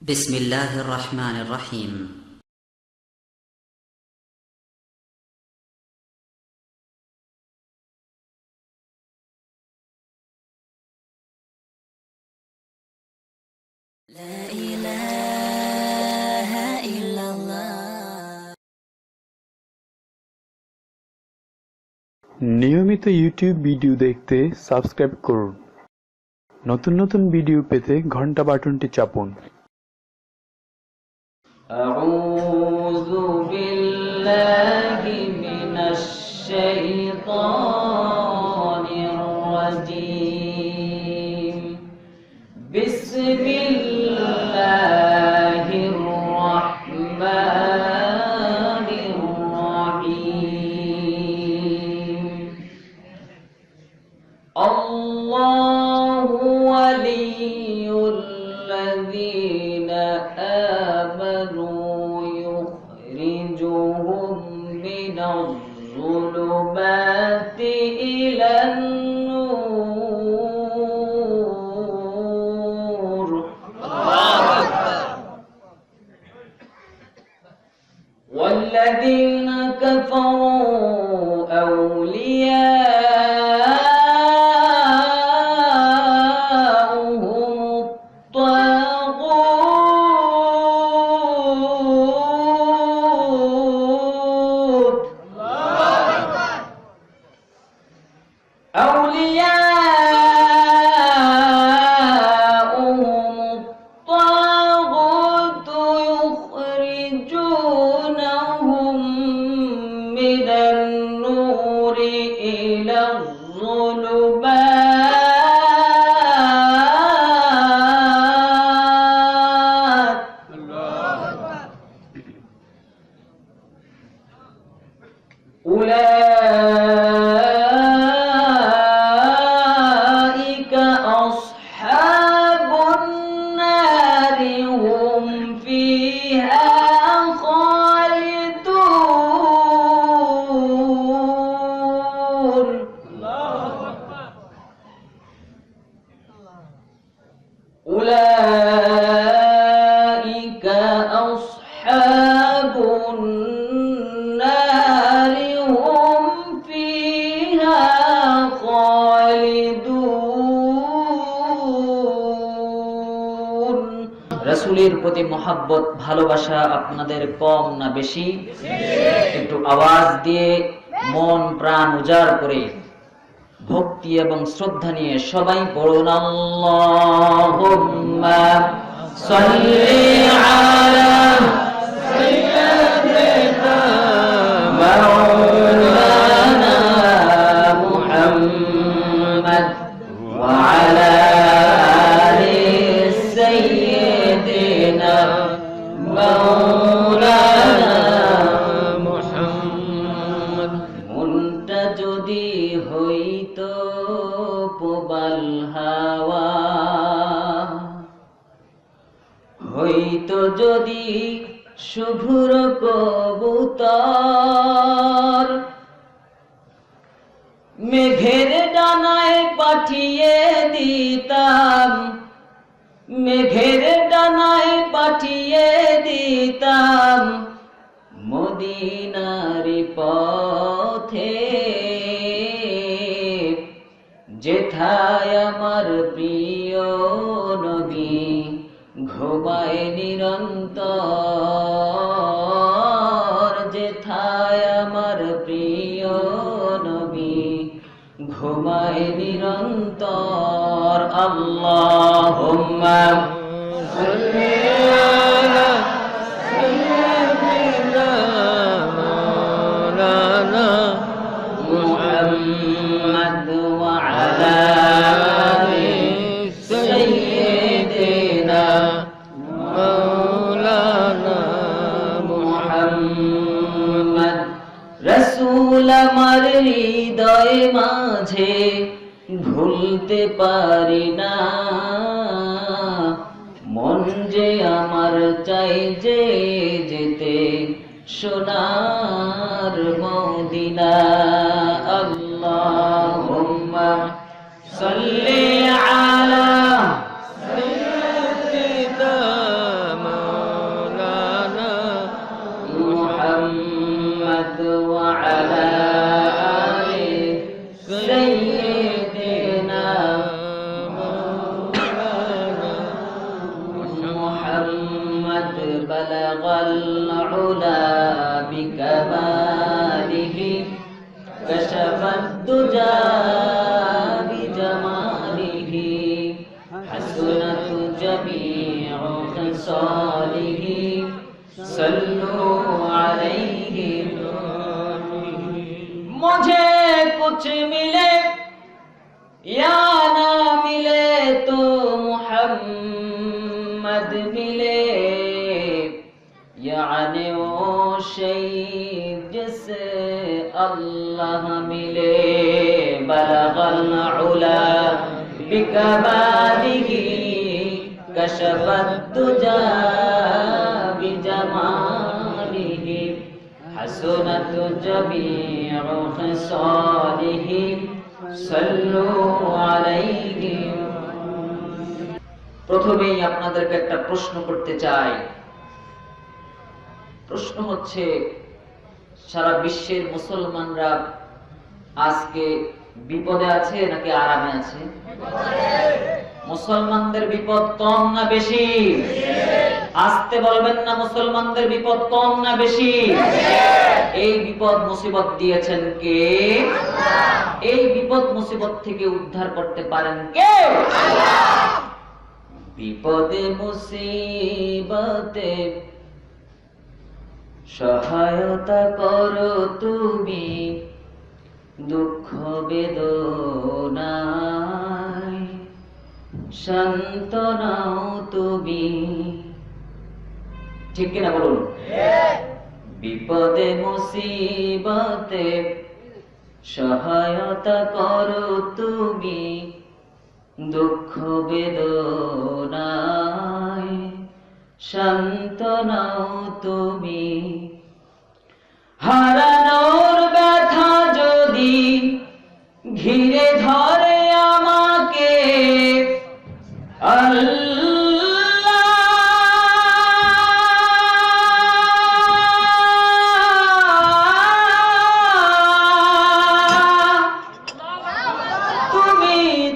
বিসমিল্লাহির রহমানির রহিম। লা ইলাহা ইল্লাল্লাহ। নিয়মিত ইউটিউব ভিডিও দেখতে সাবস্ক্রাইব করুন। নতুন নতুন ভিডিও পেতে ঘন্টা বাটনটি চাপুন। আউযু বিল্লাহি মিনাশ শাইতানির রাজীম। বিসমিল্লাহির রাহমানির রাহিম। আল্লাহু ওয়ালিয়ুল্লাযীনা আমানু يخرجهم من الظلمات إلى النور. والذين كفروا أولياؤهم الطاغوت. يخرجونهم من النور إلى الظلمات. أولئك أصحاب النار هم فيها خالدون. أولئك أصحاب النار هم فيها خالدون. রাসূলের প্রতি মহব্বত ভালোবাসা আপনাদের কম না বেশি? একটু আওয়াজ দিয়ে মন প্রাণ উজাড় করে ভক্তি এবং শ্রদ্ধা নিয়ে সবাই পড়ুন আল্লাহুম্মা সাল্লি আলা সাইয়্যিদিনা মাওলানা মুহাম্মদ ওয়া আলা আলি সাইয়্যিদিনা মাওলানা মুহাম্মদ। মনটা যদি হইতো প্রবাল হাওয়া, হইতো যদি শুভ্র কবুতর, মেঘের ডানায় পাঠিয়ে দিতাম, মেঘের ডানায় পাঠিয়ে দিতাম মদিনার পথে, যেথায় আমার প্রিয় নবী ঘুমায় নিরন্তর, যেথায় আমার প্রিয় নবী ঘুমায় নিরন্তর। আল্লাহুম্মা সাল্লি আলা সাইয়্যিদিনা মাওলানা মুহাম্মদ ওয়া আলা আলি সাইয়্যিদিনা মাওলানা মুহাম্মদ। রাসূল আমার হৃদয় মাঝে ভুলতে পারি না, মন যে আমার চাই যে যেতে সোনার মদিনা। আল্লাহুম্মা সাল্লি আলা সাইয়্যিদিনা বালাগাল উলা বিকামালিহি কাশাফাদ দুজা বিজামালিহি হাসনাত জামিউ খিসালিহি সল্লু আলাইহি मुझे कुछ मिले या ना मिले तो मुहम्मद मिले, यानी वो शै जिससे अल्लाह मिले। बलगल उला बिकमालिही कशफत दुजा बिजमालिही हसनत जमीउ खिसालिही सल्लু আলাইহি। প্রথমেই আপনাদেরকে একটা প্রশ্ন করতে চাই। প্রশ্ন হচ্ছে, সারা বিশ্বের মুসলমানরা আজকে বিপদে আছে নাকি আরামে আছে? মুসলমানদের বিপদ কম না বেশি? আসতে বলবেন না, মুসলমানদের বিপদ কম না বেশি? এই বিপদ মুসিবত দিয়েছেন কে? এই বিপদ মুসিবত থেকে উদ্ধার করতে পারেন কে? বিপদে মুসিবতে সহায়তা করো তুমি, দুঃখ বেদনায় সান্ত্বনাও তুমি। ঠিক কিনা বলুন? বিপদে মুসিবতে সহায়তা করো তুমি, দুঃখ বেদনায় সান্ত্বনাও তুমি। হারানোর ব্যথা যদি ঘিরে ধরে আমাকে,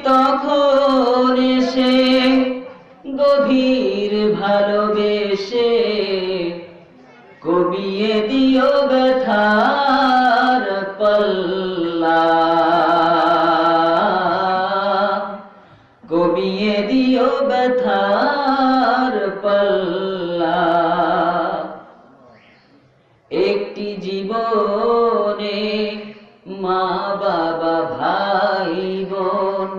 তখন এসে গভীর ভালোবেসে কমিয়ে দিও ব্যথার পাল্লা, কমিয়ে দিও ব্যথার পাল্লা। একটি জীবনে মা বাবা ভাই বোন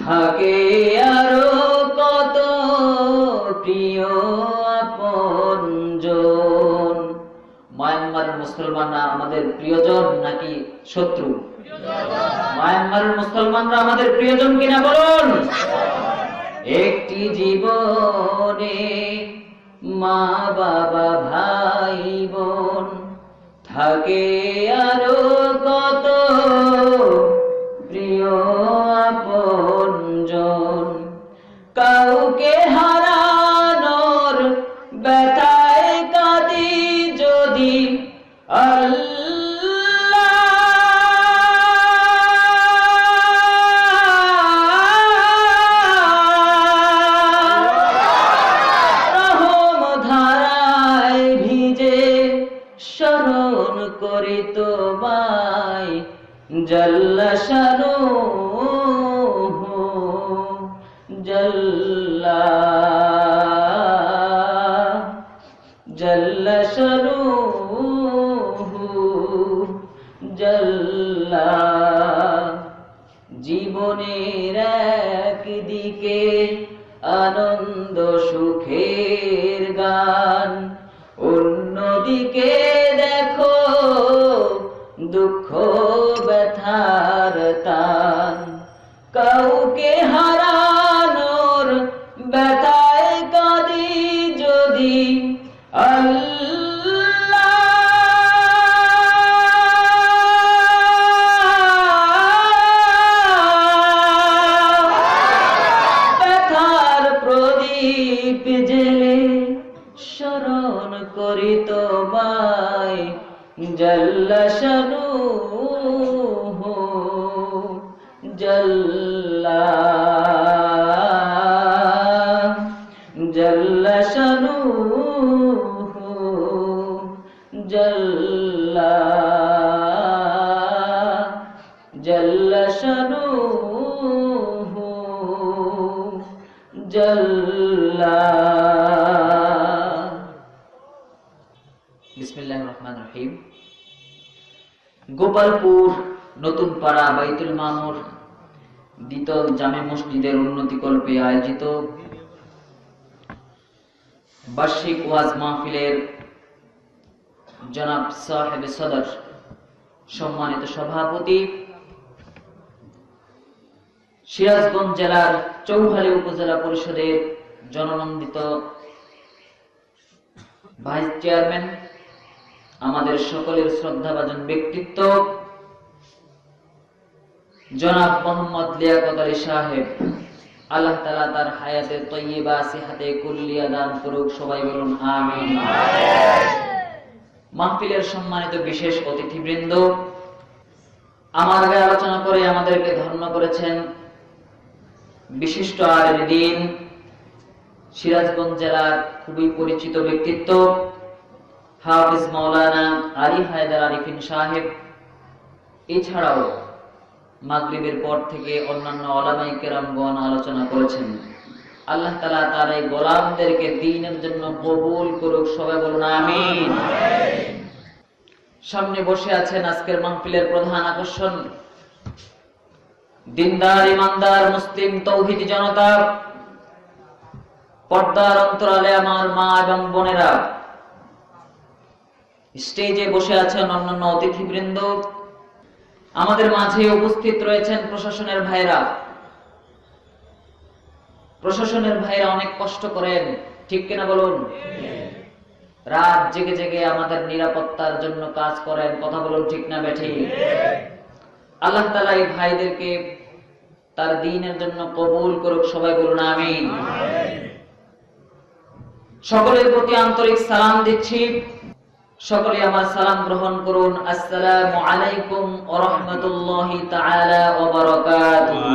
থাকে আরো কত প্রিয় আপনজন। মায়ানমারের মুসলমানরা আমাদের প্রিয়জন নাকি শত্রু? মায়ানমারের মুসলমানরা আমাদের প্রিয়জন কিনা বলুন? একটি জীবনে মা বাবা ভাই বোন থাকে আরো কত প্রিয় আপনজন। কাউকে হারানোর ব্যথায় কাঁদি যদি আল্লাহ, রহম ধারায় ভিজে স্মরণ করি তোমায়, জাল্লা শানুহু জাল্লা, জাল্লা শানুহু জাল্লা। জীবনের একদিকে আনন্দ সুখের গান, অন্যদিকে দেখো দুঃখ ব্যথার টান। কাউকে হারানোর ব্যথায় কাঁদি যদি আল্লাহ, ব্যথার প্রদীপ জেলে স্মরণ করি তোমায়, জাল্লা শানুহু জাল্লা, জাল্লা শানুহু জাল্লা জাল্লা শানুহু জাল্লা। বিসমিল্লাহির রহমানির রহিম। গোপালপুর নতুন পাড়া বাইতুল মামুর দ্বিতল জামে মসজিদের উন্নতিকল্পে আয়োজিত বার্ষিক ওয়াজ মাহফিলের জনাব সাহেবে সদর সম্মানিত সভাপতি, সিরাজগঞ্জ জেলার চৌহালি উপজেলা পরিষদের জননন্দিত ভাইস চেয়ারম্যান, আমাদের সকলের শ্রদ্ধাভাজন ব্যক্তিত্ব জনাব মোহাম্মদ লিয়াকত আলী সাহেব, আল্লাহ তাআলা তার হায়াতে তয়্যিবা সিহাতে কুল্লিয়া দান করুক, সবাই বলুন আমিন। মাহফিলের সম্মানিত বিশেষ অতিথিবৃন্দ, আমার আগে আলোচনা করে আমাদেরকে ধন্য করেছেন বিশিষ্ট আলেম দ্বীন, সিরাজগঞ্জ জেলার খুবই পরিচিত ব্যক্তিত্ব হাফিজ মাওলানা আলী হায়দার আরিফিন সাহেব। এছাড়াও মাগরিবের পর থেকে অন্যান্য উলামায়ে কেরামগণ আলোচনা করেছেন। আল্লাহ তাআলা তার এই গোলামদেরকে দ্বীনের জন্য কবুল করুক, সবাই বলুন আমিন। সামনে বসে আছেন আজকের মাহফিলের প্রধান আকর্ষণ, দিনদার ইমানদার মুসলিম তৌহিদি জনতা, পর্দার অন্তরালে আমার মা এবং বোনেরা, স্টেজে বসে আছেন অন্যান্য অতিথিবৃন্দ, আমাদের মাঝে উপস্থিত রয়েছেন প্রশাসনের ভাইরা। প্রশাসনের ভাইরা অনেক কষ্ট করেন, ঠিক কিনা বলুন? রাত জেগে জেগে আমাদের নিরাপত্তার জন্য কাজ করেন, কথা বলুন ঠিক না বেঠিক? আল্লাহ তাআলা এই ভাইদেরকে তার দ্বীনের জন্য কবুল করুক, সবাই বলুন আমিন। সকলের প্রতি আন্তরিক সালাম দিচ্ছি, সকলে আমার সালাম গ্রহণ করুন। আসসালামু আলাইকুম ওয়া রাহমাতুল্লাহি তাআলা ওয়া বারাকাতুহু।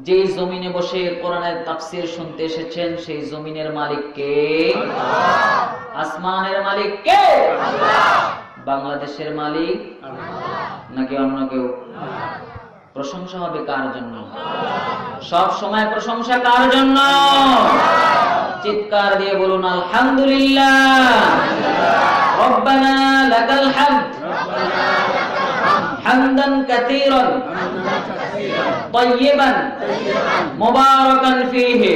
যে জমিনে বসে কোরআনের তাফসীর শুনতে এসেছেন, সেই জমিনের মালিক কে? আল্লাহ। আসমানের মালিক কে? আল্লাহ। বাংলাদেশের মালিক নাকি অন্য কেউ? প্রশংসা হবে কার জন্য? সব সময় প্রশংসা কার জন্য? চিৎকার দিয়ে বলুন আলহামদুলিল্লাহ। রব্বানা লাকাল হামদ হামদান কাসীরান তাইয়িবান মুবারাকান ফীহি।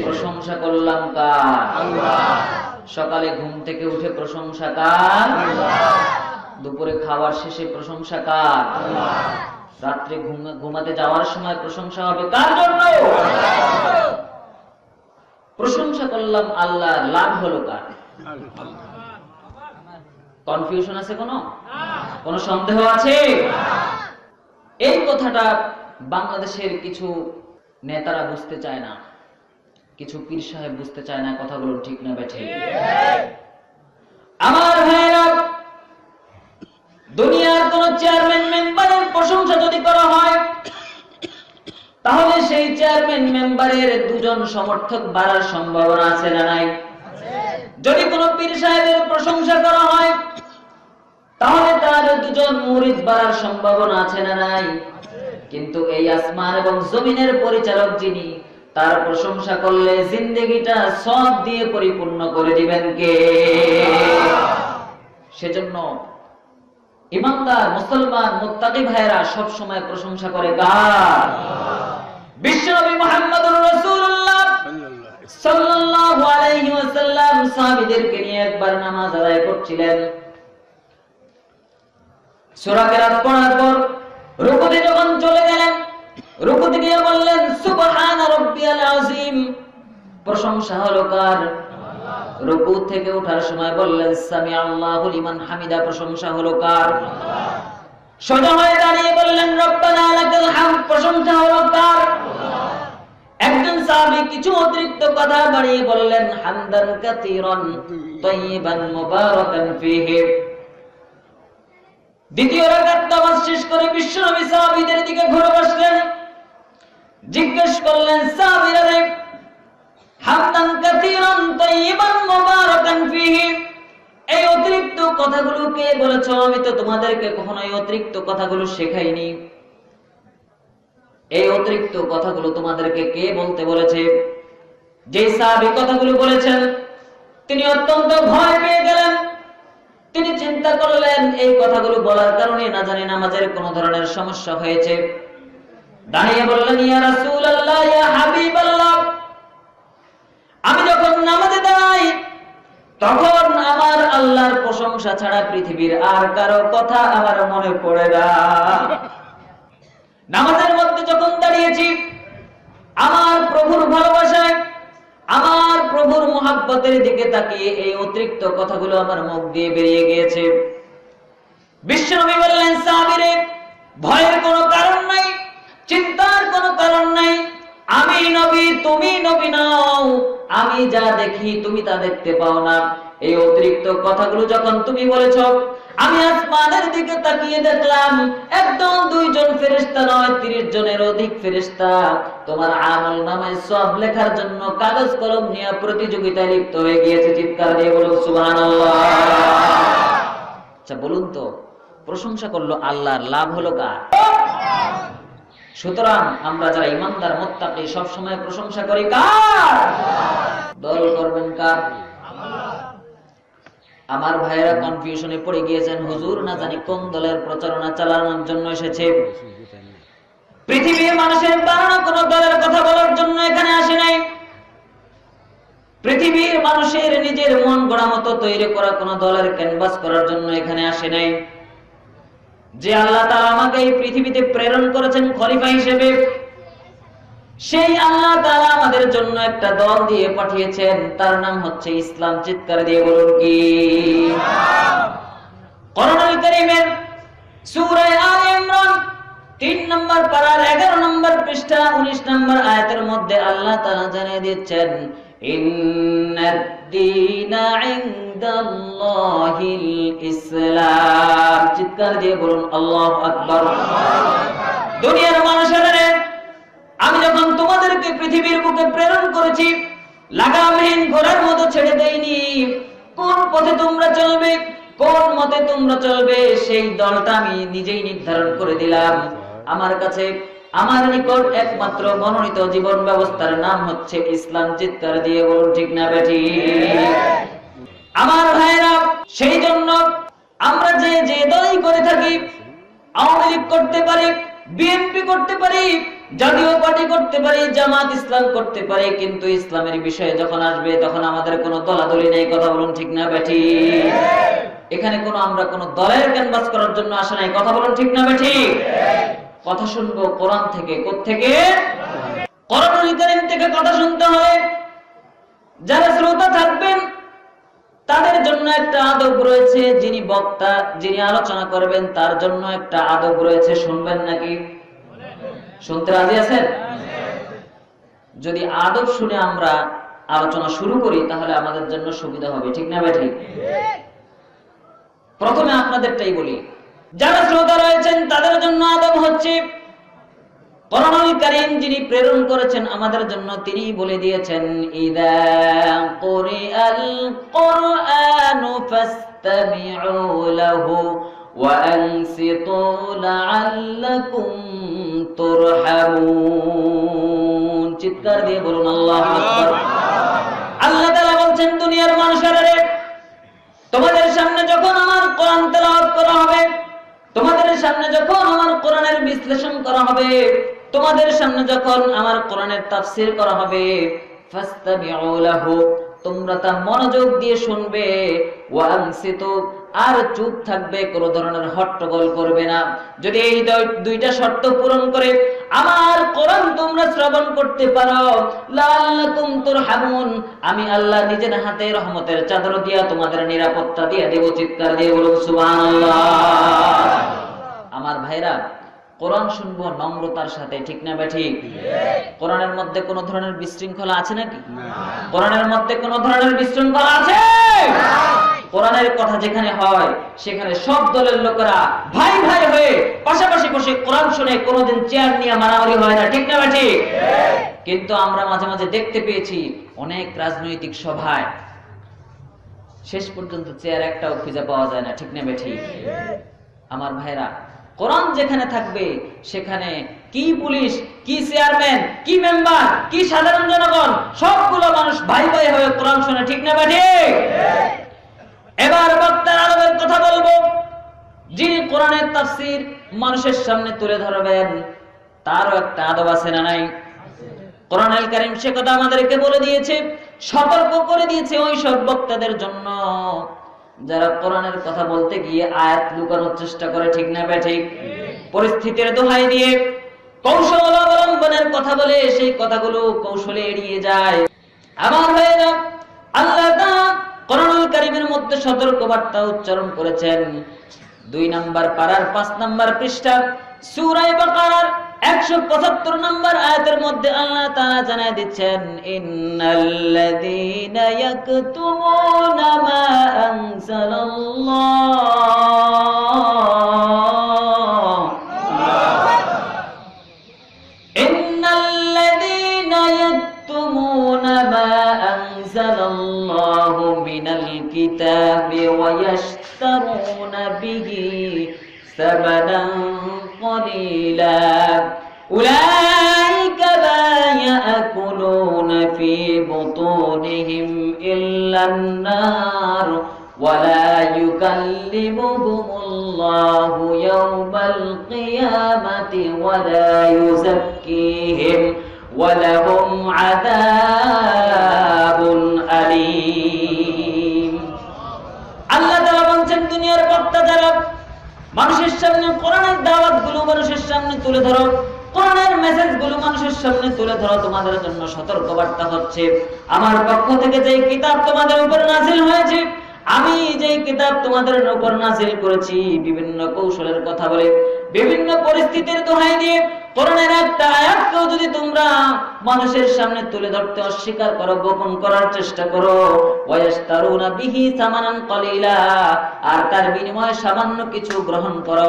প্রশংসা করলাম কার? আল্লাহ। সকালে ঘুম থেকে উঠে প্রশংসা কার? আল্লাহ। দুপুরে খাওয়ার শেষে প্রশংসা কার? আল্লাহ। রাত্রে ঘুমাতে যাওয়ার সময় প্রশংসা হবে কার জন্য? প্রশংসা করলাম আল্লাহ, লাভ হলো কার? কনফিউশন আছে? কোন সন্দেহ আছে? এই কথাটা বাংলাদেশের কিছু নেতারা বুঝতে চায় না, কিছু পীর সাহেব বুঝতে চায় না, কথা বলুন ঠিক না বেঠিক? আমার ভাইরা, দুনিয়ার কোন চেয়ারম্যান মেম্বারের প্রশংসা যদি করা হয়, তাহলে সেই চেয়ারম্যান মেম্বারের দুজন সমর্থক বাড়ার সম্ভাবনা আছে না নাই? যদি কোন পীর সাহেবের প্রশংসা করা হয়, তাহলে তার দুজন মুরিদ বাড়ার সম্ভাবনা আছে না নাই? কিন্তু এই আসমান এবং জমিনের পরিচালক যিনি, তার প্রশংসা করলে জিন্দেগিটা সব দিয়ে পরিপূর্ণ করে দিবেন কে? সেজন্য ইমানদার মুসলমান মুত্তাকি ভাইরা সব সময় প্রশংসা করে কার? বিশ্বনবী মুহাম্মদুর রাসূলুল্লাহ সাল্লাল্লাহু আলাইহি ওয়াসাল্লাম সাহাবীদেরকে নিয়ে একবার নামাজ আদায় করছিলেন। সূরা কিরাত পড়ার পর রুকুতে যখন চলে গেলেন, রুকুতে গিয়ে বললেন সুবহানা রাব্বিয়াল আযীম। প্রশংসা হলো কার? আল্লাহ। রুকু থেকে ওঠার সময় বললেন সামি আল্লাহু লিমান হামিদা। প্রশংসা হলো কার? আল্লাহ। সোজা হয়ে দাঁড়িয়ে বললেন রব্বানা লাকাল হামদ। প্রশংসা হলো কার? আল্লাহ। একজন সাহাবী কিছু অতিরিক্ত কথা বাড়িয়ে বললেন হামদান কাসীরান তাইয়িবান মুবারাকান ফীহি। দ্বিতীয় রাকাত নামাজ শেষ করে বিশ্বনবী সাহাবীদের দিকে ঘুরে বসলেন। জিজ্ঞেস করলেন, সাহাবীরা রে, হামদান কাসীরান তাইয়িবান মুবারাকান ফীহি, এই অতিরিক্ত কথাগুলো কে বলেছো? আমি তো তোমাদেরকে কখনো এই অতিরিক্ত কথাগুলো শেখাইনি। এই অতিরিক্ত কথাগুলো তোমাদেরকে কে বলতে বলেছে? যে সাহাবী কথাগুলো বলেছেন তিনি অত্যন্ত ভয় পেয়ে গেলেন। তিনি চিন্তা করলেন এই কথাগুলো বলার কারণে না জানি নামাজের কোন ধরনের সমস্যা হয়েছে। দাঁড়িয়ে বললেন, ইয়া রাসূলুল্লাহ, ইয়া হাবিবাল্লাহ, আমি যখন নামাজে দাঁড়াই তখন আমার আল্লাহর প্রশংসা ছাড়া পৃথিবীর আর কারো কথা আমার মনে পড়ে না। নামাজের মধ্যে যখন দাঁড়িয়েছি আমার প্রভুর ভালোবাসায়, আমার প্রভুর মুহাব্বতের দিকে তাকিয়ে এই অতিরিক্ত কথাগুলো আমার মুখ দিয়ে বেরিয়ে গিয়েছে। বিশ্বনবী বললেন, সাহাবীরে, ভয়ের কোনো কারণ নাই, চিন্তার কোনো কারণ নাই। আমি নবী, তুমি নবী নও। আমি যা দেখি তুমি তা দেখতে পাও না। এই অতিরিক্ত কথাগুলো যখন তুমি বলেছো, আমি আসমানের দিকে তাকিয়ে দেখলাম একজন দুইজন ফেরেশতা নয়, 30 জনের অধিক ফেরেশতা তোমার আমল নামায় সওয়াব লেখার জন্য কাগজ কলম নিয়ে প্রতিযোগিতায় লিপ্ত হয়ে গিয়েছে। চিৎকার দিয়ে বলুন সুবহানাল্লাহ। আচ্ছা বলুন তো, প্রশংসা করলো আল্লাহর, লাভ হলো কার? সুতরাং আমরা যারা ইমানদার মুত্তাকি সব সময় প্রশংসা করি কার? দল করবেন কার? আমার ভাইয়েরা কনফিউশনে পড়ে গিয়েছেন, হুজুর না জানি কোন দলের প্রচারণা চালানোর জন্য এসেছে। পৃথিবীর মানুষের বানানো কোন দলের কথা বলার জন্য এখানে আসে নাই। পৃথিবীর মানুষের নিজের মন গড়া মতো তৈরি করা কোন দলের ক্যানভাস করার জন্য এখানে আসে নাই। যে আল্লাহ তাআলা আমাকে এই পৃথিবীতে প্রেরণ করেছেন খলিফা হিসেবে, সেই আল্লাহ তাআলা আমাদের জন্য একটা দল দিয়ে পাঠিয়েছেন, তার নাম হচ্ছে ইসলাম। চিৎকার দিয়ে বলুন কি? কোরআনুল কারীমের সূরা আলে ইমরান 3 নম্বর পারার 11 নম্বর পৃষ্ঠা 19 নম্বর আয়াতের মধ্যে আল্লাহ তাআলা জানিয়ে দিচ্ছেন, ইন্নাদ-দীনা ইনদাল্লাহিল ইসলাম। চিৎকার দিয়ে বলুন আল্লাহু আকবার। দুনিয়ার মানুষেরা, আমি যখন তোমাদেরকে পৃথিবীর বুকে প্রেরণ করেছি লাগামহীন ঘোড়ার মতো ছেড়ে দেইনি। কোন পথে তোমরা চলবে, কোন মতে তোমরা চলবে, সেই দলটা আমি নিজেই নির্ধারণ করে দিলাম। আমার কাছে, আমার নিকট একমাত্র মনোনীত জীবন ব্যবস্থার নাম হচ্ছে ইসলাম। চিৎকার দিয়ে বলুন ঠিক না বেঠিক? আমার ভাইরা, সেই জন্য আমরা যে দলই করে থাকি, আওয়ামী লীগ করতে পারি, বিএনপি করতে পারি, জাতীয় পার্টি করতে পারি, জামাত ইসলাম করতে পারি, কিন্তু ইসলামের বিষয়ে যখন আসবে তখন আমাদের কোনো দলাদলি নেই। কথা বলুন ঠিক না বেঠিক? এখানে আমরা কোনো দলের ক্যানভাস করার জন্য আসে নাই। কথা বলুন ঠিক না বেঠিক? কথা শুনবো কোরআন থেকে। কোত্থেকে? কোরআনুল কারীম থেকে কথা শুনতে হবে। যারা শ্রোতা থাকবেন তাদের জন্য একটা আদব রয়েছে, যিনি বক্তা, যিনি আলোচনা করবেন তার জন্য একটা আদব রয়েছে। শুনবেন নাকি? শুনতে রাজি আছেন? যদি আদব শুনে আমরা আলোচনা শুরু করি তাহলে আমাদের জন্য সুবিধা হবে। ঠিক না ভাই? ঠিক। প্রথমে আপনাদেরটাই বলি, যারা শ্রোতা রয়েছেন তাদের জন্য আদব হচ্ছে, কোরআনুল কারীম যিনি প্রেরণ করেছেন আমাদের জন্য তিনি বলে দিয়েছেন, ইযা কুরিআল কুরআনু ফাসতামিউ লাহু ওয়া আনসিতু লাআল্লাকুম তুরহামুন। চিৎকার দিয়ে বলুন আল্লাহু আকবার। আল্লাহ তাআলা বলছেন, দুনিয়ার মানুষেরা, তোমাদের সামনে যখন আমার কোরআন তেলাওয়াত করা হবে, তোমাদের সামনে যখন আমার কোরআনের বিশ্লেষণ করা হবে, তোমাদের সামনে যখন আমার কোরআনের তাফসীর করা হবে, ফাসতামিউ লাহু, তোমরা তা মনোযোগ দিয়ে শুনবে, ওয়া আনসিতু, আর চুপ থাকবে, কোনো ধরনের হট্টগোল করবে না। যদি এই দুইটা শর্ত পূরণ করে আমার কোরআন তোমরা শ্রবণ করতে পারো, লাআল্লাকুম তুরহামুন, আমি আল্লাহ নিজের হাতে রহমতের চাদর দিয়া তোমাদের নিরাপত্তা দিয়ে দেব। চিৎকার দিয়ে বলুন সুবহানাল্লাহ। আমার ভাইরা, কোরআন শুনবো নম্রতার সাথে। ঠিক না ভাই? ঠিক। কোরআনের মধ্যে কোন ধরনের বিশৃঙ্খলা আছে নাকি? কোরআনের মধ্যে কোন ধরনের বিশৃঙ্খলা আছে? কোরআনের কথা যেখানে হয় সেখানে সব দলের লোকেরা ভাই ভাই হয়ে পাশাপাশি বসে কোরআন শুনে, কোনোদিন চেয়ার নিয়ে মারামারি হয় না, ঠিক না ঠিক? কিন্তু আমরা মাঝে মাঝে দেখতে পেয়েছি অনেক রাজনৈতিক সভায় শেষ পর্যন্ত চেয়ার একটাও খুঁজে পাওয়া যায় না, ঠিক না ঠিক? আমার ভাইরা, কোরআন যেখানে থাকবে সেখানে কি পুলিশ, কি চেয়ারম্যান, কি মেম্বার, কি সাধারণ জনগণ, সবগুলো মানুষ ভাই ভাই হয়ে কোরআন শুনে, ঠিক না ঠিক? এবার বক্তার আদবের কথা বলবো। যিনি কোরআনের তাফসীর মানুষের সামনে তুলে ধরবেন তারও একটা আদব আছে না নাই? কোরআনুল কারীম সে কথা আমাদেরকে বলে দিয়েছে, সতর্ক করে দিয়েছে ওই সব বক্তাদের জন্য যারা কোরআনের কথা বলতে গিয়ে আয়াত লুকানোর চেষ্টা করে, ঠিক না ঠিক? পরিস্থিতির দোহাই দিয়ে কৌশল অবলম্বনের কথা বলে সেই কথাগুলো কৌশলে এড়িয়ে যায়। আমার ভাইরা, আল্লাহ তাআলা কোরআনুল কারীমের মধ্যে সতর্ক বার্তা উচ্চারণ করেছেন। 2 নম্বর পারার 5 নম্বর পৃষ্ঠা সূরা বাকারার 175 নম্বর আয়াতের মধ্যে আল্লাহ তাআলা জানায় দিচ্ছেন, ইন্নাল্লাযীনা ইয়াকতুমুনা মা আনজালাল্লাহ ইন্নাল্লাযীনা ইয়াকতুমুনা মা আনজালাল্লাহু মিনাল কিতাবি ওয়া ইয়াশতারুনা বিহি ثمنا قليلا أولئك لا يأكلون في بطونهم إلا النار ولا يكلمهم الله يوم القيامة ولا يزكيهم ولهم عذاب أليم আল্লাহ তাআলা বলেন, দুনিয়ার বক্তা যারা মানুষের সামনে কোরআনের দাওয়াত গুলো মানুষের সামনে তুলে ধরো, কোরআনের মেসেজ গুলো মানুষের সামনে তুলে ধরো, তোমাদের জন্য সতর্ক বার্তা হচ্ছে আমার পক্ষ থেকে যে কিতাব তোমাদের উপর নাযিল হয়েছে, আমি যে কিতাব তোমাদের উপর নাযিল করেছি, বিভিন্ন কৌশলের কথা বলে, বিভিন্ন পরিস্থিতির দোহাই দিয়ে কোরআনের একটা আয়াতকেও যদি তোমরা মানুষের সামনে তুলে ধরতে অস্বীকার করো, গোপন করার চেষ্টা করো, ওয়ায়াশতারুনা বিহি সামানান কলিলা, আর তার বিনিময়ে সামান্য কিছু গ্রহণ করো,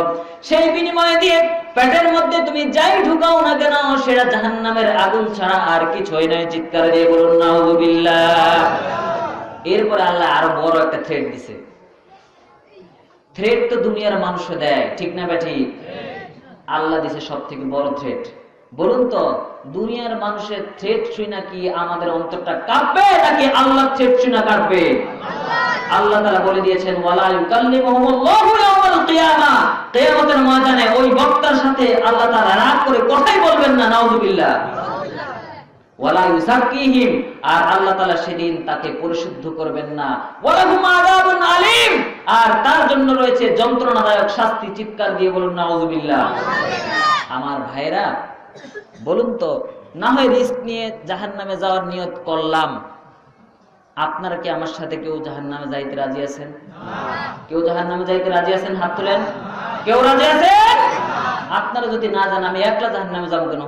সেই বিনিময়ে দিয়ে পেটের মধ্যে তুমি যাই ঢুকাও না কেন সেটা জাহান্নামের আগুন ছাড়া আর কিছুই নয়। চিৎকার দিয়ে বলুন নাউযুবিল্লাহ। এরপরে আল্লাহ আরো বড় একটা থ্রেট দিছে। থ্রেট তো দুনিয়ার মানুষ দেয়, ঠিক না ঠিক? আল্লাহ দিছে সব থেকে বড় থ্রেট। বলুন তো, দুনিয়ার মানুষের থ্রেট শুনে কি আমাদের অন্তরটা কাঁপবে নাকি আল্লাহ থ্রেট শুনে কাঁপবে? আল্লাহ তাআলা বলে দিয়েছেন, ওয়ালা ইউকাল্লিমুহুমুল্লাহু ইয়াওমাল কিয়ামা, কিয়ামতের ময়দানে ওই বক্তার সাথে আল্লাহ তাআলা রাগ করে কথাই বলবেন না, নাউযুবিল্লাহ। ওয়ালা ইউযাক্কিহিম, আর আল্লাহ তাআলা সেদিন তাকে পরিশুদ্ধ করবেন না। ওয়ালাহুম আযাবুন আলীম, আর তার জন্য রয়েছে যন্ত্রণাদায়ক শাস্তি। চিৎকার দিয়ে বলুন নাউযুবিল্লাহ। আমার ভাইরা, বলুন তো, না হয় রিস্ক নিয়ে জাহান্নামে যাওয়ার নিয়ত করলাম, আপনারা কি আমার সাথে কেউ জাহান্নামে যাইতে রাজি আছেন? কেউ জাহান্নামে যাইতে রাজি আছেন? হাত তোলেন। কেউ রাজি আছেন? আপনারা যদি না যান, আমি একলা জাহান্নামে যাব কেন?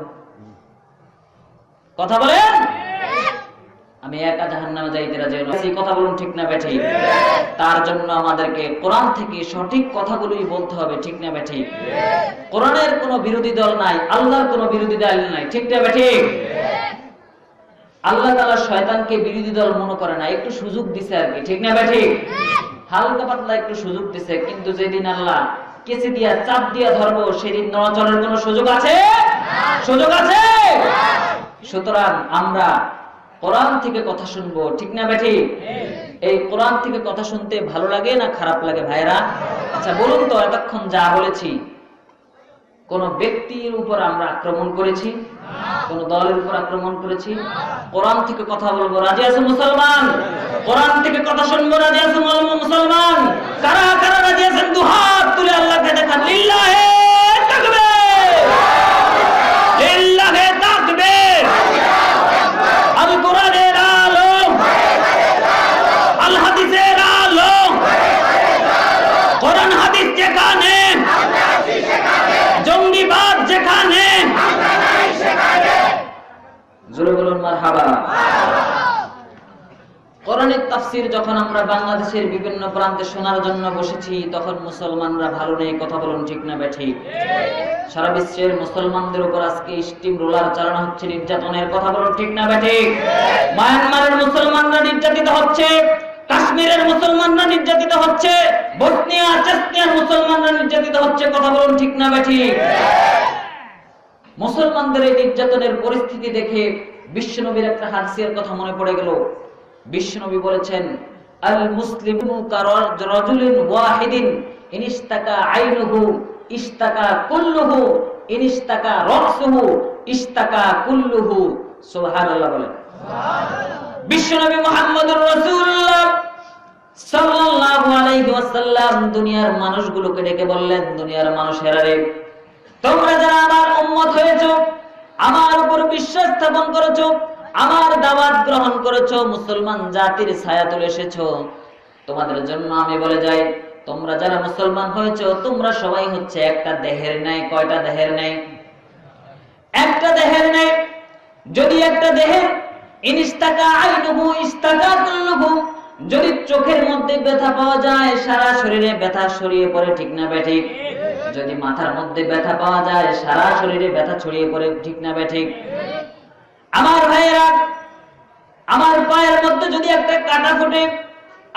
কথা বলেন। আমি একা জাহান্নামে যাইতে রাজি আছি, কথা বলুন ঠিক না বেঠিক? তার জন্য আমাদেরকে কোরআন থেকে সঠিক কথাগুলোই বলতে হবে, ঠিক না বেঠিক? কোরআনের কোনো বিরোধী দল নাই, আল্লাহর কোনো বিরোধী দল নাই, ঠিক না বেঠিক? আল্লাহ তাআলা শয়তানকে বিরোধী দল মনে করে না, একটু সুযোগ দিছে আর কি, ঠিক না বেঠিক? হালকা পাতলা একটু সুযোগ দিছে, কিন্তু যেদিন আল্লাহ কেসি দিয়া চাপ দিয়া ধরবো সেদিন নড়াচড়ার কোনো সুযোগ আছে? সুযোগ আছে? সুতরাং আমরা কোরআন থেকে কথা শুনবো, ঠিক না বেঠিক? এই কোরআন থেকে কথা শুনতে ভালো লাগে না খারাপ লাগে ভাইরা? আচ্ছা বলুন তো, এতক্ষণ যা বলেছি কোন ব্যক্তির উপর আমরা আক্রমণ করেছি? কোন দলের উপর আক্রমণ করেছি? কোরআন থেকে কথা বলবো, রাজি আছে মুসলমান? কোরআন থেকে কথা শুনবো, রাজি আছে মুসলমান? কারা কারা রাজি আছেন দুহাত তুলে আল্লাহকে দেখান। লিল্লাহে তাকবীর, লিল্লাহে তাকবীর। আল কোরআনের আলো, আল হাদিসের আলো, কোরআন হাদিস যেখানে, জঙ্গিবাদ যেখানে, জোরে বলুন মারহাবা। কোরআনের ধরনের তাফসীর যখন আমরা বাংলাদেশের বিভিন্ন প্রান্তে শোনার জন্য বসেছি, তখন মুসলমানরা ভালো নেই, কথা বলুন ঠিক না ঠিক? সারা বিশ্বের মুসলমানদের উপর আজকে স্টিম রোলার চালানো হচ্ছে, নির্যাতনের, কথা বলুন ঠিক না ঠিক? মায়ানমারের মুসলমানরা নির্যাতিত হচ্ছে, কাশ্মীরের মুসলমানরা নির্যাতিত হচ্ছে, বসনিয়া চেচনিয়ার মুসলমানরা নির্যাতিত হচ্ছে, কথা বলুন ঠিক না ঠিক? মুসলমানদের এই নির্যাতনের পরিস্থিতি দেখে বিশ্বনবীর একটা হাদিসের কথা মনে পড়ে গেল। বিশ্বনবী বলেছেন, আল মুসলিমু কারাজুলিন ওয়াহিদিন ইনিস্তাকা আইনুহু ইস্তাকা কুল্লুহু ইনিস্তাকা রাসুহু ইস্তাকা কুল্লুহু। সুবহানাল্লাহ বলেন। বিশ্বনবী মুহাম্মদুর রাসূলুল্লাহ সাল্লাল্লাহু আলাইহি ওয়াসাল্লাম দুনিয়ার মানুষগুলোকে ডেকে বললেন, দুনিয়ার মানুষেরা রে, তোমরা যারা আমার উম্মত হয়েছো, আমার উপর বিশ্বাস স্থাপন করেছো, আমার দাওয়াত গ্রহণ করেছো, মুসলমান জাতির ছায়া তুলে এসেছো, তোমাদের জন্য আমি বলে যাই, তোমরা যারা মুসলমান হয়েছো, তোমরা সবাই হচ্ছে একটা দেহের ন্যায়। কয়টা দেহের ন্যায়? একটা দেহের ন্যায়। যদি একটা দেহের ইনিস্তাকা আইনুহু ইস্তাকা কুল্লুহু, যদি চোখের মধ্যে ব্যথা পাওয়া যায়, সারা শরীরে ব্যথা ছড়িয়ে পড়ে, ঠিক না ঠিক? যদি মাথার মধ্যে ব্যথা পাওয়া যায়, সারা শরীরে ব্যথা ছড়িয়ে পড়ে, ঠিক না ঠিক? আমার ভাইয়েরা, আমার পায়ের মধ্যে যদি একটা কাটা ফুটে,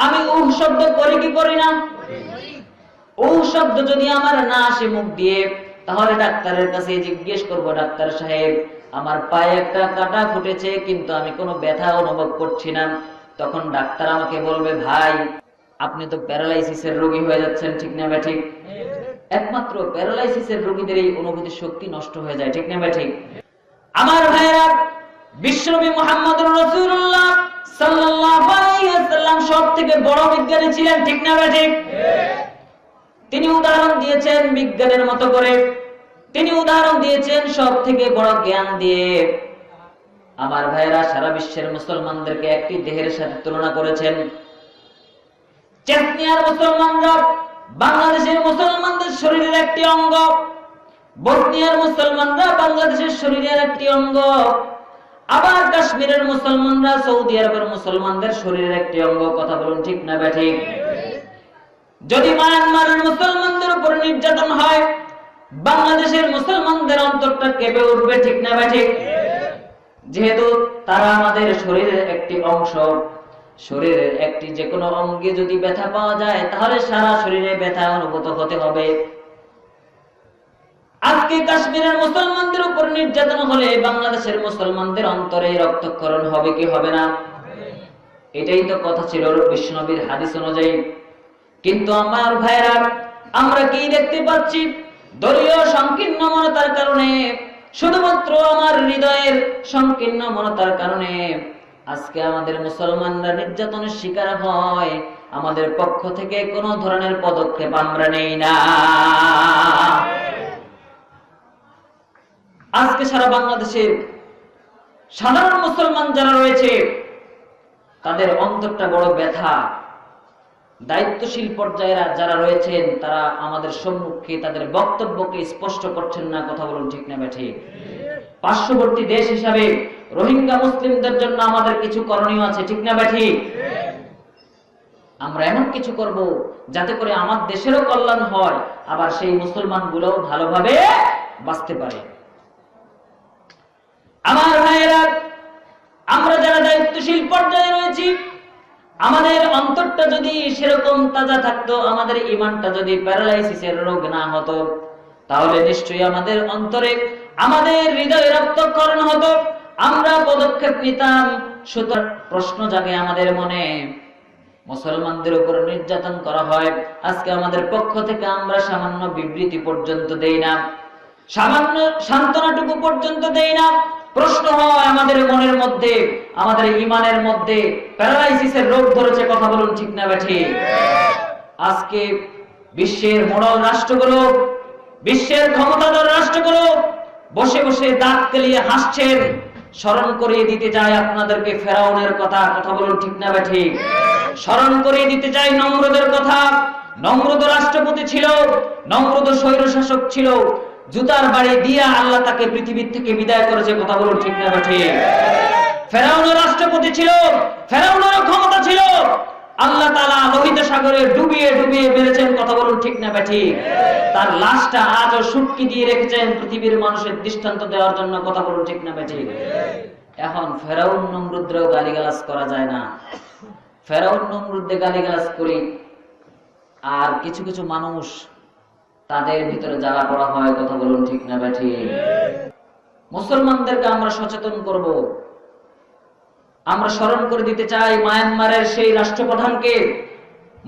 আমি উহ শব্দ করি কি করি না? উহ শব্দ যদি আমার না আসে মুখ দিয়ে, তাহলে ডাক্তারের কাছে জিজ্ঞেস করব, ডাক্তার সাহেব, আমার পায়ে একটা কাটা ফুটেছে, কিন্তু আমি কোনো ব্যথা অনুভব করছি না। তখন ডাক্তার আমাকে বলবে, ভাই, আপনি তো প্যারালাইসিসের রোগী হয়ে যাচ্ছেন, ঠিক না ঠিক? একমাত্র প্যারালাইসিসের রোগীদের এই অনুভূতি শক্তি নষ্ট হয়ে যায়, ঠিক না ঠিক? আমার ভাইয়েরা, বিশ্বনবী মুহাম্মদুর রাসূলুল্লাহ সাল্লাল্লাহু আলাইহি ওয়াসাল্লাম সবথেকে বড় বিজ্ঞানী ছিলেন, ঠিক না ঠিক? তিনি উদাহরণ দিয়েছেন বিজ্ঞানের মতো করে, তিনি উদাহরণ দিয়েছেন সবথেকে বড় জ্ঞান দিয়ে। আমার ভাইয়েরা, সারা বিশ্বের মুসলমানদেরকে একটি দেহের সাথে তুলনা করেছেন। চেচনিয়ার মুসলমানরা বাংলাদেশের মুসলমানদের শরীরের একটি অঙ্গ, বসনিয়ার মুসলমানরা বাংলাদেশের শরীরের একটি অঙ্গ, আবার কাশ্মীরের মুসলমানরা সৌদি আরবের মুসলমানদের শরীরের একটি অঙ্গ, কথা বলুন ঠিক না ঠিক? যদি মায়ানমারের মুসলমানদের উপর নির্যাতন হয়, বাংলাদেশের মুসলমানদের অন্তরটা কেঁপে উঠবে, ঠিক না ঠিক? যেহেতু তারা আমাদের শরীরের একটি অংশ, শরীরের একটি যে কোনো অঙ্গে যদি ব্যথা পাওয়া যায়, তাহলে সারা শরীরে ব্যথা অনুভূত হতে হবে। আজকে কাশ্মীরের মুসলমানদের উপর নির্যাতন হলে বাংলাদেশের মুসলমানদের অন্তরে রক্তক্ষরণ হবে কি হবে না? এটাই তো কথা ছিল বিশ্বনবীর হাদিস অনুযায়ী। কিন্তু আমার ভাইরা, আমরা কি দেখতে পাচ্ছি? দলীয় সংকীর্ণ মনতার কারণে, শুধুমাত্র আমার হৃদয়ের সংকীর্ণ মনতার কারণে আজকে আমাদের মুসলমানরা নির্যাতনের শিকার হয়। আমাদের পক্ষ থেকে কোনো ধরনের পদক্ষেপ আমরা নেই না। আজকে সারা বাংলাদেশের সাধারণ মুসলমান যারা রয়েছে, তাদের অন্তরটা বড় ব্যথা। দায়িত্বশীল পর্যায়েরা যারা রয়েছেন, তারা আমাদের সম্মুখে তাদের বক্তব্যকে স্পষ্ট করছেন না, কথা বলুন ঠিক না ঠিক? পার্শ্ববর্তী দেশ হিসাবে রোহিঙ্গা মুসলিমদের জন্য আমাদের কিছু করণীয় আছে, ঠিক না ঠিক? আমরা এমন কিছু করব যাতে করে আমার দেশেরও কল্যাণ হয়, আবার সেই মুসলমান গুলো ভালোভাবে বাঁচতে পারে। আমার ভাইয়েরা, আমরা যারা দায়িত্বশীল পর্যায়ে রয়েছি, আমাদের অন্তরটা যদি সেরকম তাজা থাকতো, আমাদের ঈমানটা যদি প্যারালাইসিসের রোগ না হতো, তাহলে নিশ্চয়ই আমাদের অন্তরে, আমাদের হৃদয়ে রক্তক্ষরণ হতো, আমরা পদক্ষেপ নিতাম। সুতরাং প্রশ্ন জাগে আমাদের মনে, মুসলমানদের উপর নির্যাতন করা হয়, আজকে আমাদের পক্ষ থেকে আমরা সামান্য বিবৃতি পর্যন্ত দেই না, সামান্য সান্ত্বনাটুকু পর্যন্ত দেই না। প্রশ্ন হয় আমাদের মনের মধ্যে, আমাদের ঈমানের মধ্যে প্যারালাইসিসের রোগ ধরেছে, কথা বলুন ঠিক না ঠিক? আজকে বিশ্বের মডেল রাষ্ট্রগুলো, বিশ্বের ক্ষমতাধর রাষ্ট্রগুলো বসে বসে দাঁত কেলিয়ে হাসছেন। স্মরণ করিয়ে দিতে চাই আপনাদেরকে ফেরাউনের কথা, কথা বলুন ঠিক না ঠিক? স্মরণ করিয়ে দিতে চাই নমরুদের কথা। নমরুদ রাষ্ট্রপতি ছিল, নমরুদ স্বৈরশাসক ছিল, জুতার বাড়ি দিয়া আল্লাহ তাকে পৃথিবীর থেকে বিদায় করেছে, কথা বলুন ঠিক না ঠিক? ফেরাউনের রাষ্ট্রপতি ছিল, ফেরাউনের ক্ষমতা ছিল, আল্লাহ তাআলা লোহিত সাগরে ডুবিয়ে ডুবিয়ে মেরেছেন, কথা বলুন ঠিক না ঠিক? তার লাশটা আজও শুটকি দিয়ে রেখেছেন পৃথিবীর মানুষের দৃষ্টান্ত দেওয়ার জন্য, কথা বলুন ঠিক না ঠিক? এখন ফেরাউন নমরুদরেও গালিগালাজ করা যায় না, ফেরাউন নমরুদে গালিগালাজ করি, আর কিছু কিছু মানুষ তাদের ভিতরে জ্বালা পড়া হয়, কথা বলুন ঠিক না ঠিক? মুসলমানদেরকে আমরা সচেতন করব। আমরা স্মরণ করে দিতে চাই মায়ানমারের সেই রাষ্ট্রপ্রধানকে,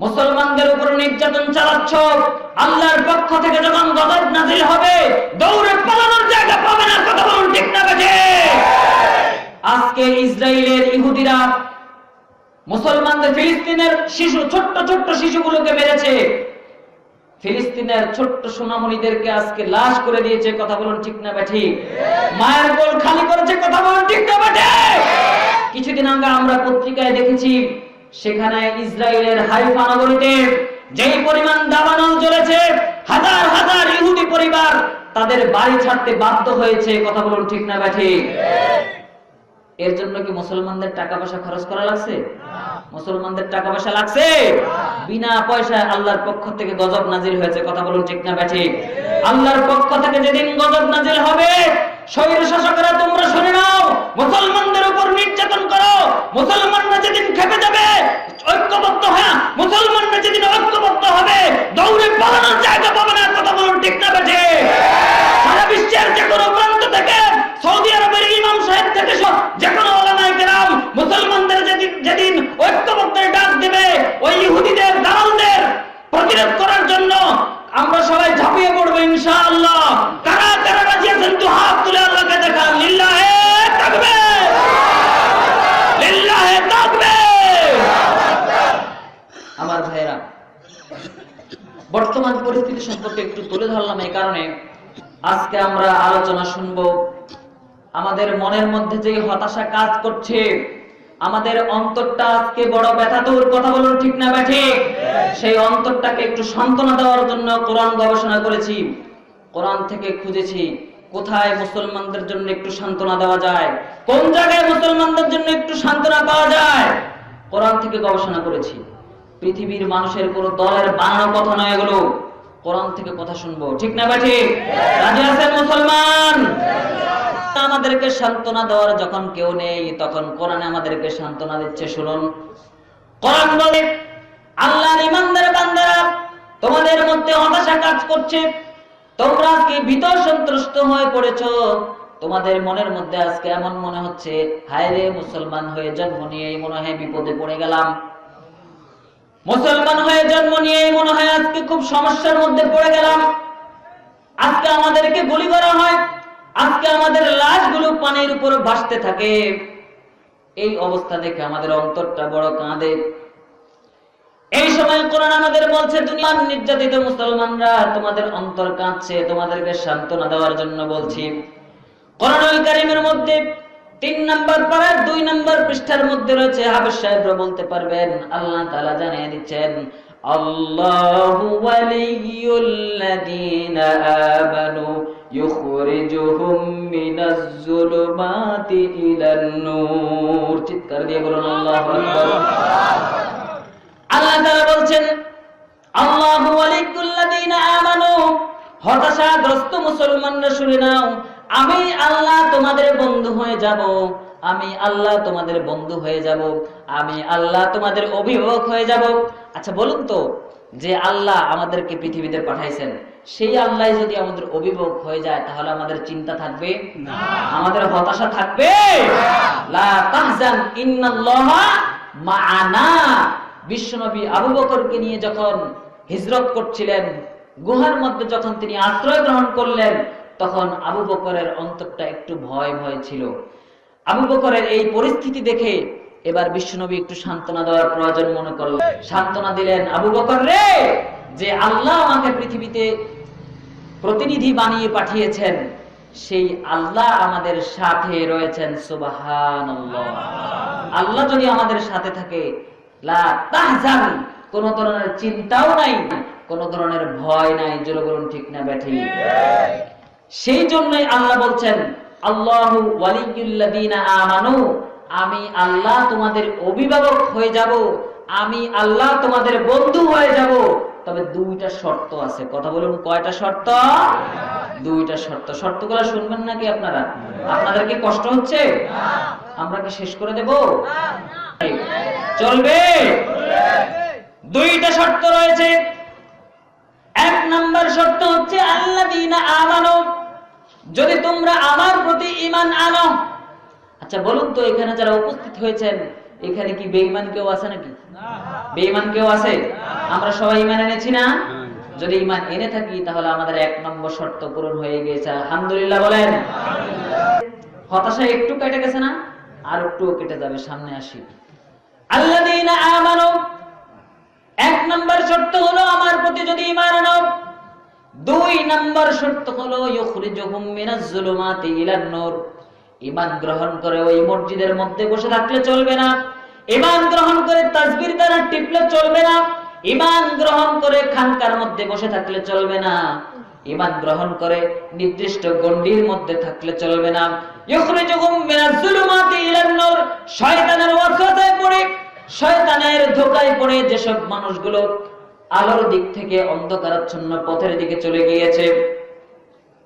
মুসলমানদের উপর নির্যাতন চালাচ্ছ, আল্লাহর পক্ষ থেকে যখন গজব নাযিল হবে দৌড়ে পালানোর জায়গা পাবে না, কথা বলুন ঠিক না ঠিক? আজকে ইসরায়েলের ইহুদিরা মুসলমানদের, ফিলিস্তিনের শিশু, ছোট্ট ছোট্ট শিশুগুলোকে মেরেছে, ফিলিস্তিনের ছোট্ট সোনামণিদেরকে আজকে লাশ করে দিয়েছে, কথা বলুন ঠিক না ঠিক? মায়ের কোল খালি করেছে, কথা বলুন ঠিক না ঠিক? কিছুদিন আগে আমরা পত্রিকায় দেখেছি, সেখানে ইসরায়েলের হাইফা নগরীতে যেই পরিমাণ দাবানল জ্বলেছে, হাজার হাজার ইহুদি পরিবার তাদের বাড়ি ছাড়তে বাধ্য হয়েছে, কথা বলুন ঠিক না ঠিক? এর জন্য কি মুসলমানদের টাকা পয়সা খরচ করা লাগছে? মুসলমানদের টাকা পয়সা লাগছে? বিনা পয়সায় আল্লাহর পক্ষ থেকে গজব নাজিল হয়েছে, কথা বলুন ঠিক না ঠিক? আল্লাহর পক্ষ থেকে যেদিন গজব নাজিল হবে, স্বৈর শাসকরা তোমরা শুনে নাও, মুসলমানদের উপর নির্যাতন করো, মুসলমানরা যেদিন খেপে যাবে, ঐক্যবদ্ধ হ্যাঁ, মুসলমানরা যেদিন ঐক্যবদ্ধ হবে দৌড়ে পালানোর জায়গা পাবে না, কথা বলুন ঠিক না ঠিক? সারা বিশ্বের যে কোনো প্রান্ত থেকে, সৌদি আরবের ইমাম সাহেব থেকে যে কোনো ওলামায়ে কেরাম মুসলমানদের যেদিন ঐক্যবদ্ধের ডাক দেবে, ওই ইহুদিদের দালালদের প্রতিরোধ করার জন্য আমরা সবাই ঝাঁপিয়ে পড়বো ইনশাআল্লাহ। কারা কারা রাজি আছেন তো হাত তুলে আল্লাহকে দেখান, লিল্লাহে তাকবীর, লিল্লাহে তাকবীর। আমার ভাইরা, বর্তমান পরিস্থিতি সম্পর্কে একটু তুলে ধরলাম এই কারণে, আজকে আমরা আলোচনা শুনবো আমাদের মনের মধ্যে যে হতাশা কাজ করছে, আমাদের অন্তরটা আজকে বড় ব্যথাতুর, কথা বলুন ঠিক না ঠিক? সেই অন্তরটাকে একটু সান্ত্বনা দেওয়ার জন্য কোরআন গবেষণা করেছি, কোরআন থেকে খুঁজেছি কোথায় মুসলমানদের জন্য একটু সান্ত্বনা দেওয়া যায়, কোন জায়গায় মুসলমানদের জন্য একটু সান্ত্বনা পাওয়া যায়, কোরআন থেকে গবেষণা করেছি। পৃথিবীর মানুষের কোন দলের বানানো কথা নয় এগুলো, কোরআন থেকে কথা শুনবো, ঠিক না ঠিক? রাজি আছেন মুসলমান? আমাদেরকে সান্ত্বনা দেওয়ার যখন কেউ নেই, তখন কোরআন আমাদেরকে সান্ত্বনা দিচ্ছে, শুনুন। কোরআন বলে, আল্লাহর ইমানদার বান্দারা, তোমাদের মধ্যে হতাশা কাজ করছে, তোমরা আজকে ভীত সন্ত্রস্ত হয়ে পড়েছো, তোমাদের মনের মধ্যে আজকে এমন মনে হচ্ছে, হায় রে, মুসলমান হয়ে জন্ম নিয়েই মনে হয় বিপদে পড়ে গেলাম, মুসলমান হয়ে জন্ম নিয়েই মনে হয় আজকে খুব সমস্যার মধ্যে পড়ে গেলাম, আজকে আমাদেরকে গুলি করা হয়, আজকে আমাদের লাশগুলো পানির উপর ভাসতে থাকে। এই অবস্থা দেখে আমাদের অন্তরটা বড় কাঁদে। এই সময় কোরআন আমাদের বলছে, দুনিয়ার নির্যাতিত মুসলমানরা, তোমাদের অন্তর কাঁদছে, তোমাদেরকে সান্ত্বনা দেওয়ার জন্য বলছি। কোরআনুল কারীমের মধ্যে 3 নম্বর পারার 2 নম্বর পৃষ্ঠার মধ্যে রয়েছে, হাফেজ সাহেবরা বলতে পারবেন, আল্লাহ তাআলা জানিয়ে দিচ্ছেন, আল্লাহু ওয়ালিয়ুল্লাযীনা আমানু ইউখরিজুহুম মিনাজ যুলুমাতি ইলান নূর। চিৎকার দিয়ে বলুন আল্লাহু আকবার। আল্লাহ তাআলা বলছেন, আল্লাহু ওয়ালিয়ুল্লাযীনা আমানু, হতাশাগ্রস্ত মুসলমানরা শুনে নাও, আমি আল্লাহ তোমাদের বন্ধু হয়ে যাব, আমি আল্লাহ তোমাদের বন্ধু হয়ে যাব, আমি আল্লাহ তোমাদের অভিভাবক হয়ে যাব। আচ্ছা বলুন তো, যে আল্লাহ আমাদেরকে পৃথিবীতে পাঠাইছেন, সেই আল্লাহ যদি আমাদের অভিভাবক হয়ে যায়, তাহলে আমাদের চিন্তা থাকবে না, আমাদের হতাশা থাকবে লা তাহজান ইন্নাল্লাহা মা'ানা। বিশ্বনবী আবু বকরকে নিয়ে যখন হিজরত করছিলেন, গুহার মধ্যে যখন তিনি আশ্রয় গ্রহণ করলেন, তখন আবু বকরের অন্তরটা একটু ভয় ভয় ছিল। আবু বকরের এই পরিস্থিতি দেখে এবার বিশ্বনবী একটু সান্ত্বনা দেওয়ার প্রয়োজন মনে করলেন, সান্ত্বনা দিলেন, আবু বকর রে, যে আল্লাহ আমাকে পৃথিবীতে প্রতিনিধি বানিয়ে পাঠিয়েছেন, সেই আল্লাহ আমাদের সাথে রয়েছেন, সুবহানাল্লাহ। আল্লাহ যদি আমাদের সাথে থাকে, লা তাহজান, কোন ধরনের চিন্তাও নাই, কোন ধরনের ভয় নাই, জোরে বলুন ঠিক না ব্যাঠি? সেই জন্যই আল্লাহ বলছেন, আল্লাহু ওয়ালিয়ুল্লাযীনা আমানু, আমি আল্লাহ তোমাদের অভিভাবক হয়ে যাব, আমি আল্লাহ তোমাদের বন্ধু হয়ে যাব, তবে দুইটা শর্ত আছে। কথা বলুন, কয়টা শর্ত? দুইটা শর্ত। শর্তগুলো শুনবেন নাকি আপনারা? আপনাদের কি কষ্ট হচ্ছে? আমরা কি শেষ করে দেব? চলবে? দুইটা শর্ত রয়েছে। এক নাম্বার শর্ত হচ্ছে আল্লাযীনা আমানু, যদি তোমরা আমার প্রতি ঈমান আনো। আচ্ছা বলুন তো, এখানে যারা উপস্থিত হয়েছেন এখানে কি বেঈমান কেউ আছে নাকি? বেঈমান কেউ আছে? আমরা সবাই ঈমান এনেছি না? যদি ঈমান এনে থাকি তাহলে আমাদের এক নম্বর শর্ত পূরণ হয়ে গেছে। আলহামদুলিল্লাহ বলেন। হতাশা একটু কেটে গেছে না? আর একটু কেটে যাবে, সামনে আসি। আল্লাযীনা আমানু, এক নম্বর শর্ত হলো আমার প্রতি যদি ঈমান আনো। দুই নম্বর শর্ত হলো ইউখরিজুহুম মিনাজ যুলুমাতি ইলান নূর। ঈমান গ্রহণ করে ওই মসজিদের মধ্যে বসে থাকলে চলবে না, ঈমান গ্রহণ করে তাসবির দ্বারা টিপলে চলবে না, ঈমান গ্রহণ করে খানকার মধ্যে বসে থাকলে চলবে না, ঈমান গ্রহণ করে নির্দিষ্ট গণ্ডির মধ্যে থাকলে চলবে না। ইউখরিজুহুম মিনাজ যুলুমাতি ইলান নূর, শয়তানের ওয়াসওয়াসায় পড়ে, শয়তানের ধোঁকায় পড়ে যেসব মানুষগুলো আলোর দিক থেকে অন্ধকারাচ্ছন্ন পথের দিকে চলে গিয়েছে,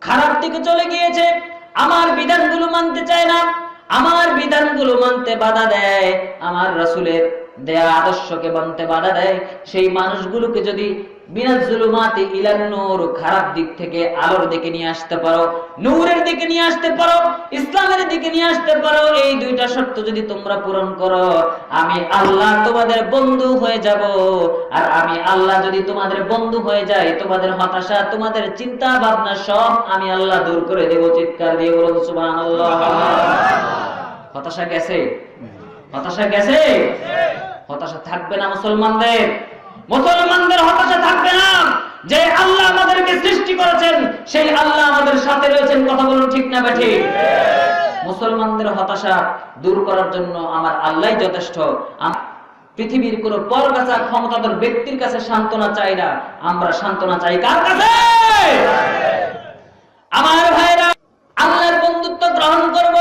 খারাপ দিকে চলে গিয়েছে, আমার বিধানগুলো মানতে চায় না, আমার বিধানগুলো মানতে বাধা দেয়, আমার রাসূলের দেয়া আদর্শকে মানতে বাধা দেয়, সেই মানুষগুলোকে যদি মিনাজ যুলুমাতি ইলান নূর, খারাপ দিক থেকে আলোর দিকে নিয়ে আসতে পারো, নূরের দিকে নিয়ে আসতে পারো, ইসলামের দিকে নিয়ে আসতে পারো, এই দুইটা শর্ত যদি তোমরা পূরণ করো, আমি আল্লাহ তোমাদের বন্ধু হয়ে যাব। আর আমি আল্লাহ যদি তোমাদের বন্ধু হয়ে যাই, তোমাদের হতাশা, তোমাদের চিন্তা ভাবনা সব আমি আল্লাহ দূর করে দেব। চিৎকার দিয়ে বলুন সুবহানাল্লাহ। হতাশা গেছে? হতাশা গেছে? হতাশা থাকবে না মুসলমানদের। মুসলমানদের হতাশা থাকবে না। যে আল্লাহ আমাদেরকে সৃষ্টি করেছেন সেই আল্লাহ আমাদের সাথে রয়েছেন। কথা বলুন ঠিক না ঠিক? মুসলমানদের হতাশা দূর করার জন্য আমার আল্লাহই যথেষ্ট। পৃথিবীর কোন পরগাছা ক্ষমতাধর ব্যক্তির কাছে সান্ত্বনা চাই না, আমরা সান্ত্বনা চাই কার কাছে? আমার ভাইরা, আল্লাহর বন্ধুত্ব গ্রহণ করব।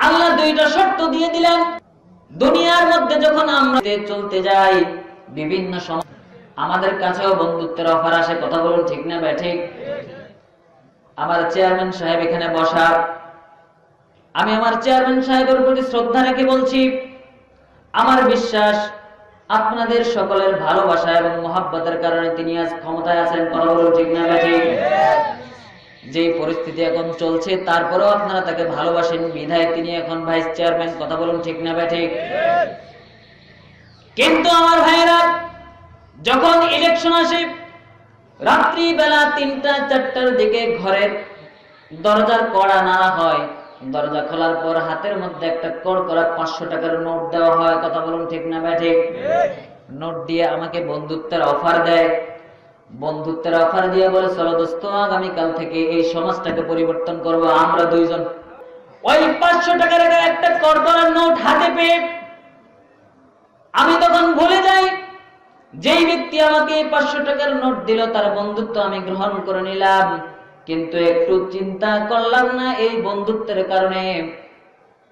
আল্লাহ দুইটা শর্ত দিয়ে দিলেন। দুনিয়ার মধ্যে যখন আমরা চলতে যাই, বিভিন্ন সময় আমাদের কাছেও বন্ধুত্বের অফার আসে। কথা বলুন ঠিক না ঠিক? আমার চেয়ারম্যান সাহেব এখানে বসা, আমি আমার চেয়ারম্যান সাহেবের প্রতি শ্রদ্ধা রেখে বলছি, আমার বিশ্বাস আপনাদের সকলের ভালোবাসা এবং মহব্বতের কারণে তিনি আজ ক্ষমতায় আছেন। কথা বলুন ঠিক না ঠিক? যে পরিস্থিতি এখন চলছে তারপরেও আপনারা তাকে ভালোবাসেন বিধায় তিনি এখন ভাইস চেয়ারম্যান। কথা বলুন ঠিক না ঠিক? কিন্তু আমার ভাইয়েরা, যখন ইলেকশন আসে, রাত্রি বেলা ৩টা-৪টার দিকে ঘরের দরজার কড়া নাড়া হয়, দরজা খোলার পর হাতের মধ্যে একটা কড়কড়া ৫০০ টাকার নোট দেওয়া হয়। কথা বলুন ঠিক না ঠিক? নোট দিয়ে আমাকে বন্ধুত্বের অফার দেয়। বন্ধুত্বের অফার দিয়ে বলে, চলো দোস্ত, আগামীকাল থেকে এই সমাজটাকে পরিবর্তন করবো আমরা দুইজন। ওই ৫০০ টাকার একটা কড়কড়ার নোট হাতে পেয়ে আমি তখন ভুলে যাই যেই ব্যক্তি আমাকে ৫০০ টাকার নোট দিল তার বন্ধুত্ব আমি গ্রহণ করে নিলাম, কিন্তু একটু চিন্তা করলাম না এই বন্ধুত্বের কারণে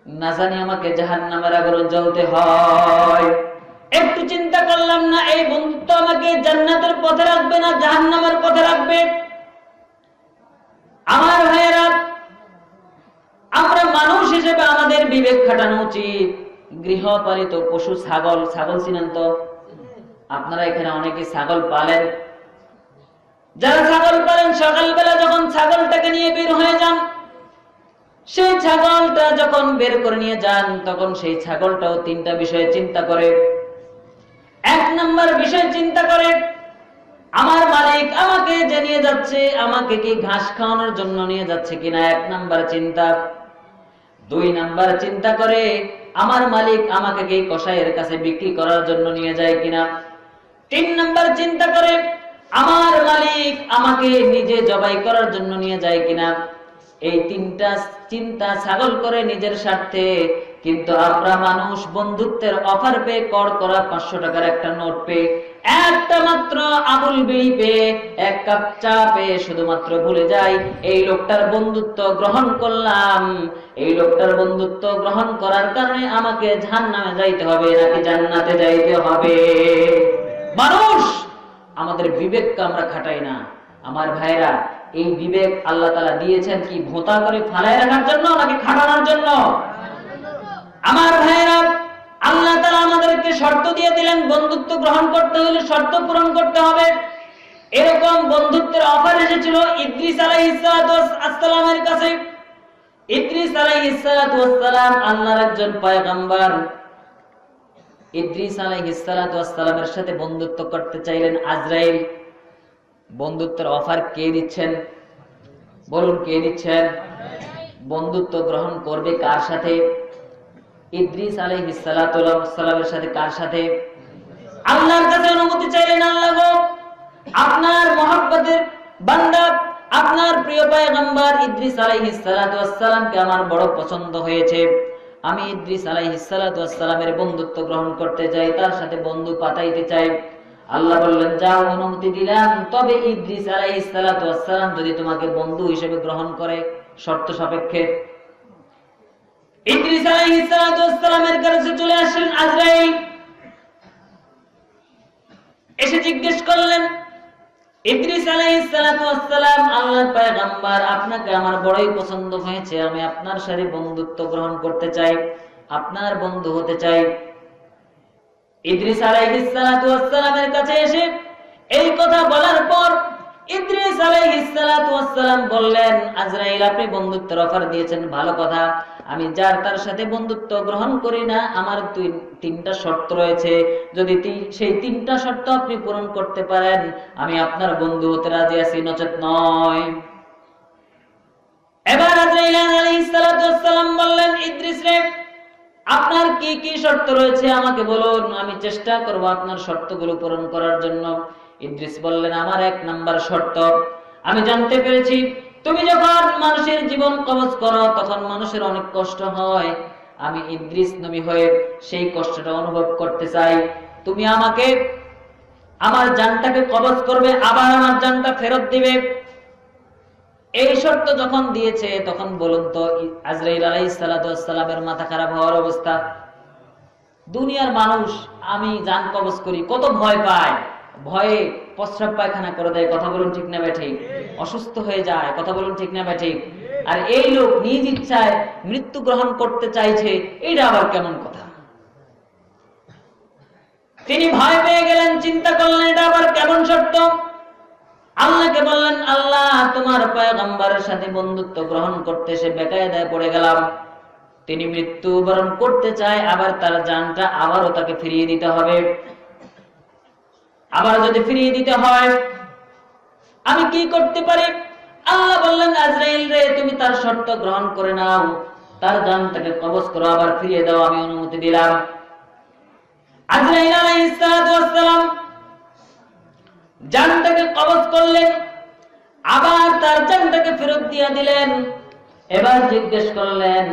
না জানি আমাকে জাহান্নামের আগুনে জ্বলতে হয়। একটু চিন্তা করলাম না এই বন্ধুত্ব আমাকে জান্নাতের পথে রাখবে না জাহান্নামের পথে রাখবে। আমার ভাইয়েরা, আমরা মানুষ হিসেবে আমাদের বিবেক খাটানো উচিত। গৃহপালিত পশু ছাগল, ছাগল চিনেন তো আপনারা? এখানে অনেকে ছাগল পালেন। যারা ছাগল পালেন, সকালবেলা যখন ছাগলটাকে নিয়ে বের হয়ে যান, সেই ছাগলটা যখন বের করে নিয়ে যান তখন সেই ছাগলটাও ৩টা বিষয়ে চিন্তা করে। এক নম্বর বিষয় চিন্তা করে, আমার মালিক আমাকে যে নিয়ে যাচ্ছে আমাকে কি ঘাস খাওয়ানোর জন্য নিয়ে যাচ্ছে কিনা, ১ নাম্বার চিন্তা। ২ নাম্বার চিন্তা করে, আমার মালিক আমাকে কি কসাইয়ের কাছে বিক্রি করার জন্য নিয়ে যায় কিনা। ৩ নাম্বার চিন্তা করে, আমার মালিক আমাকে নিজে জবাই করার জন্য নিয়ে যায় কিনা। এই ৩টা চিন্তা ছাগল করে নিজের স্বার্থে। কিন্তু আমরা মানুষ বন্ধুত্বের অফার পেয়ে কর করা 500 টাকার একটা নোট পেয়ে, একটা মাত্র আবুল বিড়ি পেয়ে, এক কাপ চা পেয়ে শুধুমাত্র ভুলে যাই এই লোকটার বন্ধুত্ব গ্রহণ করলাম, এই লোকটার বন্ধুত্ব গ্রহণ করার কারণে আমাকে জাহান্নামে যাইতে হবে নাকি জান্নাতে যাইতে হবে। মানুষ আমাদের বিবেককে আমরা খাটাই না। আমার ভাইরা, এই বিবেক আল্লাহ তাআলা দিয়েছেন কি ভোঁতা করে ফালায় রাখার জন্য নাকি খাটানোর জন্য? আমার ভাইরা, আল্লাহ তাআলা আমাদেরকে শর্ত দিয়ে দিলেন, বন্ধুত্ব গ্রহণ করতে হলে শর্ত পূরণ করতে হবে। এরকম বন্ধুত্বের অফার এসেছিল ইদ্রিস আলাইহিস সালামের কাছে। ইদ্রিস আলাইহিস সালাম আল্লাহর একজন পয়গম্বর। ইদ্রিস আলাইহিস সালামের সাথে বন্ধুত্ব করতে চাইলেন আজরাইল। বন্ধুত্বের অফার কে দিচ্ছেন? বলুন, কে দিচ্ছেন? বন্ধুত্ব গ্রহণ করবে কার সাথে? ইদ্রিস আলাইহিস সালামের সাথে। কার সাথে? আল্লাহর কাছে অনুমতি চাইলেন, আল্লাহ গো, আপনার মহব্বতের বান্দা, আপনার প্রিয় পয়গম্বর ইদ্রিস আলাইহিস সালামকে আমার বড় পছন্দ হয়েছে। আমি ইদ্রিস আলাইহিস সালামের বন্ধুত্ব গ্রহণ করতে চাই, তার সাথে বন্ধু পাতাইতে চাই। আল্লাহ বললেন, যাও, অনুমতি দিলাম, তবে ইদ্রিস আলাইহিস সালাম যদি তোমাকে বন্ধু হিসেবে গ্রহণ করে শর্ত সাপেক্ষে। ইদ্রিস আলাইহিস সালামের কাছে চলে আসলেন আজরাইল। এসে জিজ্ঞেস করলেন, ইদ্রিস আলাইহিস সালাম, আল্লাহর পয়গম্বর, আপনাকে আমার বড়ই পছন্দ হয়েছে, আমি আপনার সাথে বন্ধুত্ব গ্রহণ করতে চাই, আপনার বন্ধু হতে চাই। ইদ্রিস আলাইহিস সালামের কাছে এসে এই কথা বলার পর ইদ্রিস আলাইহিস সালাম বললেন, আজরাইল, আপনি বন্ধুত্বের অফার দিয়েছেন, ভালো কথা, আমি যার তার সাথে বন্ধুত্ব গ্রহণ করি না, আমার তিনটা শর্ত রয়েছে, যদি সেই তিনটা শর্ত আপনি পূরণ করতে পারেন আমি আপনার বন্ধু হতে রাজি আছি, নচেত নয়। এবার আজরাইল আলাইহিস সালাম বললেন, ইদ্রিস রে, আপনার কি কি শর্ত রয়েছে আমাকে বলুন, আমি চেষ্টা করব আপনার শর্তগুলো পূরণ করার জন্য। ইদ্রিস বললেন, আমার 1 নাম্বার শর্ত, আমি জানতে পেরেছি তুমি যখন মানুষের জীবন কবজ করো তখন মানুষের অনেক কষ্ট হয়, আমি ইদ্রিস নবী হয়ে সেই কষ্টটা অনুভব করতে চাই। তুমি আমাকে আমার জানটাকে কবজ করবে, আবার আমার জানটা ফেরত দিবে। এই শর্ত যখন দিয়েছে তখন বলুন তো আজরাইল আলাইহিস সালামের মাথা খারাপ হওয়ার অবস্থা। দুনিয়ার মানুষ আমি জান কবজ করি কত ভয় পায়, ভয়ে প্রস্রাব পায়খানা করে দেয়, কথা বলুন ঠিক না বেঠিক, অসুস্থ হয়ে যায়, কথা বলুন ঠিক না বেঠিক। আর এই লোক নিজ ইচ্ছায় মৃত্যু গ্রহণ করতে চাইছে, এটা আবার কেমন কথা? তিনি ভয় পেয়ে গেলেন, চিন্তা করলেন এটা আবার কেমন শর্ত। আল্লাহকে বললেন, আল্লাহ, তোমার পয়গম্বরের সাথে বন্ধুত্ব গ্রহণ করতে এসে বেকায়দায় পড়ে গেলাম, তিনি মৃত্যুবরণ করতে চায়, আবার তার জানটা আবারও তাকে ফিরিয়ে দিতে হবে। আবার যদি ফিরিয়ে দিতে হয় আমি কি করতে পারি? আল্লাহ বললেন, আজরাইল রে, তুমি তার শর্ত গ্রহণ করে নাও, তার জানটাকে কবজ করো, আবার ফিরিয়ে দাও, আমি অনুমতি দিলাম। আজরাইল আলাইহিস সালাম জানটাকে কবজ করলেন, আবার তার জানটাকে ফেরত দিয়ে দিলেন। এবার জিজ্ঞেস করলেন,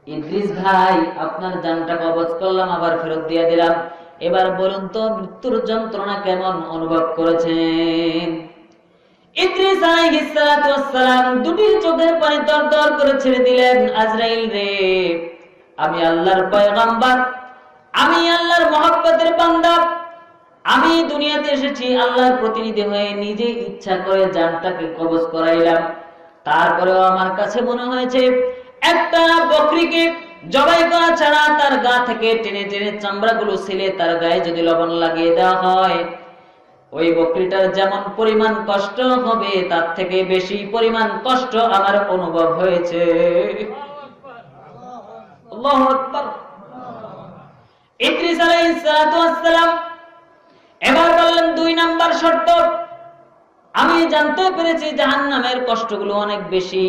ইদ্রিস ভাই, আপনার জানটা কবজ করলাম, আবার ফেরত দিয়ে দিলাম, এবার বলুন তো মৃত্যুর যন্ত্রণা কেমন অনুভব করেছেন? ইদ্রিস আলাইহিস সালাম দুটি চোখের পানি দরদর করে ছেড়ে দিলেন, আজরাইল রে, আমি আল্লাহর পয়গম্বর, আমি আল্লাহর মহব্বতের বান্দা, আমি দুনিয়াতে এসেছি আল্লাহর প্রতিনিধি হয়ে, নিজে ইচ্ছা করে জানটাকে কবজ করাইলাম, তারপরেও আমার কাছে মনে হয়েছে একটা বকরিকে জবাই করা ছাড়া তার গা থেকে টেনে টেনে চামড়াগুলো ছিলে তার গায়ে যদি লবণ লাগিয়ে দেওয়া হয়, ওই বকরিটার যেমন পরিমাণ কষ্ট হবে তার থেকে বেশি পরিমাণ কষ্ট আমার অনুভব হয়েছে। আল্লাহু আকবার। ইদ্রিস আলাইহিস সালাম এবার বললেন, 2 নাম্বার শর্ত, আমি জানতে পেরেছি জাহান্নামের কষ্টগুলো অনেক বেশি,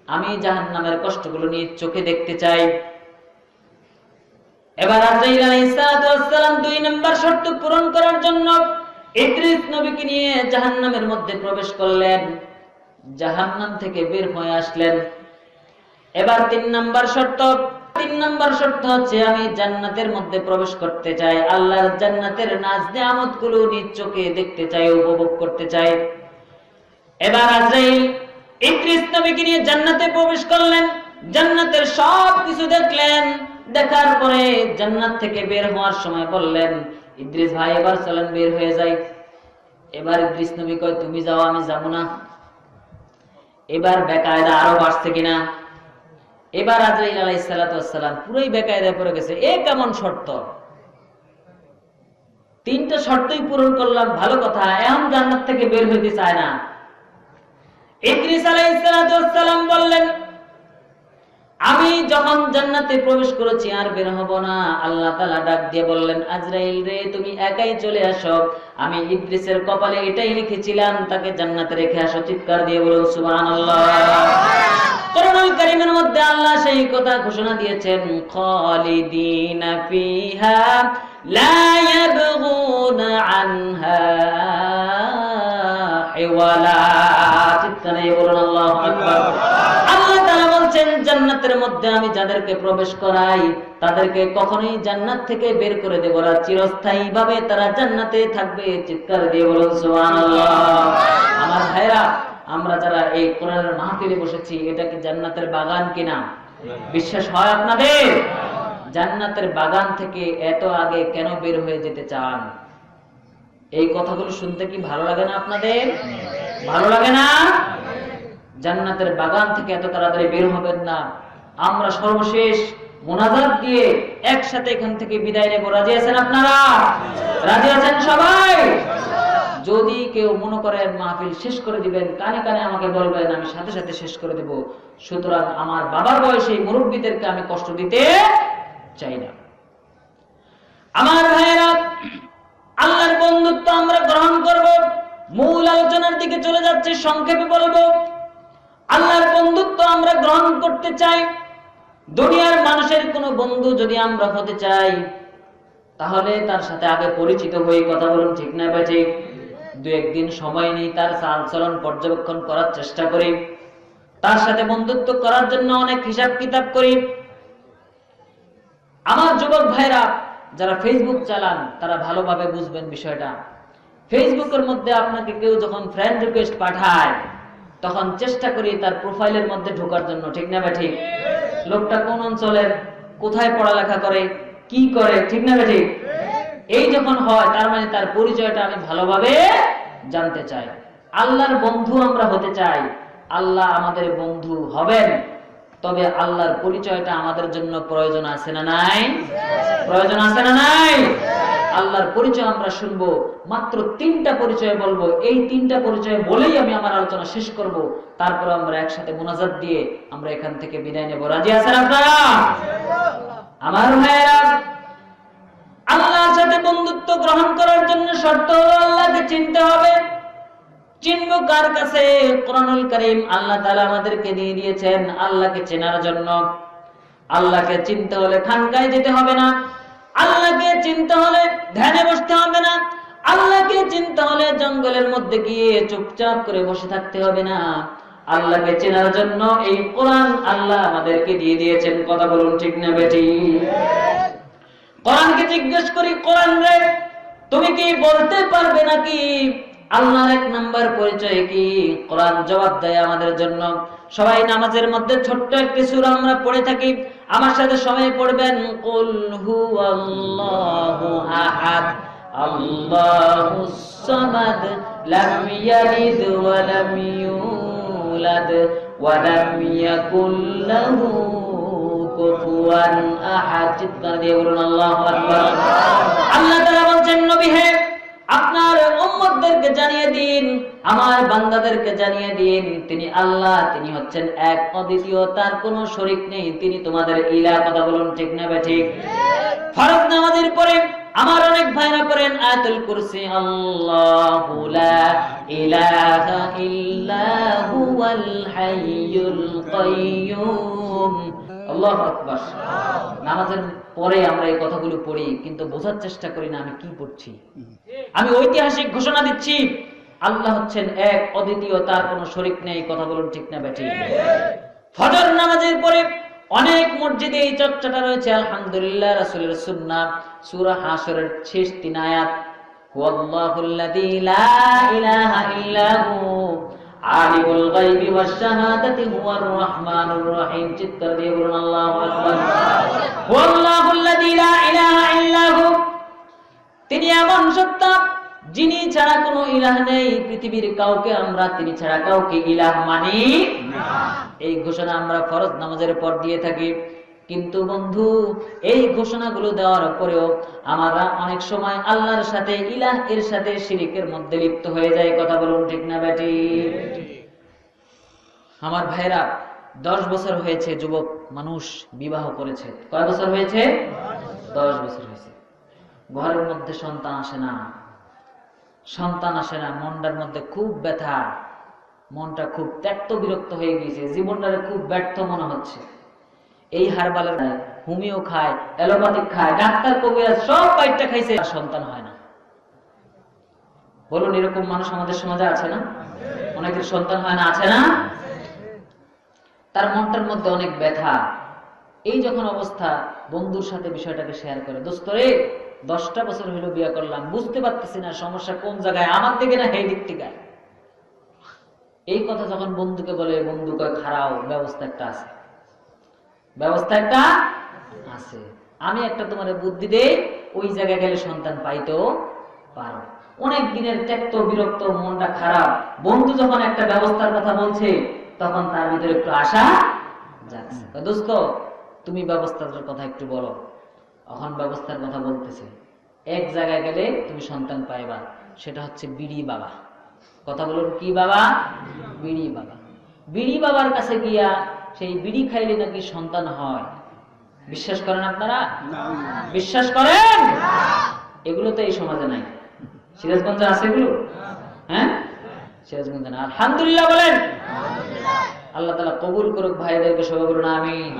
আমি জাহান্নামের কষ্টগুলো নিয়ে চোখে দেখতে চাই। এবার আজরাইল আলাইহিস সালাম 2 নাম্বার শর্ত পূরণ করার জন্য ইদ্রিস নবীকে নিয়ে জাহান্নামের মধ্যে প্রবেশ করলেন, জাহান্নাম থেকে বের হয়ে আসলেন। এবার 3 নাম্বার শর্ত, তিন নাম্বার শর্ত হচ্ছে আমি জান্নাতের মধ্যে প্রবেশ করতে চাই, আল্লাহর জান্নাতের নাজ নিয়ামত গুলো নিজ চোখে দেখতে চাই, উপভোগ করতে চাই। এবার আজরাইল ইদ্রিস নবীকে নিয়ে জান্নাতে প্রবেশ করলেন, জান্নাতের সব কিছু দেখলেন। দেখার পরে জান্নাত থেকে বের হওয়ার সময় বললেন, ইদ্রিস ভাই এবার চলেন বের হয়ে যাই। এবার ইদ্রিস নবী কয়, তুমি যাও, আমি যাব না। এবার বেকায়দা আরো বাড়ছে কিনা। এবার আজরাইল আলাইহিস সালাতু ওয়াস সালাম পুরোই বেকায়দায় পড়ে গেছে। এ কেমন শর্ত? তিনটা শর্তই পূরণ করলাম, ভালো কথা, এখন জান্নাত থেকে বের হইতে চায় না। ইদ্রিস আলাইহিস সালাতু ওয়াস সালাম বললেন, আমি যখন জান্নাতে প্রবেশ করেছি আর বের হব না। আল্লাহ তাআলা ডাক দিয়ে বললেন, আজরাইল রে, তুমি একাই চলে আসো, আমি ইদ্রিসের কপালে এটাই লিখেছিলাম, তাকে জান্নাতে রেখে আসো। চিৎকার দিয়ে বলুন সুবহানাল্লাহ। কোরআনুল কারীমের মধ্যে আল্লাহ সেই কথা ঘোষণা দিয়েছেন, খালিদিনা ফিহা লা ইয়াবগুনা আনহা হিওয়ালা। চিৎকার দিয়ে বলুন আল্লাহু আকবার। আল্লাহ তাআলা বলছেন, জান্নাতের মধ্যে আমি যাদেরকে প্রবেশ করাই তাদেরকে কখনোই জান্নাত থেকে বের করে দেব না, চিরস্থায়ী ভাবে তারা জান্নাতে থাকবে। চিৎকার দিয়ে বলুন সুবহানাল্লাহ। আমার ভাইরা, আমরা যারা এই কোরআনের মাহফিলে বসেছি, এটা কি জান্নাতের বাগান কিনা? বিশ্বাস হয় আপনাদের? জান্নাতের বাগান থেকে এত আগে কেন বের হয়ে যেতে চান? এই কথাগুলো শুনতে কি ভালো লাগে না আপনাদের? ভালো লাগে না? জান্নাতের বাগান থেকে এত তাড়াতাড়ি বের হবেন না। আমরা সর্বশেষ মুনাজাত দিয়ে একসাথে এখান থেকে বিদায় নেব। রাজি আছেন আপনারা? রাজি আছেন সবাই? যদি কেউ মনে করেন মাহফিল শেষ করে দিবেন, কানে কানে আমাকে বলবেন, আমি সাথে সাথে শেষ করে দেব। সুতরাং আমার বাবার বয়সে মুরব্বীদেরকে আমি কষ্ট দিতে চাই না। আমার ভাইয়েরা, আল্লাহর বন্ধুত্ব আমরা গ্রহণ করব। মূল আলোচনার দিকে চলে যাচ্ছে, সংক্ষেপে বলবো। আল্লাহর বন্ধুত্ব আমরা গ্রহণ করতে চাই। দুনিয়ার মানুষের কোন বন্ধু যদি আমরা হতে চাই, তাহলে তার সাথে আগে পরিচিত হয়ে কথা বলুন, ঠিক না ভাই? ঠিক। দু একদিন সময় নিই, তার চালচলন পর্যবেক্ষণ করার চেষ্টা করি, তার সাথে বন্ধুত্ব করার জন্য অনেক হিসাব কিতাব করি। আমার যুবক ভাইরা যারা ফেসবুক চালান, তারা ভালোভাবে বুঝবেন বিষয়টা। ফেসবুকের মধ্যে আপনাকে কেউ যখন ফ্রেন্ড রিকোয়েস্ট পাঠায়, তখন চেষ্টা করি তার প্রোফাইলের মধ্যে ঢোকার জন্য, ঠিক না ভাই? ঠিক। লোকটা কোন অঞ্চলের, কোথায় পড়ালেখা করে, কি করে, ঠিক না ভাই? ঠিক। এই যখন হয়, তার মানে তার পরিচয়টা আমি ভালোভাবে জানতে চাই। আল্লাহর বন্ধু আমরা হতে চাই, আল্লাহ আমাদের বন্ধু হবেন, তবে আল্লাহর পরিচয়টা আমাদের জন্য প্রয়োজন আছে না নাই? প্রয়োজন আছে না নাই? আল্লাহর পরিচয় আমরা শুনবো, মাত্র তিনটা পরিচয় বলবো। এই তিনটা পরিচয় বলেই আমি আমার আলোচনা শেষ করব। তারপর আমরা একসাথে মুনাজাত দিয়ে আমরা এখান থেকে বিদায় নেব। রাজি আছেন আপনারা? আমার ভাইয়েরা, আল্লাহর সাথে বন্ধুত্ব গ্রহণ করার জন্য শর্ত হলো আল্লাহকে চিনতে হবে। চিনব কার কাছে? কোরআনুল কারীম আল্লাহ তাআলা আমাদেরকে দিয়ে দিয়েছেন আল্লাহকে চেনার জন্য। আল্লাহকে চিনতে হলে খানকায় যেতে হবে না, আল্লাহকে চিনতে হলে ধ্যানে বসতে হবে না, আল্লাহকে চিনতে হলে জঙ্গলের মধ্যে গিয়ে চুপচাপ করে বসে থাকতে হবে না। আল্লাহকে চেনার জন্য এই কোরআন আল্লাহ আমাদেরকে দিয়ে দিয়েছেন। কথা বলুন, ঠিক না বেটি? কোরআনকে জিজ্ঞেস করি, কোরআন রে, তুমি কি বলতে পারবে নাকি আল্লাহর এক নাম্বার পরিচয় কি? কোরআন জবাব দেয় আমাদের জন্য। সবাই নামাজের মধ্যে ছোট্ট একটি সূরা আমরা পড়ে থাকি, আমার সাথে সবাই পড়বেন, কুল হুয়াল্লাহু আহাদ আল্লাহুস সামাদ লাম ইয়ালিদ ওয়া লাম ইউলাদ ওয়া লাম ইয়াকুল লাহু কুফুয়ান আহাদ। চিৎকার দিয়ে বলুন আল্লাহু আকবার। আল্লাহ তাআলা বলেন, নবী হে, আপনার উম্মতদেরকে জানিয়ে দিন, আমার বান্দাদেরকে জানিয়ে দিন, তিনি আল্লাহ, তিনি হচ্ছেন এক, অদ্বিতীয়, তার কোনো শরীক নেই, তিনি তোমাদের ইলাহ। কথা বলুন, ঠিক না ভাই? ঠিক। ফরজ নামাজের পরে আমার অনেক ভাইরা পড়েন আয়াতুল কুরসি, আল্লাহু লা ইলাহা ইল্লা হুয়াল হাইয়ুল কাইয়্যুম। আল্লাহু আকবার। নামাজের পরে আমরা এই কথাগুলো পড়ি, কিন্তু বোঝার চেষ্টা করি না আমি কি পড়ছি। আমি ঐতিহাসিক ঘোষণা দিচ্ছি, আল্লাহ হচ্ছেন এক, অদ্বিতীয়, তার কোনো শরীক নেই। কথা বলুন, ঠিক না বেটি? ফজর নামাজের পরে অনেক মসজিদে এই চর্চাটা রয়েছে আলহামদুলিল্লাহ। রাসূলের সুন্নাহ সূরা হাশরের শেষ ৩ আয়াত, হুয়াল্লাহুল্লাযী লা ইলাহা ইল্লা হু আলিমুল গায়বি ওয়াশ শাহাদাতি হুয়ার রহমানুর রহিম। চিৎকার দিয়ে বলুন আল্লাহু আকবার। হুয়াল্লাহুল্লাযী লা ইলাহা ইল্লা হু, তিনি এমন সত্তা যিনি ছাড়া কোনো ইলাহ নেই। পৃথিবীর কাউকে আমরা তিনি ছাড়া কাউকে ইলাহ মানি না। এই ঘোষণা আমরা ফরজ নামাজের পর দিয়ে থাকি। কিন্তু বন্ধু, এই ঘোষণাগুলো দেওয়ার পরেও আমরা অনেক সময় আল্লাহর সাথে ইলাহ এর সাথে শিরকের মধ্যে লিপ্ত হয়ে যায়। কথা বলুন ঠিক না বেটি? আমার ভাইরা, 10 বছর হয়েছে যুবক মানুষ বিবাহ করেছে। কয় বছর হয়েছে? 10 বছর হয়েছে। ঘরের মধ্যে সন্তান আসে না, সন্তান আসে না। মনটার মধ্যে খুব ব্যথা, মনটা খুব ত্যক্ত বিরক্ত হয়ে গিয়েছে, জীবনটারে খুব ব্যর্থ মনে হচ্ছে। এই হারবালের হোমিও খায়, অ্যালোপ্যাথিক খায়, ডাক্তার কবিরাজ সব বাইটটা খাইছে, সন্তান হয় না। বলুন, এরকম মানুষ আমাদের সমাজে আছে না? অনেকের সন্তান হয় না, আছে না? তার মনটার মধ্যে অনেক ব্যথা। এই যখন অবস্থা, বন্ধুর সাথে বিষয়টাকে শেয়ার করে, দোস্ত রে 10টা বছর হলো বিয়ে করলাম, বুঝতে পারতেছি না সমস্যা কোন জায়গায়, আমার দিকে না এই দিক থেকে। এই কথা যখন বন্ধুকে বলে, বন্ধু কয় খারাপ, ব্যবস্থা একটা আছে, ব্যবস্থা একটা আছে। আমি একটা তোমার বুদ্ধি দেই, ওই জায়গায় গেলে সন্তান পাইতেও পারো। অনেক দিনের ত্যক্ত বিরক্ত, মনটা খারাপ, বন্ধু যখন একটা ব্যবস্থার কথা বলছে, তখন তার ভিতরে একটু আশা যাচ্ছে। দোস্ত তুমি ব্যবস্থাটার কথা একটু বলো। এখন ব্যবস্থার কথা বলতেছে, এক জায়গায় গেলে তুমি সন্তান পাইবা, সেটা হচ্ছে বিড়ি বাবা। কথা বলুন, কি বাবা? বিড়ি বাবা। বিড়ি বাবার কাছে গিয়া সেই বিড়ি খাইলে নাকি সন্তান হয়। বিশ্বাস করেন আপনারা? বিশ্বাস করেন? এগুলো তো এই সমাজে নাই। সিরাজগঞ্জে আছে এগুলো? হ্যাঁ, সিরাজগঞ্জে না। আলহামদুলিল্লাহ বলেন। আল্লাহ তাআলা কবুল করুক ভাইদেরকে, সবাই বলুন আমিন।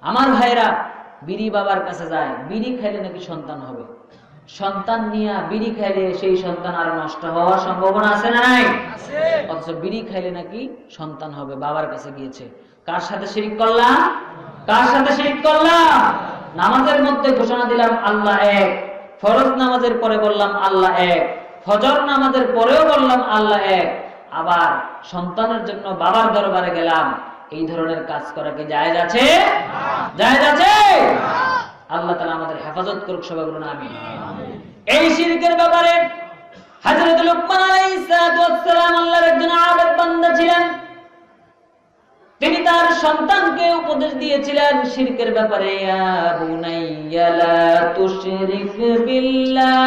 আমার ভাইরা বিড়ি বাবার কাছে যায়, বিড়ি খাইলে নাকি সন্তান হবে। সন্তান নিয়ে বিড়ি খাইলে সেই সন্তান আর নষ্ট হওয়ার সম্ভাবনা আছে না নাই? অথচ বিড়ি খাইলে নাকি সন্তান হবে। বাবার কাছে গিয়েছে। কার সাথে শিরক করলাম? কার সাথে শিরক করলাম? নামাজের মধ্যে ঘোষণা দিলাম আল্লাহ এক, ফরজ নামাজের পরে বললাম আল্লাহ এক, ফজর নামাজের পরেও বললাম আল্লাহ এক, আবার সন্তানের জন্য বাবার দরবারে গেলাম। এই ধরনের কাজ করা কি জায়েজ আছে? জায়েজ আছে? আল্লাহ তাআলা আমাদের হেফাজত করুক, সবাই বলুন আমিন। এই শিরকের ব্যাপারে হযরত লুকমান আলাইহিস সালাম আল্লাহর একজন আবেদ বান্দা ছিলেন। তিনি তার সন্তানকে উপদেশ দিয়েছিলেন শিরকের ব্যাপারে, ইয়া বুনাইয়া লা তুশরিক বিল্লাহ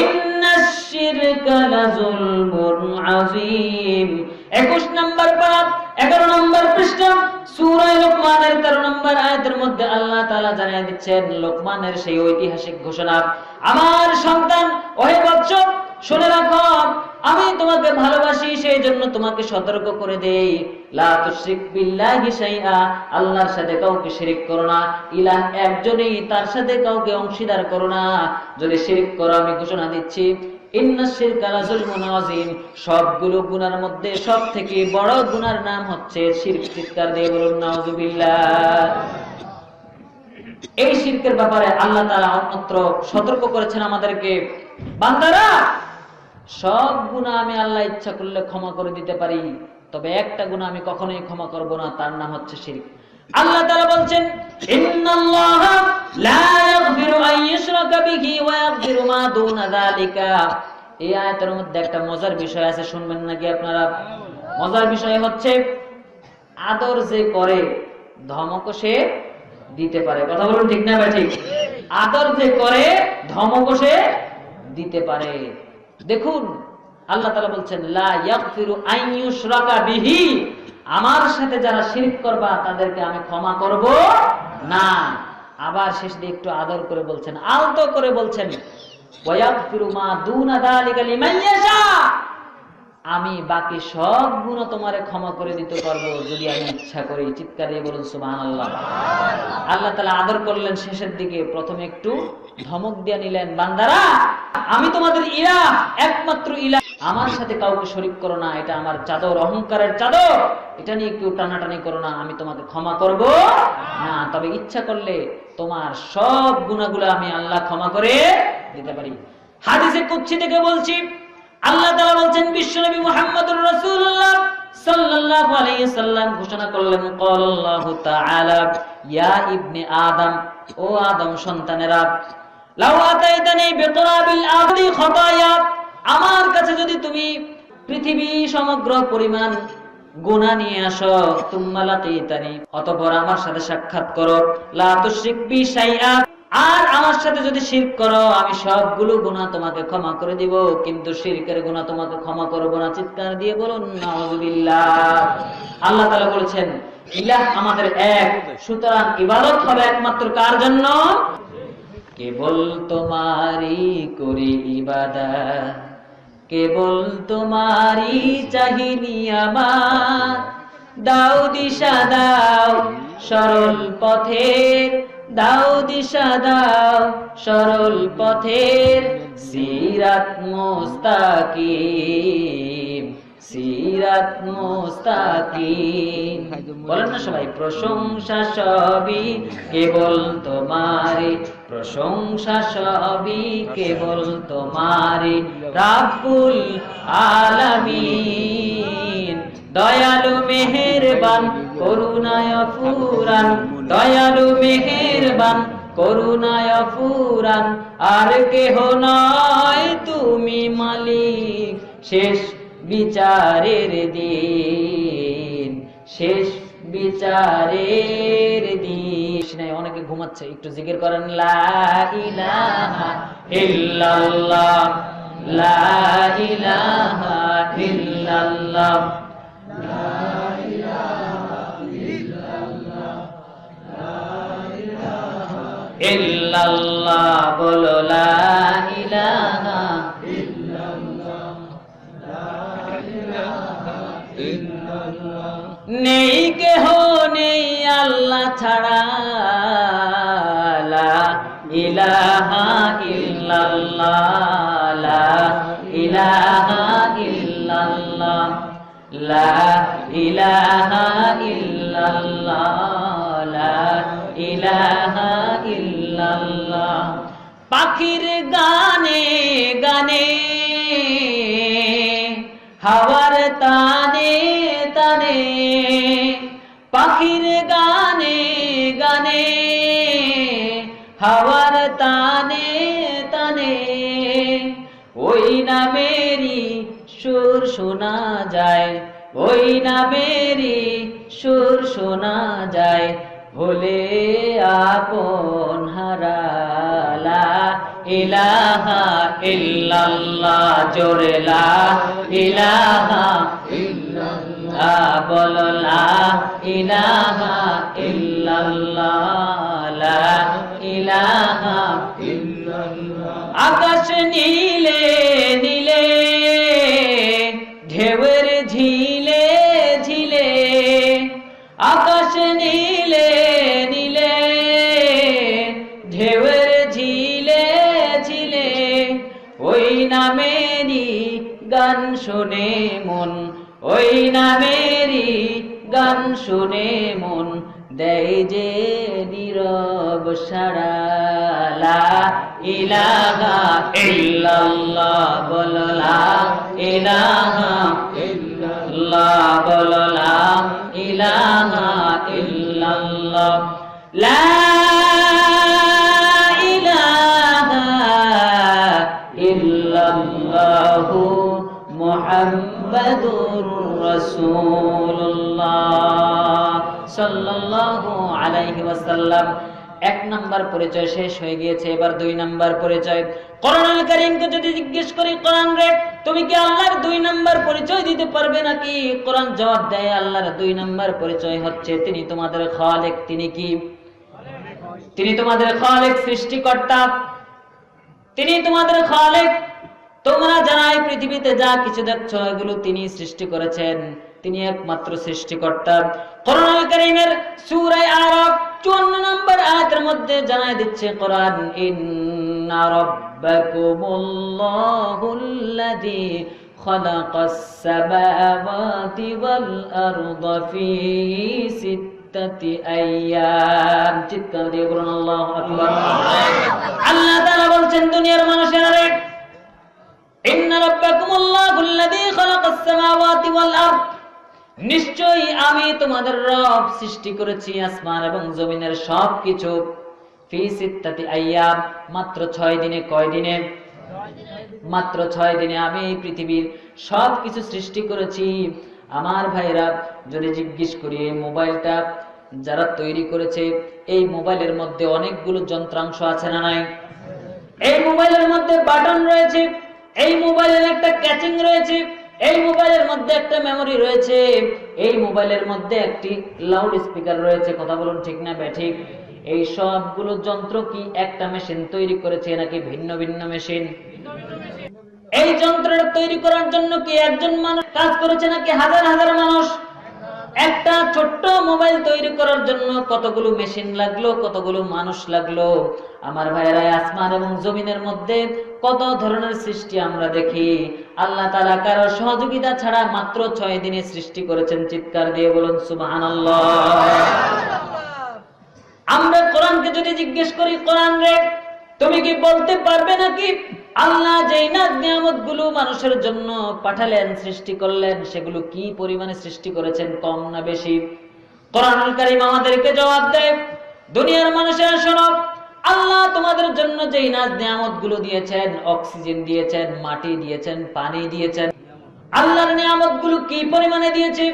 ইন্নাশ শিরকা লাযুলমুন আযীম। 21 নম্বর পারা 11 নম্বর পৃষ্ঠা সূরা লোকমানের 13 নম্বর আয়াতের মধ্যে আল্লাহ তাআলা জানিয়ে দিচ্ছেন লোকমানের সেই ঐতিহাসিক ঘোষণা, আমার সন্তান, ওহে বৎস শুনে রাখো, আমি তোমাকে ভালোবাসি, সেই জন্য তোমাকে সতর্ক করে দেই, লা তুশরিক বিল্লাহি শাইআ, আল্লাহর সাথে কাউকে শিরক করো না। ইলাহ একজনই, তার সাথে কাউকে অংশীদার করো না। যদি শিরক করো, আমি ঘোষণা দিচ্ছি ইন্নাশ শিরকা লাযুলমুন আযীম, সবগুলো গুনার মধ্যে সবথেকে বড় গুনার নাম হচ্ছে শিরক। চিৎকার দিয়ে বলুন নাউযুবিল্লাহ। এই শিরকের ব্যাপারে আল্লাহ তাআলা অন্যত্র সতর্ক করেছেন আমাদেরকে, বান্দারা সব গুনাহ আমি আল্লাহ ইচ্ছা করলে ক্ষমা করে দিতে পারি, তবে একটা গুনাহ আমি কখনোই ক্ষমা করব না, তার নাম হচ্ছে শিরক। আল্লাহ তাআলা বলছেন ইন্নাল্লাহা লা ইয়াগফিরু আন ইউশরাকা বিহি ওয়া ইয়াগফিরু মা দুনা যালিকা। এই আয়াতের মধ্যে একটা মজার বিষয় আছে, শুনবেন নাকি আপনারা? মজার বিষয় হচ্ছে আদর যে করে ধমকও সে দিতে পারে। কথা বলুন ঠিক না ভাই? ঠিক। আদর যে করে ধমকও সে দিতে পারে। দেখুন আল্লাহ তাআলা বলছেন লা ইয়াগফিরু আন ইউশরাকা বিহি, আমার সাথে যারা শিরক করবা তাদেরকে আমি ক্ষমা করব না। আবার শেষ দিয়ে একটু আদর করে বলছেন, আলতো করে বলছেন ওয়া ইয়াগফিরু মা দুনা যালিকা লিমান ইয়াশা, আমি বাকি সব গুনাহ তোমারে ক্ষমা করে দিতে পারবো যদি আমি ইচ্ছা করি। চিৎকার দিয়ে বলুন সুবহানাল্লাহ। আল্লাহ তাআলা আদর করলেন শেষের দিকে, প্রথমে একটু ধমক দিয়ে নিলেন, বান্দারা আমি তোমাদের ইলাহ, একমাত্র ইলাহ, আমার সাথে কাউকে শরীক করো না, এটা আমার চাদর, অহংকারের চাদর, এটা নিয়ে কেউ টানাটানি করো না, আমি তোমাকে ক্ষমা করব না। তবে ইচ্ছা করলে তোমার সব গুনাহগুলো আমি আল্লাহ ক্ষমা করে দিতে পারি। হাদিসে কুদসি থেকে বলছি, আল্লাহ তাআলা বলছেন, বিশ্বনবী মুহাম্মদুর রাসূলুল্লাহ সাল্লাল্লাহু আলাইহি সাল্লাম ঘোষণা করলেন, ক্বালাল্লাহু তাআলা ইয়া ইবনে আদম, ও আদম সন্তানেরা, লাউ আতাইতানি বিতুরাবিল আরদি খাতায়া, আমার কাছে যদি তুমি পৃথিবী সমগ্র পরিমাণ গুনাহ নিয়ে আসো, তুম্মা লাকিতানি, অতঃপর আমার সাথে সাক্ষাৎ করো, লা তুশরিক বি শাইআ, আর আমার সাথে যদি শিরক করো, আমি সবগুলো গুনাহ তোমাকে ক্ষমা করে দিব, কিন্তু শিরকের গুনাহ তোমাকে ক্ষমা করব না। চিৎকার দিয়ে বলুন নাউযুবিল্লাহ। আল্লাহ তাআলা বলেছেন ইলাহ আমাদের এক, সুতরাং ইবাদত হবে একমাত্র কার জন্য? কেবল তোমারই করি ইবাদত, কেবল তোমারই চাহিনি আমার, দাও দিশা দাও সরল পথের, দাও দিশা দাও সরল পথের, সিরাত মুস্তাকিম, সিরাত মুস্তাকিম। বলেন না সবাই, প্রশংসা সবই কেবল তোমারই, প্রশংসা সবই কেবল তোমারই, রাব্বুল আলামিন, দয়ালু মেহেরবান করুণায় ফুরান, দয়ালু মেহেরবান করুণায় ফুরান, আর কেহ নয় তুমি মালিক, শেষ বিচারের দিন, শেষ বিচারের দিন। অনেকে ঘুমাচ্ছে, একটু জিকির করেন, লা ইলাহা ইল্লাল্লাহ, লা ইলাহা ইল্লাল্লাহ, লা ইলাহা ইল্লাল্লাহ, লা ইলাহা ইল্লাল্লাহ, বলো লা ইলাহা ইল্লাল্লাহ, লা ইলাহা ইল্লাল্লাহ। নেই কেহ নেই আল্লাহ ছাড়া, লা ইলাহা ইল্লাল্লাহ, লা ইলাহা ইল্লাল্লাহ, লা ইলাহা ইল্লাল্লাহ, লা ইলাহা ইল্লাল্লাহ। পাখির গানে গানে, হাওয়ার তানে তানে, পাখির গানে গানে, হাওয়ার তানে তানে, ওই নামেরই সুর শোনা যায়, ওই নামেরই সুর শোনা যায়, ভোলে আপন হারা, লা ইলাহা ইল্লাল্লাহ, জোরে লা ইলাহা ইল্লাল্লাহ, বলো লা ইলাহা ইল্লাল্লাহ, লা ইলাহা ইল্লাল্লাহ। আকাশ নীলে নীলে, ঢেউয়ের ঝিলে ঝিলে, আকাশ নীলে নীলে, ঢেউয়ের ঝিলে ঝিলে, ওই নামেরই গান শোনে মন, ওই নামেরই গান শুনে মন, দেয় যে নীরব সাড়া, লা ইলাহা ইল্লাল্লাহ, বলো লা ইলাহা ইল্লাল্লাহ, বলো লা ইলাহা ইল্লাল্লাহ, লা ইলাহা ইল্লাল্লাহু মুহাম্মাদুর রাসূলুল্লাহ সাল্লাল্লাহু আলাইহি ওয়াসাল্লাম। এক নাম্বার পরিচয় শেষ হয়ে গিয়েছে, এবার দুই নাম্বার পরিচয়। কোরআনুল কারীমকে যদি জিজ্ঞেস করি, কোরআন রে তুমি কি আল্লাহর দুই নাম্বার পরিচয় দিতে পারবে নাকি? কোরআন জবাব দেয়, আল্লাহর দুই নাম্বার পরিচয় হচ্ছে তিনি তোমাদের খালিক। তিনি কি? তিনি তোমাদের খালিক, সৃষ্টিকর্তা। তিনি তোমাদের খালিক। তোমরা যারা এই পৃথিবীতে যা কিছু দেখছো এগুলো তিনি সৃষ্টি করেছেন, তিনি একমাত্র সৃষ্টিকর্তা। কোরআনুল কারীমের সূরা আরাফ 54 নম্বর আয়াতের মধ্যে জানায় দিচ্ছে কোরআন, ইন্না রাব্বাকুমুল্লাহুল্লাযী খালাকাস সামাওয়াতি ওয়াল আরদা ফি সিত্তাতি আইয়াম। চিৎকার দিয়ে বলুন আল্লাহু আকবার। আল্লাহ তাআলা বলছেন দুনিয়ার মানুষেরা রে, ইন্না রাব্বাকুমুল্লাহুল্লাযী খালাকাস সামাওয়াতি ওয়াল আরদ, নিশ্চয়ই আমি তোমাদের রব সৃষ্টি করেছি আসমান এবং জমিনের সবকিছু ফি সিত্তাতি আইয়াম, মাত্র 6 দিনে। কয় দিনে? মাত্র 6 দিনে আমি এই পৃথিবীর সবকিছু সৃষ্টি করেছি। আমার ভাইরা, যদি জিজ্ঞেস করি এই মোবাইলটা যারা তৈরি করেছে, এই মোবাইলের মধ্যে অনেকগুলো যন্ত্রাংশ আছে না নাই? এই মোবাইলের মধ্যে বাটন রয়েছে, এই মোবাইলের একটা ক্যাচিং রয়েছে, এই মোবাইলের মধ্যে একটা মেমোরি রয়েছে, এই মোবাইলের মধ্যে একটি লাউড স্পিকার রয়েছে। কথা বলুন ঠিক না ব্যাঠিক? এই সবগুলো যন্ত্র কি একটা মেশিন তৈরি করেছে নাকি ভিন্ন ভিন্ন মেশিন? এই যন্ত্রটা তৈরি করার জন্য কি একজন মানুষ কাজ করেছে নাকি হাজার হাজার মানুষ? একটা ছোট্ট মোবাইল তৈরি করার জন্য কতগুলো মেশিন লাগলো, কতগুলো মানুষ লাগলো। আমার ভাইয়েরা, আসমান এবং জমিনের মধ্যে কত ধরনের সৃষ্টি আমরা দেখি। আল্লাহ তাআলা কারো সহযোগিতা ছাড়া মাত্র 6 দিনে সৃষ্টি করেছেন। চিৎকার দিয়ে বলুন সুবহানাল্লাহ। আমরা কোরআনকে যদি জিজ্ঞেস করি, কোরআন রে তুমি কি বলতে পারবে নাকি আল্লাহ যেই নাজ নিয়ামতগুলো মানুষের জন্য পাঠালেন, সৃষ্টি করলেন, সেগুলো কি পরিমাণে সৃষ্টি করেছেন, কম না বেশি? কোরআনুল কারীম আমাদেরকে জবাব দেয়, দুনিয়ার মানুষেরা শোনো, আল্লাহ তোমাদের জন্য যেই নাজ নিয়ামতগুলো দিয়েছেন, অক্সিজেন দিয়েছেন, মাটি দিয়েছেন, পানি দিয়েছেন, আল্লাহর নিয়ামতগুলো কি পরিমাণে দিয়েছে?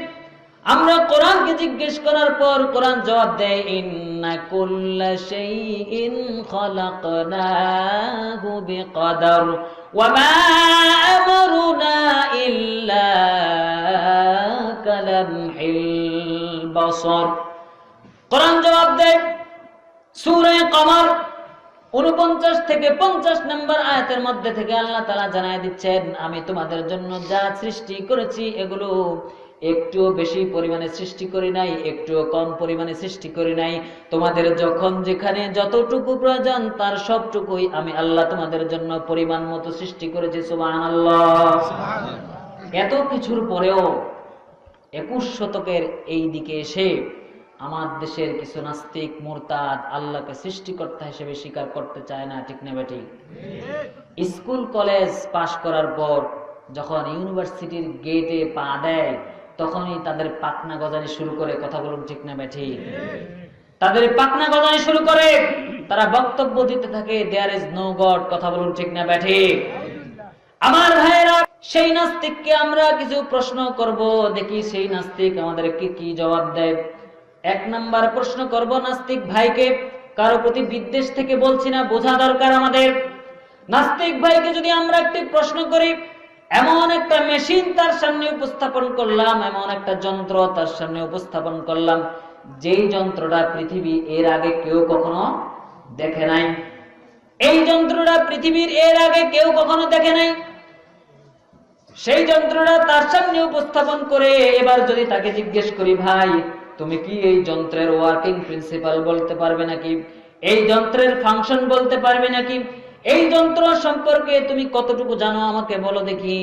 আমরা কোরআনকে জিজ্ঞেস করার পর কোরআন জবাব দেয়, ইন্না কুল্লা শাইইন খালাকনাহু বিকদর ওয়া মা আমরুনা ইল্লা কালামহিল বাসর। কোরআন জবাব দেয় সূরা কমর 49 থেকে 50 নম্বর আয়াতের মধ্যে থেকে আল্লাহ তাআলা জানায় দিচ্ছেন, আমি তোমাদের জন্য যা সৃষ্টি করেছি এগুলো একটুও বেশি পরিমাণে সৃষ্টি করি নাই, একটুও কম পরিমাণে সৃষ্টি করি নাই। তোমাদের যখন যেখানে যতটুকু প্রয়োজন তার সবটুকুই আমি আল্লাহ তোমাদের জন্য পরিমাণ মতো সৃষ্টি করেছি। সুবহানাল্লাহ। এত কিছুর পরেও 21 শতকের এই দিকে এসে আমার দেশের কিছু নাস্তিক মুরতাদ আল্লাহকে সৃষ্টিকর্তা হিসেবে স্বীকার করতে চায় না। ঠিক না বেঠিক? স্কুল কলেজ পাশ করার পর যখন ইউনিভার্সিটির গেটে পা দেয়, তখনই তাদের পাখনা গজানি শুরু করে। কথা বলুন ঠিক না বেঠিক? তাদের পাখনা গজানি শুরু করে, তারা বক্তব্য দিতে থাকে দেয়ার ইজ নো গড। কথা বলুন ঠিক না বেঠিক? আমার ভাইয়েরা, সেই নাস্তিককে আমরা কিছু প্রশ্ন করব, দেখি সেই নাস্তিক আমাদেরকে কি জবাব দেয়। 1 নাম্বার প্রশ্ন করব নাস্তিক ভাইকে, কারো প্রতি বিদ্বেষ থেকে বলছি না, বোঝা দরকার আমাদের। নাস্তিক ভাইকে যদি আমরা একটি প্রশ্ন করি, এমন একটা মেশিন তার সামনে উপস্থাপন করলাম, এমন একটা যন্ত্র তার সামনে উপস্থাপন করলাম, যেই যন্ত্রটা পৃথিবী এর আগে কেউ কখনো দেখে নাই। এই যন্ত্রটা পৃথিবীর এর আগে কেউ কখনো দেখে নাই। সেই যন্ত্রটা তার সামনে উপস্থাপন করে এবার যদি তাকে জিজ্ঞেস করি, ভাই তুমি কি এই যন্ত্রের ওয়ার্কিং প্রিন্সিপাল বলতে পারবে নাকি? এই যন্ত্রের ফাংশন বলতে পারবে নাকি? এই যন্ত্র সম্পর্কে তুমি কতটুকু জানো আমাকে বলো দেখি।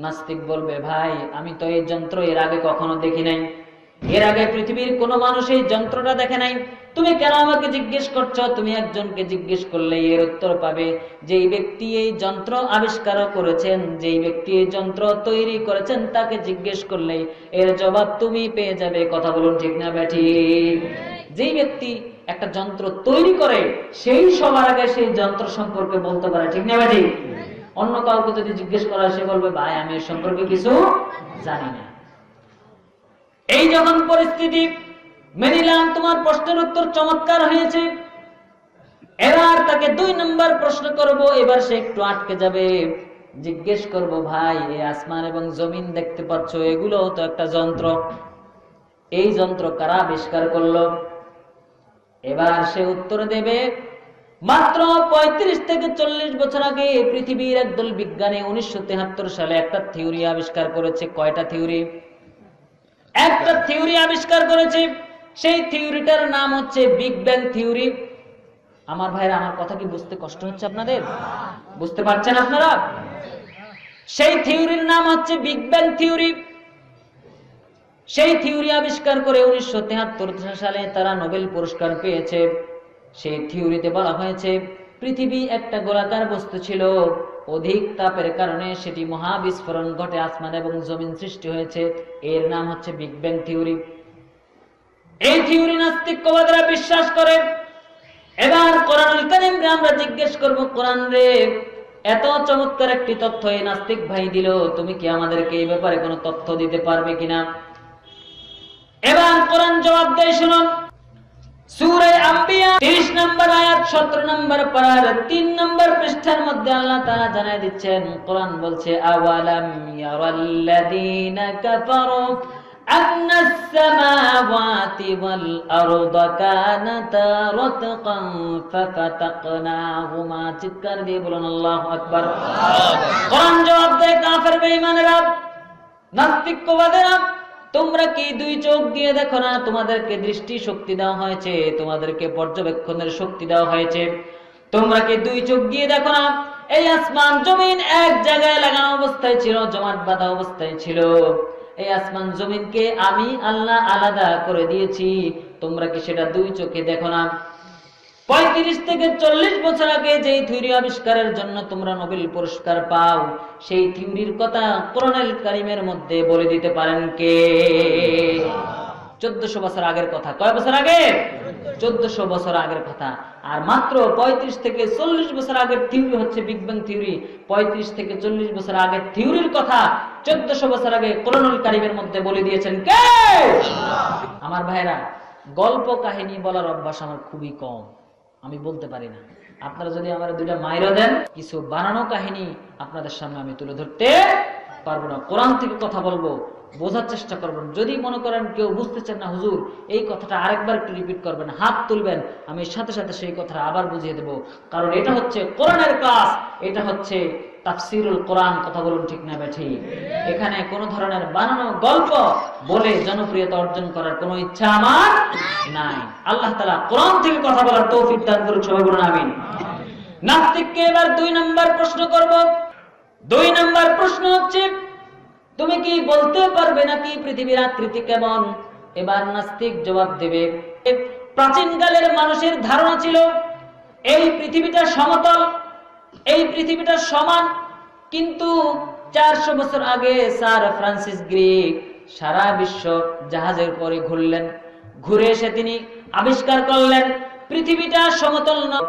নাস্তিক বলবে, ভাই আমি তো এই যন্ত্র এর আগে কখনো দেখি নাই, এর আগে পৃথিবীর কোনো মানুষ এই যন্ত্রটা দেখে নাই, তুমি কেন আমাকে জিজ্ঞেস করছো? তুমি একজনকে জিজ্ঞেস করলে এর উত্তর পাবে, যেই ব্যক্তি এই যন্ত্র আবিষ্কার করেছেন, যেই ব্যক্তি এই যন্ত্র তৈরি করেছেন, তাকে জিজ্ঞেস করলে এর জবাব তুমি পেয়ে যাবে। কথা বলুন ঠিক না বেঠিক? যেই ব্যক্তি একটা যন্ত্র তৈরি করে সেই সবার আগে সেই যন্ত্র সম্পর্কে বলতে পারে। ঠিক না বেঠিক? অন্য কাউকে যদি জিজ্ঞেস করা, সে বলবে, ভাই আমি এর সম্পর্কে কিছু জানি না। এই যখন পরিস্থিতি, মেনিলাম তোমার প্রশ্নের উত্তর চমৎকার হয়েছে, এবার তাকে 2 নম্বর প্রশ্ন করব। এবার সে একটু আটকে যাবে, জিজ্ঞেস করব, ভাই এই আসমান এবং জমিন দেখতে পাচ্ছ, এগুলো তো একটা যন্ত্র, এই যন্ত্র কারা আবিষ্কার করলো? এবার সে উত্তর দেবে, মাত্র 35 থেকে 40 বছর আগে পৃথিবীর একদল বিজ্ঞানী 1973 সালে একটা থিওরি আবিষ্কার করেছে। কয়টা থিওরি? একটা থিওরি আবিষ্কার করেছে। সেই থিওরিটার নাম হচ্ছে বিগ ব্যাং থিওরি। আমার ভাইরা, আমার কথা কি বুঝতে কষ্ট হচ্ছে আপনাদের? বুঝতে পারছেন আপনারা? সেই থিওরির নাম হচ্ছে বিগ ব্যাং থিওরি। সেই থিওরি আবিষ্কার করে 1973 সালে তারা নোবেল পুরস্কার পেয়েছে। সেই থিওরিতে বলা হয়েছে পৃথিবী একটা গোলাকার বস্তু ছিল, অধিক তাপের কারণে সেটি মহাবিস্ফোরণ ঘটে আসমান এবং জমিন সৃষ্টি হয়েছে। এর নাম হচ্ছে বিগ ব্যাং থিওরি। এই থিওরি নাস্তিকবাদীরা বিশ্বাস করে। এবার কোরআনুল কারীমকে আমরা জিজ্ঞেস করব, কোরআন রে এত চমৎকার একটি তথ্য এই নাস্তিক ভাই দিল, তুমি কি আমাদেরকে এই ব্যাপারে কোনো তথ্য দিতে পারবে কিনা? এবার কোরআন জবাব দেয়, শুনুন। সূরা আম্বিয়া 30 নম্বর আয়াত 17 নম্বর পারার 3 নম্বর পৃষ্ঠার মধ্যে আল্লাহ তাআলা জানায় দিচ্ছেন, কোরআন বলছে আওয়ালাম ইয়ারাল্লাযীনা কাফারু আন্নাস সামাওয়াতি ওয়াল আরদা কানাতা রাতকান ফাফাতাকনাহুমা। চিৎকার দিয়ে বলুন আল্লাহু আকবার। কোরআন জবাব দেয়, কাফের বেঈমানেরা, নাস্তিকবাদীরা, তোমরা কি দুই চোখ দিয়ে দেখো না? তোমাদেরকে দৃষ্টি শক্তি দেওয়া হয়েছে, তোমাদেরকে পর্যবেক্ষণের শক্তি দেওয়া হয়েছে। তোমরা কি দুই চোখ দিয়ে দেখো না? এই আসমান জমিন এক জায়গায় লাগানো অবস্থায় ছিল, জমাট বাঁধা অবস্থায় ছিল। এই আসমান জমিনকে আমি আল্লাহ আলাদা করে দিয়েছি, তোমরা কি সেটা দুই চোখে দেখো না? 35 থেকে 40 বছর আগে যেই থিওরি আবিষ্কারের জন্য তোমরা নোবেল পুরস্কার পাও, সেই থিওরির কথা কোরআনুল কারীমের মধ্যে বলে দিতে পারেন কে? 1400 বছর আগের কথা। কয় বছর আগে? 1400 বছর আগের কথা। আর মাত্র 35 থেকে 40 বছর আগের থিওরি হচ্ছে বিগ ব্যাং থিওরি। 35 থেকে 40 বছর আগের থিওরির কথা 1400 বছর আগে কোরআনুল কারীমের মধ্যে বলে দিয়েছেন কে? আমার ভাইরা, গল্প কাহিনী বলার অভ্যাস আমার খুবই কম, আমি বলতে পারি না। আপনারা যদি আমার দুইটা মাইরা দেন, কিছু বানানো কাহিনী আপনাদের সামনে আমি তুলে ধরতে পারবো না। কোরআন থেকে কথা বলবো, বোঝার চেষ্টা করবেন। যদি মনে করেন কেউ বুঝতে চান না, হুজুর এই কথাটা আরেকবার একটু রিপিট করবেন, হাত তুলবেন, আমি সাথে সাথে সেই কথাটা আবার বুঝিয়ে দেব। কারণ এটা হচ্ছে কোরআনের ক্লাস, এটা হচ্ছে তাফসীরুল কোরআন। কথা বলুন ঠিক না ঠিক? এখানে কোন ধরনের বানানো গল্প বলে জনপ্রিয়তা অর্জন করার কোনো ইচ্ছা আমার নাই। আল্লাহ তাআলা কোরআন থেকে কথা বলার তৌফিক দান করুন, সবাই বলুন আমিন। নাস্তিককে এবার 2 নম্বর প্রশ্ন করব। 2 নম্বর প্রশ্ন হচ্ছে, তুমি কি বলতে পারবে নাকি পৃথিবীর আকৃতি কেমন? এবার নাস্তিক জবাব দেবে, প্রাচীনকালের মানুষের ধারণা ছিল এই পৃথিবীটা সমতল, এই পৃথিবীটা সমান। কিন্তু 400 বছর আগে স্যার ফ্রান্সিস গ্রিক সারা বিশ্ব জাহাজের পরে ঘুরলেন। ঘুরে এসে তিনি আবিষ্কার করলেন পৃথিবীটা সমতল নয়,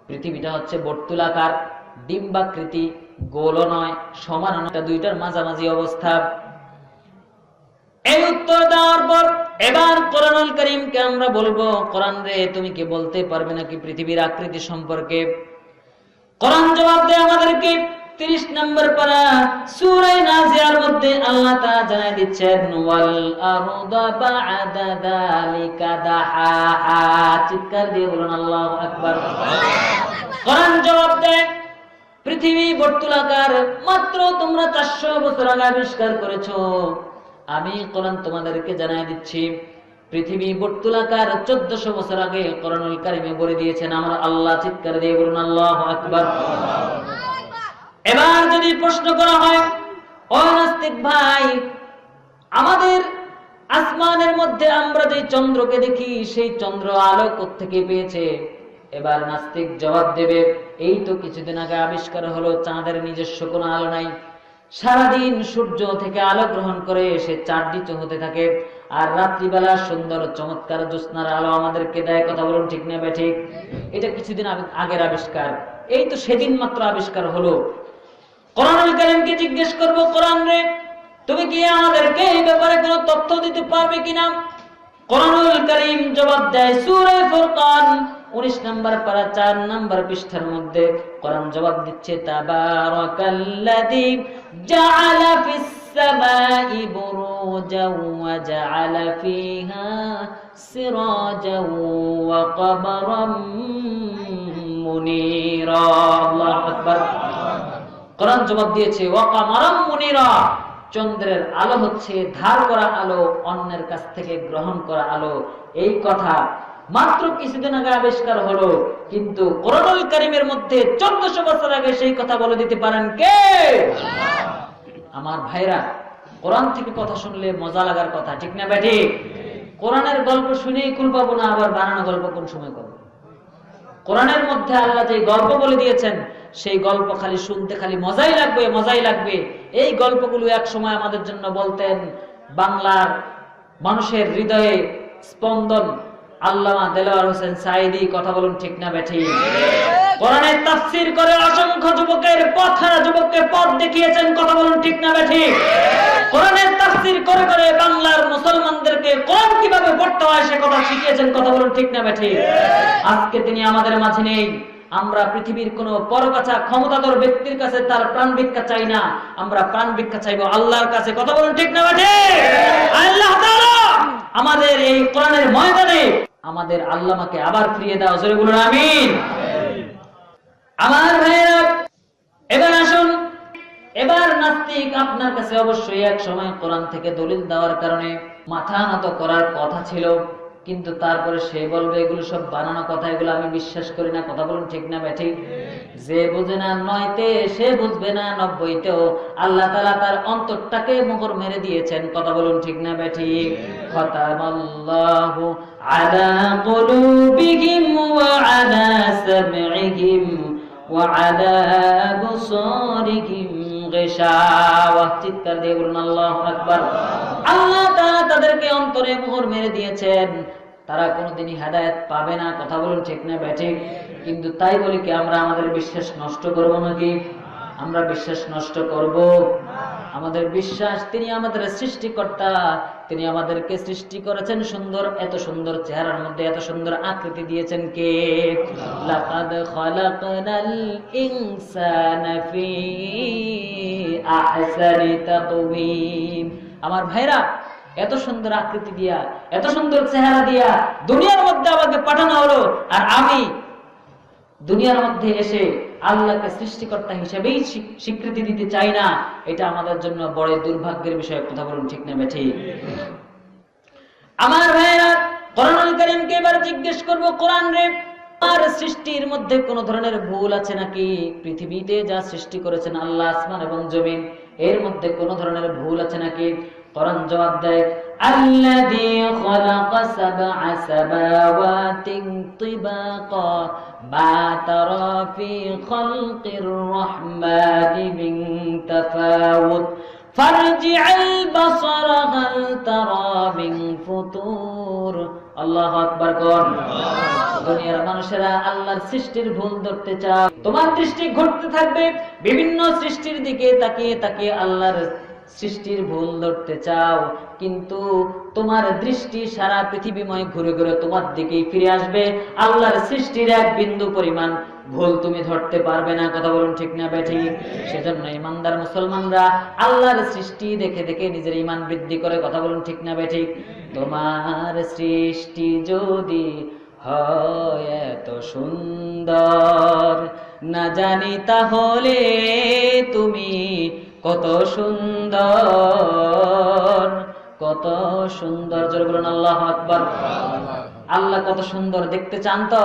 পৃথিবীটা হচ্ছে বর্তুলাকার, ডিম্বাকৃতি, গোলও নয়, সমান নয়, দুইটার মাঝামাঝি অবস্থা। এই উত্তর দেওয়ার পর এবার কোরআনুল কারীমকে আমরা বলবো, কোরআন রে তুমি কি বলতে পারবে নাকি পৃথিবীর আকৃতি সম্পর্কে? কোরআন জবাব দেয় আমাদেরকে। 30 নম্বর পারা সূরা নাজিয়ার মধ্যে আল্লাহ তাআলা জানায় দিচ্ছেন, ওয়াল আরদা বা'দা যালিকা দাহাহা। চিৎকার দিয়ে বলুন আল্লাহু আকবার। কোরআন জবাব দেয়, পৃথিবী বর্তুলাকার, মাত্র তোমরা 400 বছর আগে আবিষ্কার করেছো। আমি কোরআন তোমাদেরকে জানাই দিচ্ছি পৃথিবী বর্তুলাকার 1400 বছর আগে কোরআনুল কারীমে বলে দিয়েছেন আমার আল্লাহ। চিৎকার দিয়ে বলুন আল্লাহু আকবার। এবার যদি প্রশ্ন করা হয়, ও নাস্তিক ভাই, আমাদের আসমানের মধ্যে আমরা যে চন্দ্রকে দেখি, সেই চন্দ্র আলো কোত্থেকে পেয়েছে? এবার নাস্তিক জবাব দেবে, এই তো কিছুদিন আগে আবিষ্কার হলো চাঁদের নিজস্ব কোনো আলো নাই। সারাদিন সূর্য থেকে আলো গ্রহণ করে সে চাঁদনিচু হতে থাকে, আর রাত্রিবেলা সুন্দর চমৎকার জ্যোৎস্নার আলো আমাদেরকে দেয়। কথা বলুন ঠিক না ঠিক? এটা কিছুদিন আগের আবিষ্কার, এই তো সেদিন মাত্র আবিষ্কার হলো। কোরআনুল কারীমকে জিজ্ঞেস করবো, কোরআন রে তুমি কি আমাদেরকে এই ব্যাপারে কোনো তথ্য দিতে পারবে কিনা? কোরআনুল কারীম জবাব দেয় সূরা ফুরকান 19 নম্বর পারা 4 নম্বর পৃষ্ঠার মধ্যে কোরআন জবাব দিচ্ছে, তাবারাকাল্লাযী জাআলা ফিস সামাই বুরুজান ওয়া জাআলা ফিহা সিরাজান ওয়া কমারাম মুনীরা। আল্লাহু আকবার। কোরআন জবাব দিয়েছে, ওয়া কমারাম মুনীরা, চন্দ্রের আলো হচ্ছে ধার করা আলো, অন্যের কাছ থেকে গ্রহণ করা আলো। এই কথা মাত্র কিছুদিন আগে আবিষ্কার হলো, কিন্তু কোরআনুল কারীমের মধ্যে 1400 বছর আগে সেই কথা বলে দিতে পারেন কে? আমার ভাইরা, কোরআন থেকে কথা শুনলে মজা লাগার কথা, ঠিক না বেঠিক? কোরআনের গল্প শুনেই কুল পাবো না, আবার বানানো গল্প কোন সময় করবো? কোরআনের মধ্যে আল্লাহ যে গল্প বলে দিয়েছেন, সেই গল্প খালি শুনতে খালি মজাই লাগবে, মজাই লাগবে। এই গল্পগুলো এক সময় আমাদের জন্য বলতেন বাংলার মানুষের হৃদয়ে স্পন্দন আল্লামা দেলোয়ার হোসেন সাঈদী। কথা বলুন ঠিক না বেঠিক? কোরআনের তাফসীর করে অসংখ্য যুবকের পথহারা যুবককে পথ দেখিয়েছেন। কথা বলুন ঠিক না বেঠিক? কোরআনের তাফসীর করে করে বাংলার মুসলমানদেরকে কোরআন কিভাবে পড়তে হয় সে কথা শিখিয়েছেন। কথা বলুন ঠিক না বেঠিক? আজকে তিনি আমাদের মাঝে নেই। আমরা পৃথিবীর কোন পরকাছা ক্ষমতাধর ব্যক্তির কাছে তার প্রাণ ভিক্ষা চাই না, আমরা প্রাণ ভিক্ষা চাইবো আল্লাহর কাছে। কথা বলুন ঠিক না বেঠিক? আল্লাহ তাআলা আমাদের এই কোরআনের ময়দানে আমাদের আল্লামাকে আবার ফিরিয়ে দাও, জোরে বলুন আমিন। আমার ভাইরা, এবার আসুন, এবার নাস্তিক আপনার কাছে অবশ্যই এক সময় কোরআন থেকে দলিল দেওয়ার কারণে মাথা নত করার কথা ছিল, কিন্তু তারপরে সে বলবে এগুলো সব বানানো কথা, এগুলো আমি বিশ্বাস করি না। কথা বলুন ঠিক না বেঠিক? যে বুঝে না নয়তে সে বুঝবে না 90তেও। আল্লাহ তাআলা তার অন্তরটাকে মোহর মেরে দিয়েছেন। কথা বলুন ঠিক না বেঠিক? খতামাল্লাহু আলা কুলুবিহিম ওয়া আলা সামইহিম ওয়া আলা আবসারিহিম গিশাওয়া। চিৎকার দিয়ে বলুন আল্লাহু আকবার। আল্লাহ তাআলা তাদেরকে অন্তরে মোহর মেরে দিয়েছেন, তারা কোনোদিনই হেদায়েত পাবে না। কথা বলুন ঠিক না বেঠিক? কিন্তু তাই বলি কি আমরা আমাদের বিশ্বাস নষ্ট করব নাকি? আমরা বিশ্বাস নষ্ট করব? আমাদের বিশ্বাস তিনি আমাদের সৃষ্টিকর্তা, তিনি আমাদেরকে সৃষ্টি করেছেন সুন্দর, এত সুন্দর চেহারার মধ্যে এত সুন্দর আকৃতি দিয়েছেন কে? লাকাদ খালাকনাল ইনসানা ফি আহসানি তাকওয়িম। আমার ভাইরা, এত সুন্দর আকৃতি দিয়া, এত সুন্দর চেহারা দিয়া দুনিয়ার মধ্যে আমাকে পাঠানো হলো, আর আমি দুনিয়ার মধ্যে এসে আল্লাহকে সৃষ্টিকর্তা হিসেবেই স্বীকৃতি দিতে চাই না। এটা আমাদের জন্য বড় দুর্ভাগ্যের বিষয়। কথা বলুন ঠিক না বেঠিক? আমার ভাইরা, কোরআনুল কারীমকে এবার জিজ্ঞেস করব, কোরআন রে আর সৃষ্টির মধ্যে কোন ধরনের ভুল আছে নাকি? পৃথিবীতে যা সৃষ্টি করেছেন আল্লাহ, আসমান এবং জমিন, এর মধ্যে কোন ধরনের ভুল আছে নাকি? কোরআন জবাব দেয়, আল্লাযী খালাকা সাবআ সামাওয়াতিন তিবাকা মা তারা ফি খালকির রাহমানি মিন তাফাউত ফারজি'আল বাসারা হাল তারা মিন ফুতুর। আল্লাহু আকবার কোন। দুনিয়ার মানুষেরা আল্লাহর সৃষ্টির ভুল ধরতে চাও, তোমার দৃষ্টি ঘুরতে থাকবে বিভিন্ন সৃষ্টির দিকে তাকিয়ে তাকিয়ে আল্লাহর সৃষ্টির ভুল ধরতে চাও, কিন্তু তোমার দৃষ্টি সারা পৃথিবীময় ঘুরে ঘুরে তোমার দিকেই ফিরে আসবে। আল্লাহর সৃষ্টির এক বিন্দু পরিমাণ ভুল তুমি ধরতে পারবে না। কথা বলুন ঠিক না বেঠিক? সেজন্য ইমানদার মুসলমানরা আল্লাহর সৃষ্টি দেখে দেখে নিজের ঈমান বৃদ্ধি করে। কথা বলুন ঠিক না বেঠিক? তোমার সৃষ্টি যদি হয় এত সুন্দর, না জানি তাহলে তুমি কত সুন্দর, কত সুন্দর। জোরে বলুন আল্লাহু আকবার। আল্লাহ কত সুন্দর দেখতে চান তো?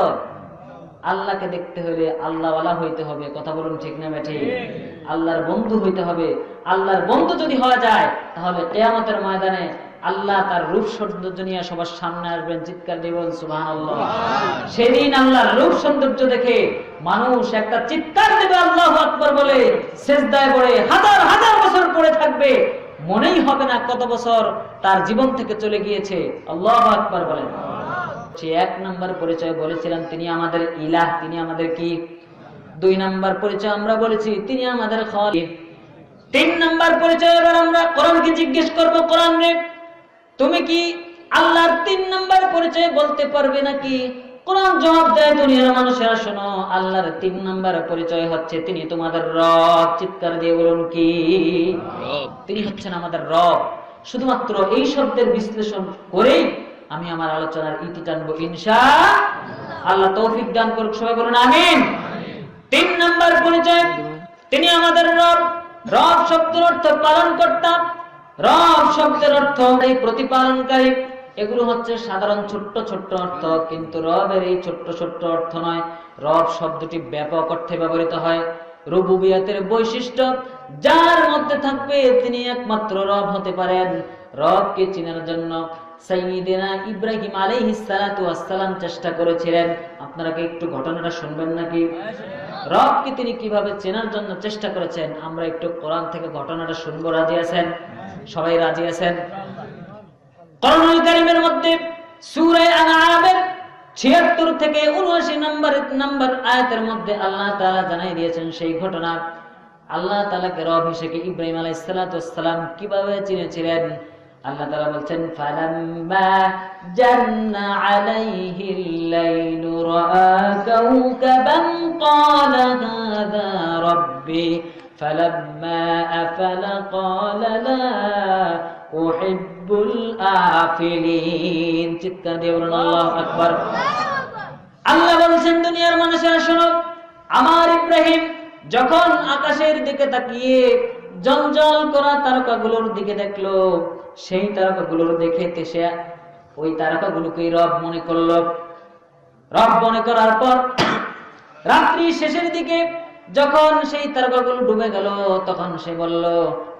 আল্লাহকে দেখতে হলে আল্লাহওয়ালা হইতে হবে। কথা বলুন ঠিক না বেঠিক? আল্লাহর বন্ধু হইতে হবে। আল্লাহর বন্ধু যদি হওয়া যায় তাহলে কিয়ামতের ময়দানে আল্লাহ তার রূপ সৌন্দর্য নিয়ে সবার সামনে আসবেন। চিৎকার দিয়ে বলুন সুবহানাল্লাহ। সেদিন আল্লাহর রূপ সৌন্দর্য দেখে মানুষ একটা চিৎকার দেবে আল্লাহু আকবার বলে, সিজদায় পড়ে হাজার হাজার বছর পড়ে থাকবে, মনেই হবে না কত বছর তার জীবন থেকে চলে গিয়েছে। আল্লাহু আকবার বলেন। সে এক নাম্বার পরিচয় বলেছিলাম তিনি আমাদের ইলাহ, তিনি আমাদের কি? 2 নাম্বার পরিচয় আমরা বলেছি তিনি আমাদের খালিক। 3 নাম্বার পরিচয় এবার আমরা কোরআনকে জিজ্ঞেস করব, কোরআন রে তুমি কি আল্লাহর 3 নাম্বার পরিচয় বলতে পারবে নাকি? কোরআন জবাব দেয়, দুনিয়ার মানুষেরা শোনো, আল্লাহর 3 নাম্বার পরিচয় হচ্ছে তিনি তোমাদের রব। চিৎকার দিয়ে বলুন কি? তিনি হচ্ছেন আমাদের রব। শুধুমাত্র এই শব্দের বিশ্লেষণ করেই আমি আমার আলোচনার ইতি টানবো ইনশাআল্লাহ। তৌফিক দান করুক, সবাই বলুন আমিন। 3 নাম্বার পরিচয় তিনি আমাদের রব। রব শব্দের অর্থ পালনকর্তা, রব শব্দের অর্থ এই প্রতিপালনকারী। এগুলো হচ্ছে সাধারণ ছোট্ট ছোট্ট অর্থ, কিন্তু রবের এই ছোট্ট ছোট্ট অর্থ নয়। রব শব্দটি ব্যাপক অর্থে ব্যবহৃত হয়। রুবুবিয়াতের বৈশিষ্ট্য যার মধ্যে থাকবে তিনি একমাত্র রব হতে পারেন। রবকে চেনার জন্য সাইয়্যিদিনা ইব্রাহিম আলাইহিস সালাতু ওয়াস সালাম চেষ্টা করেছিলেন। আপনারা কি একটু ঘটনাটা শুনবেন নাকি? রবকে তিনি কিভাবে চেনার জন্য চেষ্টা করেছেন, আমরা একটু কোরআন থেকে ঘটনাটা শুনবো। রাজি আছেন? সবাই রাজি আছেন? কোরআনুল কারীমের মধ্যে সূরা আনআমের ৭৬ থেকে ৭৯ নম্বর আয়াতের মধ্যে আল্লাহ তাআলা জানিয়ে দিয়েছেন সেই ঘটনা। আল্লাহ তাআলাকে রব হিসেবে ইব্রাহিম আলাইহিস সালাতু ওয়াস সালাম কিভাবে চিনেছিলেন। আল্লাহ তাআলা বলছেন, ফালাম্মা জান্না আলাইহিল লাইলু রাআ কাওকাবান ক্বালা হাযা রাব্বি ফালাম্মা আফালা ক্বালা লা উহিব্বুল আফিলিন। চিৎকার দিয়ে বলুন আল্লাহু আকবার। আল্লাহ বলছেন, দুনিয়ার মানুষেরা শোনো, আমার ইব্রাহিম যখন আকাশের দিকে তাকিয়ে জ্বলজ্বল করা তারকাগুলোর দিকে দেখলো, সেই তারকাগুলোর দেখে সে ওই তারকাগুলোকে রব মনে করলো। রব মনে করার পর রাত্রি শেষের দিকে যখন সেই তারকাগুলো ডুবে গেল, তখন সে বলল,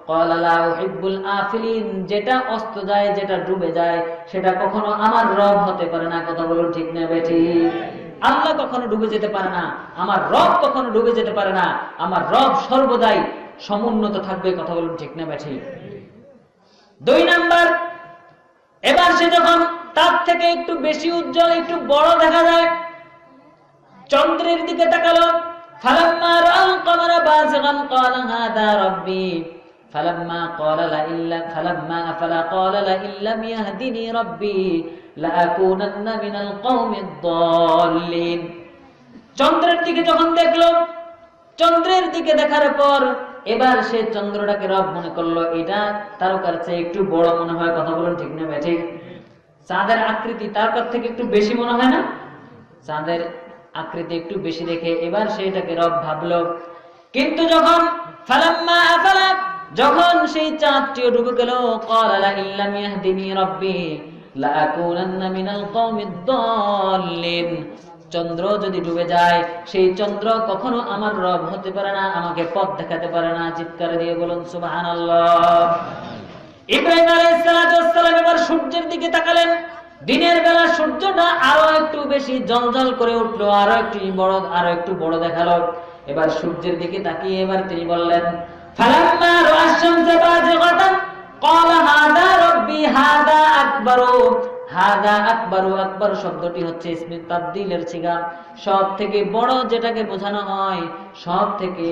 ক্বালা লা উহিব্বুল আফিলিন, যেটা অস্ত যায়, যেটা ডুবে যায়, সেটা কখনো আমার রব হতে পারে না। কথা বলুন ঠিক না বেঠিক? আল্লাহ কখনো ডুবে যেতে পারে না, আমার রব কখনো ডুবে যেতে পারে না। আমার রব সর্বদাই সমুন্নত থাকবে। কথা বলুন ঠিক না বেঠিক? ২ নাম্বার, এবার সে যখন তার থেকে একটু বেশি উজ্জ্বল, একটু বড় দেখা যায়, চন্দ্রের দিকে তাকালো। ফালাম্মা রাআল কমারা বাযিগান ক্বালা হাযা রাব্বি ফালাম্মা ক্বালা লা ইল্লা ফালাম্মা আফালা ক্বালা লা ইল্লাম ইয়াহদিনি রাব্বি লাআকুনান্না মিনাল কওমিদ দাল্লিন। চন্দ্রের দিকে যখন দেখলো, চন্দ্রের দিকে দেখার পর এবার সে চন্দ্রটাকে রব মনে করলো। এটা তারকার চেয়ে একটু বড় মনে হয়। কথা বলুন ঠিক না বেঠিক? চাঁদের আকৃতি তারকার থেকে একটু বেশি মনে হয় না? চাঁদের আকৃতি একটু বেশি দেখে এবার সে এটাকে রব ভাবলো। কিন্তু যখন ফালাম্মা আফালা, যখন সেই চাঁদটিও ডুবে গেল, ক্বালা লা ইল্লাম ইয়াহদিনি রাব্বি লাআকুনান্না মিনাল কওমিদ দাল্লিন। চন্দ্র যদি ডুবে যায়, সেই চন্দ্র কখনো আমার রব হতে পারে না, আমাকে পথ দেখাতে পারে না। চিৎকার দিয়ে বলুন সুবহানাল্লাহ। ইব্রাহিম আলাইহিস সালাতু ওয়াস সালাম এবার সূর্যের দিকে তাকালেন। দিনের বেলা সূর্যটা আরো একটু বেশি জ্বলজ্বল করে উঠলো, আরো একটু বড় দেখালো। এবার সূর্যের দিকে তাকিয়ে এবার তিনি বললেন, ফালাম্মা রাআ আশ-শামসা বাযিগাতান ক্বালা হাযা রাব্বি হাযা আকবারু। হাযা আকবারু, আকবার শব্দটি হচ্ছে ইসমে তাবদীলের সিগা। সব থেকে বড় যেটাকে বোঝানো হয়, সব থেকে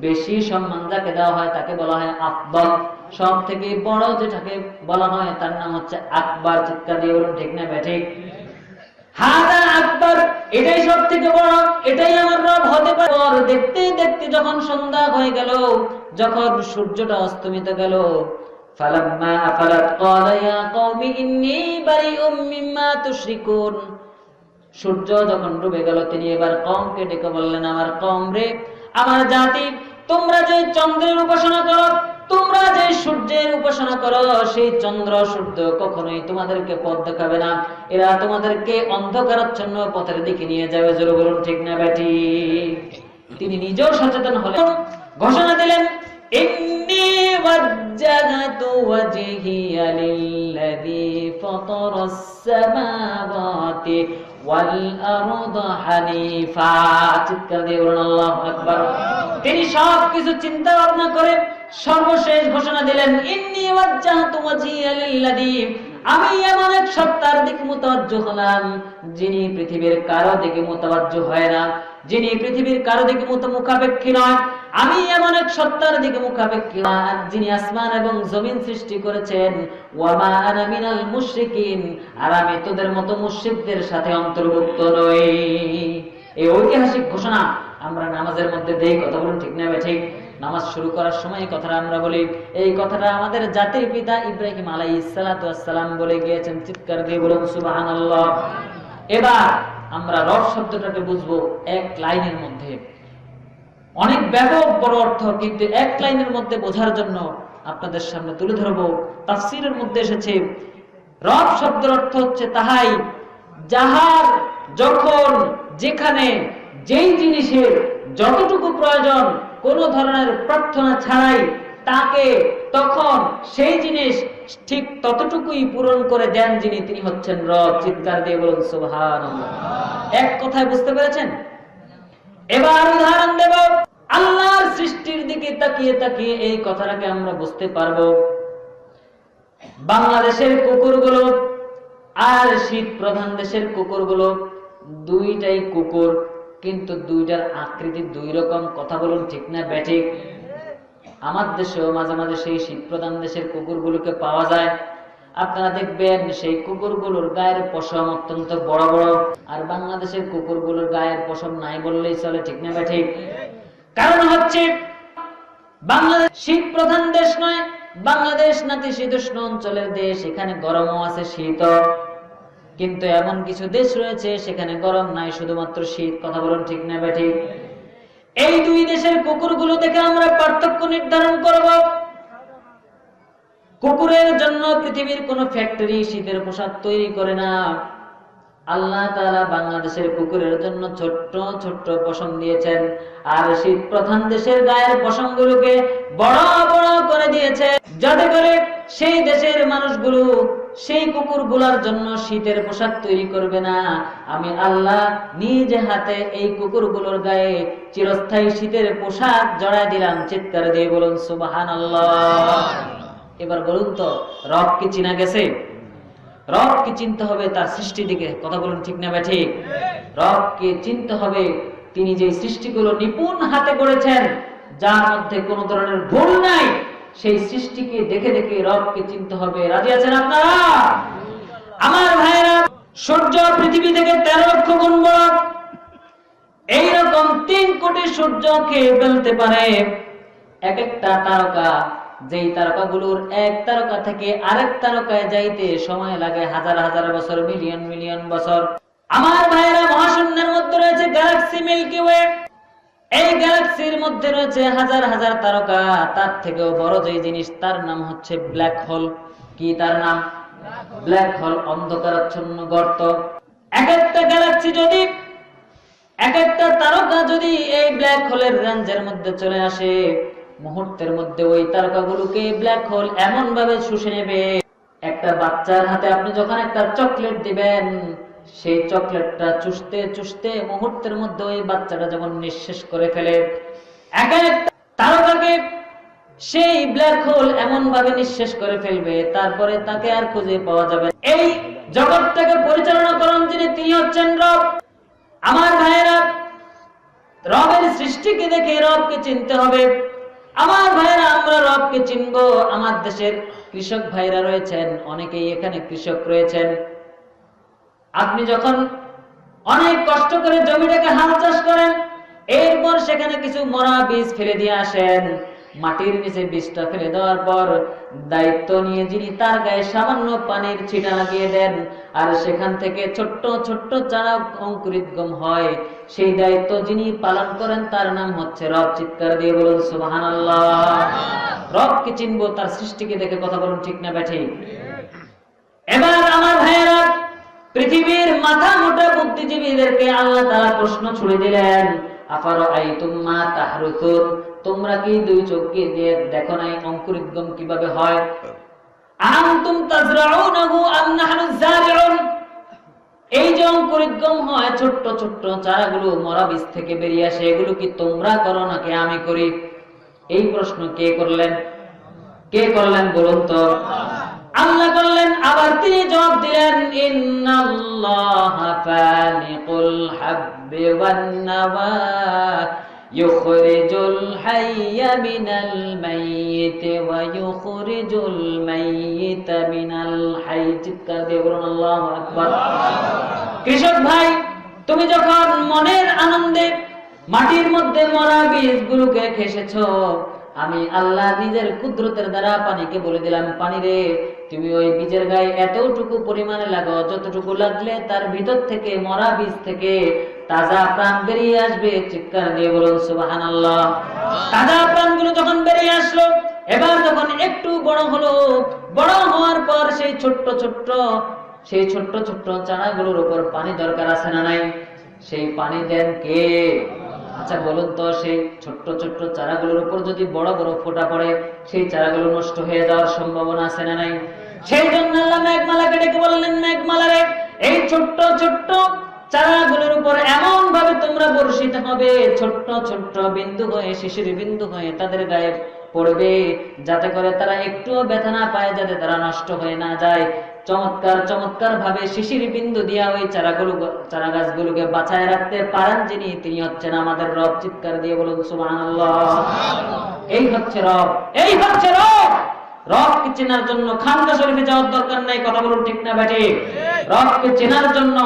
বেশি সম্মান যাকে দেওয়া হয় তাকে বলা হয় আফদল। সব থেকে বড় যেটাকে বলা হয় তার নাম হচ্ছে আকবার। চিৎকার দিয়ে বলুন ঠিক না বেঠিক? হাযা আকবার, এটাই সব থেকে বড়, এটাই আমার রব হতে পারে। দেখতে দেখতে যখন সন্ধ্যা হয়ে গেল, যখন সূর্যটা অস্তমিত গেল, ফালাম্মা আফালাত ক্বালা ইয়া কওমি ইন্নী বারিউম মিম্মা তুশরিকুন। সূর্য যখন ডুবে গেল, তিনি এবার কওমকে ডেকে বললেন, আমার কওম রে, আমার জাতি, তোমরা যে চন্দ্রের উপাসনা করো, তোমরা যে সূর্যের উপাসনা করো, সেই চন্দ্র সূর্য কখনোই তোমাদেরকে পথ দেখাবে না। এরা তোমাদেরকে অন্ধকারাচ্ছন্ন পথের দিকে নিয়ে যাবে। জোরে বলুন ঠিক না বেঠিক? তিনি নিজেও সচেতন হলেন, ঘোষণা দিলেন, ইন্নী ওয়াজ্জাহতু ওয়াজহিয়া লিল্লাযী ফাতারাস সামাওয়াতি ওয়াল আরদা হানিফা। চিৎকার দিয়ে বলুন আল্লাহু আকবার। তিনি সবকিছু চিন্তা ভাবনা করে সর্বশেষ ঘোষণা দিলেন, ইন্নী ওয়াজ্জাহতু ওয়াজহিয়া লিল্লাযী, আমি এমন এক সত্তার দিকে মুতাওয়াজ্জহ হলাম যিনি পৃথিবীর কারো দিকে মুতাওয়াজ্জহ হয় না, যিনি পৃথিবীর কারো দিকে মুখাপেক্ষী নয়। আমি এমন এক সত্তার দিকে মুখাপেক্ষী যিনি আসমান এবং জমিন সৃষ্টি করেছেন। ওয়া মা আনা মিনাল মুশরিকিন, আর আমি তোদের মতো মুশরিকদের সাথে অন্তর্ভুক্ত নই। এই ঐতিহাসিক ঘোষণা আমরা নামাজের মধ্যে দেই। কথা বলুন ঠিক না ঠিক? নামাজ শুরু করার সময় কথাটা আমরা বলি, এই কথাটা আমাদের জাতির পিতা ইব্রাহিম আলাইহিস সালাতু ওয়াস সালাম বলে গিয়েছেন। চিৎকার দিয়ে বলুন সুবহানাল্লাহ। এবার আমরা রব শব্দটাকে বুঝবো এক লাইনের মধ্যে। অনেক ব্যাপক বড় অর্থ, কিন্তু এক লাইনের মধ্যে বোঝার জন্য আপনাদের সামনে তুলে ধরবো। তাফসীরের মধ্যে এসেছে রব শব্দের অর্থ হচ্ছে তাহাই যাহার যখন যেখানে যেই জিনিসের যতটুকু প্রয়োজন কোনো ধরনের প্রার্থনা ছাড়াই তাকে তখন সেই জিনিস ঠিক ততটুকুই পূরণ করে দেন যিনি, তিনি হচ্ছেন রব। চিৎকার দিয়ে বলুন সুবহানাল্লাহ। এক কথায় বুঝতে পেরেছেন? এবার উদাহরণ দেব। আল্লাহর সৃষ্টির দিকে তাকিয়ে তাকিয়ে এই কথাটাকে আমরা বুঝতে পারবো। বাংলাদেশের কুকুরগুলো আর শীত প্রধান দেশের কুকুরগুলো দুইটাই কুকুর, কিন্তু দুইটার আকৃতি দুই রকম। কথা বলুন ঠিক না ব্যাঠিক? আমার দেশেও মাঝে মাঝে সেই শীত প্রধান দেশের কুকুরগুলোকে পাওয়া যায়। আপনারা দেখবেন সেই কুকুরগুলোর গায়ের পশম অত্যন্ত বড় বড়, আর বাংলাদেশের কুকুরগুলোর গায়ের পশম নাই বললেই চলে। ঠিক না ব্যাঠিক? কারণ হচ্ছে বাংলাদেশ শীত প্রধান দেশ নয়, বাংলাদেশ নাতিশীতোষ্ণ অঞ্চলের দেশ। এখানে গরমও আছে, শীতও। কিন্তু এমন কিছু দেশ রয়েছে সেখানে গরম নাই, শুধুমাত্র শীত। কথা বলুন ঠিক না ব্যাঠিক? এই দুই দেশের কুকুরগুলো থেকে আমরা পার্থক্য নির্ধারণ করব। কুকুরের জন্য পৃথিবীর কোন ফ্যাক্টরি শীতের পোশাক তৈরি করে না। আল্লাহ তাআলা বাংলাদেশের কুকুরের জন্য ছোট্ট ছোট্ট পশম দিয়েছেন, আর শীত প্রধান দেশের গায়ের পশমগুলোকে বড় বড় করে দিয়েছে, যাতে করে সেই দেশের মানুষগুলো সেই কুকুরগুলোর জন্য শীতের পোশাক তৈরি করবে না। আমি আল্লাহ নিজে হাতে এই কুকুরগুলোর গায়ে চিরস্থায়ী শীতের পোশাক জড়ায় দিলাম। চিৎকার দিয়ে বলুন সুবহানাল্লাহ। এবার বলুন তো, রব কি চিনা গেছে? রবকে চিনতে হবে তার সৃষ্টি দিকে। কথা বলুন ঠিক না ব্যাঠিক? রবকে চিনতে হবে তিনি যে সৃষ্টিগুলো নিপুণ হাতে গড়েছেন, যার মধ্যে কোনো ধরনের ভুল নাই, সেই সৃষ্টিকে দেখে দেখে রবকে চিনতে হবে। রাজি আছেন আপনারা? আমার ভাইরা, সূর্য পৃথিবী থেকে 13 লক্ষ গুণ বড়। এইরকম 3 কোটি সূর্য খেয়ে ফেলতে পারে এক একটা তারকা। যেই তারকাগুলোর এক তারকা থেকে আরেক তারকায় যাইতে সময় লাগে হাজার হাজার বছর, মিলিয়ন মিলিয়ন বছর। আমার ভাইয়েরা, মহাশূন্যের মধ্যে রয়েছে গ্যালাক্সি মিল্কি ওয়ে। এই গ্যালাক্সির মধ্যে রয়েছে হাজার হাজার তারকা। তার থেকেও বড় যে জিনিস, তার নাম হচ্ছে ব্ল্যাক হোল। কি তার নাম? ব্ল্যাক হোল, অন্ধকারাচ্ছন্ন গর্ত। এক একটা গ্যালাক্সি যদি, এক একটা তারকা যদি এই ব্ল্যাক হোলের রেঞ্জের মধ্যে চলে আসে, মুহূর্তের মধ্যে ওই তারকাগুলোকে ব্ল্যাক হোল এমন ভাবে শুষে নেবে। একটা বাচ্চার হাতে আপনি যখন একটা চকলেট দিবেন, সেই চকলেটটা চুষতে চুষতে মুহূর্তের মধ্যে ওই বাচ্চাটা যেমন নিঃশেষ করে ফেলে, এক একটা তারকাকে সেই ব্ল্যাক হোল এমন ভাবে নিঃশেষ করে ফেলবে, তারপরে তাকে আর খুঁজে পাওয়া যাবে না। এই জগৎটাকে পরিচালনা করেন যিনি, তিনি হচ্ছেন রব। আমার ভাইয়েরা, রবের সৃষ্টিকে দেখে রবকে চিনতে হবে। আমার ভাইরা, আমরা রবকে চিনবো। আমার দেশের কৃষক ভাইরা রয়েছেন, অনেকেই এখানে কৃষক রয়েছেন। আপনি যখন অনেক কষ্ট করে জমিটাকে হাল চাষ করেন, এরপর সেখানে কিছু মরা বীজ ফেলে দিয়ে আসেন। মাটির নিচে বীজটা ফেলে দেওয়ার পর দায়িত্ব নিয়ে যিনি, তার গায়ে সামান্য পানির ছিটা লাগিয়ে দেন, আর সেখান থেকে ছোট্ট ছোট্ট চারা অঙ্কুরিতগম হয়। সেই দায়িত্ব যিনি পালন করেন, তার নাম হচ্ছে রব। চিৎকার দিয়ে বলুন সুবহানাল্লাহ। রবকে চিনবো তার সৃষ্টিকে দেখে। কথা বলুন ঠিক না ব্যাঠিক? এবার আমার ভাইয়েরা, পৃথিবীর মাথা মোটা বুদ্ধিজীবীদেরকে আল্লাহ তাআলা প্রশ্ন ছুড়ে দিলেন, আফারাআইতুম মা তাহরুসুন, তোমরা কি দুই চোখ দিয়ে দেখো নাই অঙ্কুরিতগম কিভাবে হয়? আনতুম তাজরাউনাহু আম নাহনু যারিউন, এই যে অঙ্কুরিতগম হয়, ছোট্ট ছোট্ট চারাগুলো মরা বীজ থেকে বেরিয়ে আসে, এগুলো কি তোমরা করো নাকি আমি করি? এই প্রশ্ন কে করলেন? কে করলেন বলুন তো? আল্লাহ করলেন। আবার তিনি জবাব দিলেন, ইন্নাল্লাহা ফালিকুল হাব্বি ওয়ান নাওয়া ইউখরিজুল হাইয়্যা মিনাল মাইয়িতি ওয়া ইউখরিজুল মাইয়িতা মিনাল হাইয়্য। চিৎকার দিয়ে বলুন আল্লাহু আকবার। কৃষক ভাই, তুমি যখন মনের আনন্দে মাটির মধ্যে মরা বীজগুলোকে খেসেছো, আমি আল্লাহ নিজের কুদরতের দ্বারা পানিকে বলে দিলাম, পানি রে, তুমি ওই বীজের গায়ে এতটুকু পরিমাণে লাগাও, যতটুকু লাগলে তার ভিতর থেকে, মরা বীজ থেকে তাজা প্রাণ বেরিয়ে আসবে। চিৎকার দিয়ে বলুন সুবহানাল্লাহ। তাজা প্রাণগুলো যখন বেরিয়ে আসলো, এবার যখন একটু বড় হলো, বড় হওয়ার পর সেই ছোট্ট ছোট্ট চারাগুলোর উপর পানি দরকার আছে না নাই? সেই পানি দেন কে? আচ্ছা বলুন তো, সেই ছোট্ট ছোট্ট চারাগুলোর উপর যদি বড় বড় ফোঁটা পড়ে, সেই চারাগুলো নষ্ট হয়ে যাওয়ার সম্ভাবনা আছে না নাই? সেই জন্য আল্লাহ মেঘমালাকে ডেকে বললেন, মেঘমালারে, এই ছোট্ট ছোট্ট চারাগুলোর উপর এমন ভাবে তোমরা বর্ষিত হবে, ছোট্ট ছোট্ট বিন্দু হয়ে, শিশির বিন্দু হয়ে তাদের গায়ে পড়বে, যাতে করে তারা একটুও ব্যথা না পায়, যাতে তারা নষ্ট হয়ে না যায়। চমৎকার চমৎকার ভাবে শিশির বিন্দু দিয়া ওই চারা গাছগুলোকে বাঁচায় রাখতে পারেন যিনি, তিনি হচ্ছেন আমাদের রব। চিৎকার দিয়ে বলুন সুবহানাল্লাহ। এই হচ্ছে রব, এই হচ্ছে রব। রবকে চেনার জন্য খানকা শরীফে যাওয়ার দরকার নাই, কথা বলুন ঠিক না বেঠি? রবকে চেনার জন্য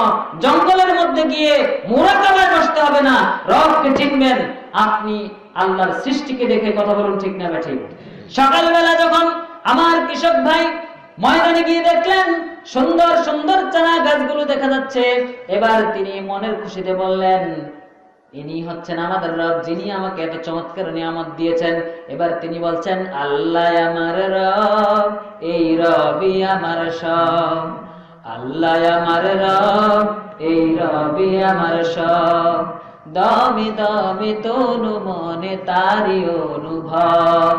জঙ্গলের মধ্যে গিয়ে মুরাকাবায় বসতে হবে না। রবকে চিনবেন আপনি আল্লাহর সৃষ্টিকে দেখে, কথা বলুন ঠিক না বেঠি? সকালবেলা যখন আমার কৃষক ভাই ময়দানে গিয়ে দেখলেন সুন্দর সুন্দর চারা গাছগুলো দেখা যাচ্ছে, এবার তিনি মনের খুশিতে বললেন, ইনি হচ্ছেন আমাদের রব, যিনি আমাকে এত চমৎকার নিয়ামত দিয়েছেন। এবার তিনি বলছেন, আল্লাহ আমার রব, এই রবই আমার সব। আল্লাহ আমার রব, এই রবই আমার সব। দমে দমে তনু মনে তারি অনুভব,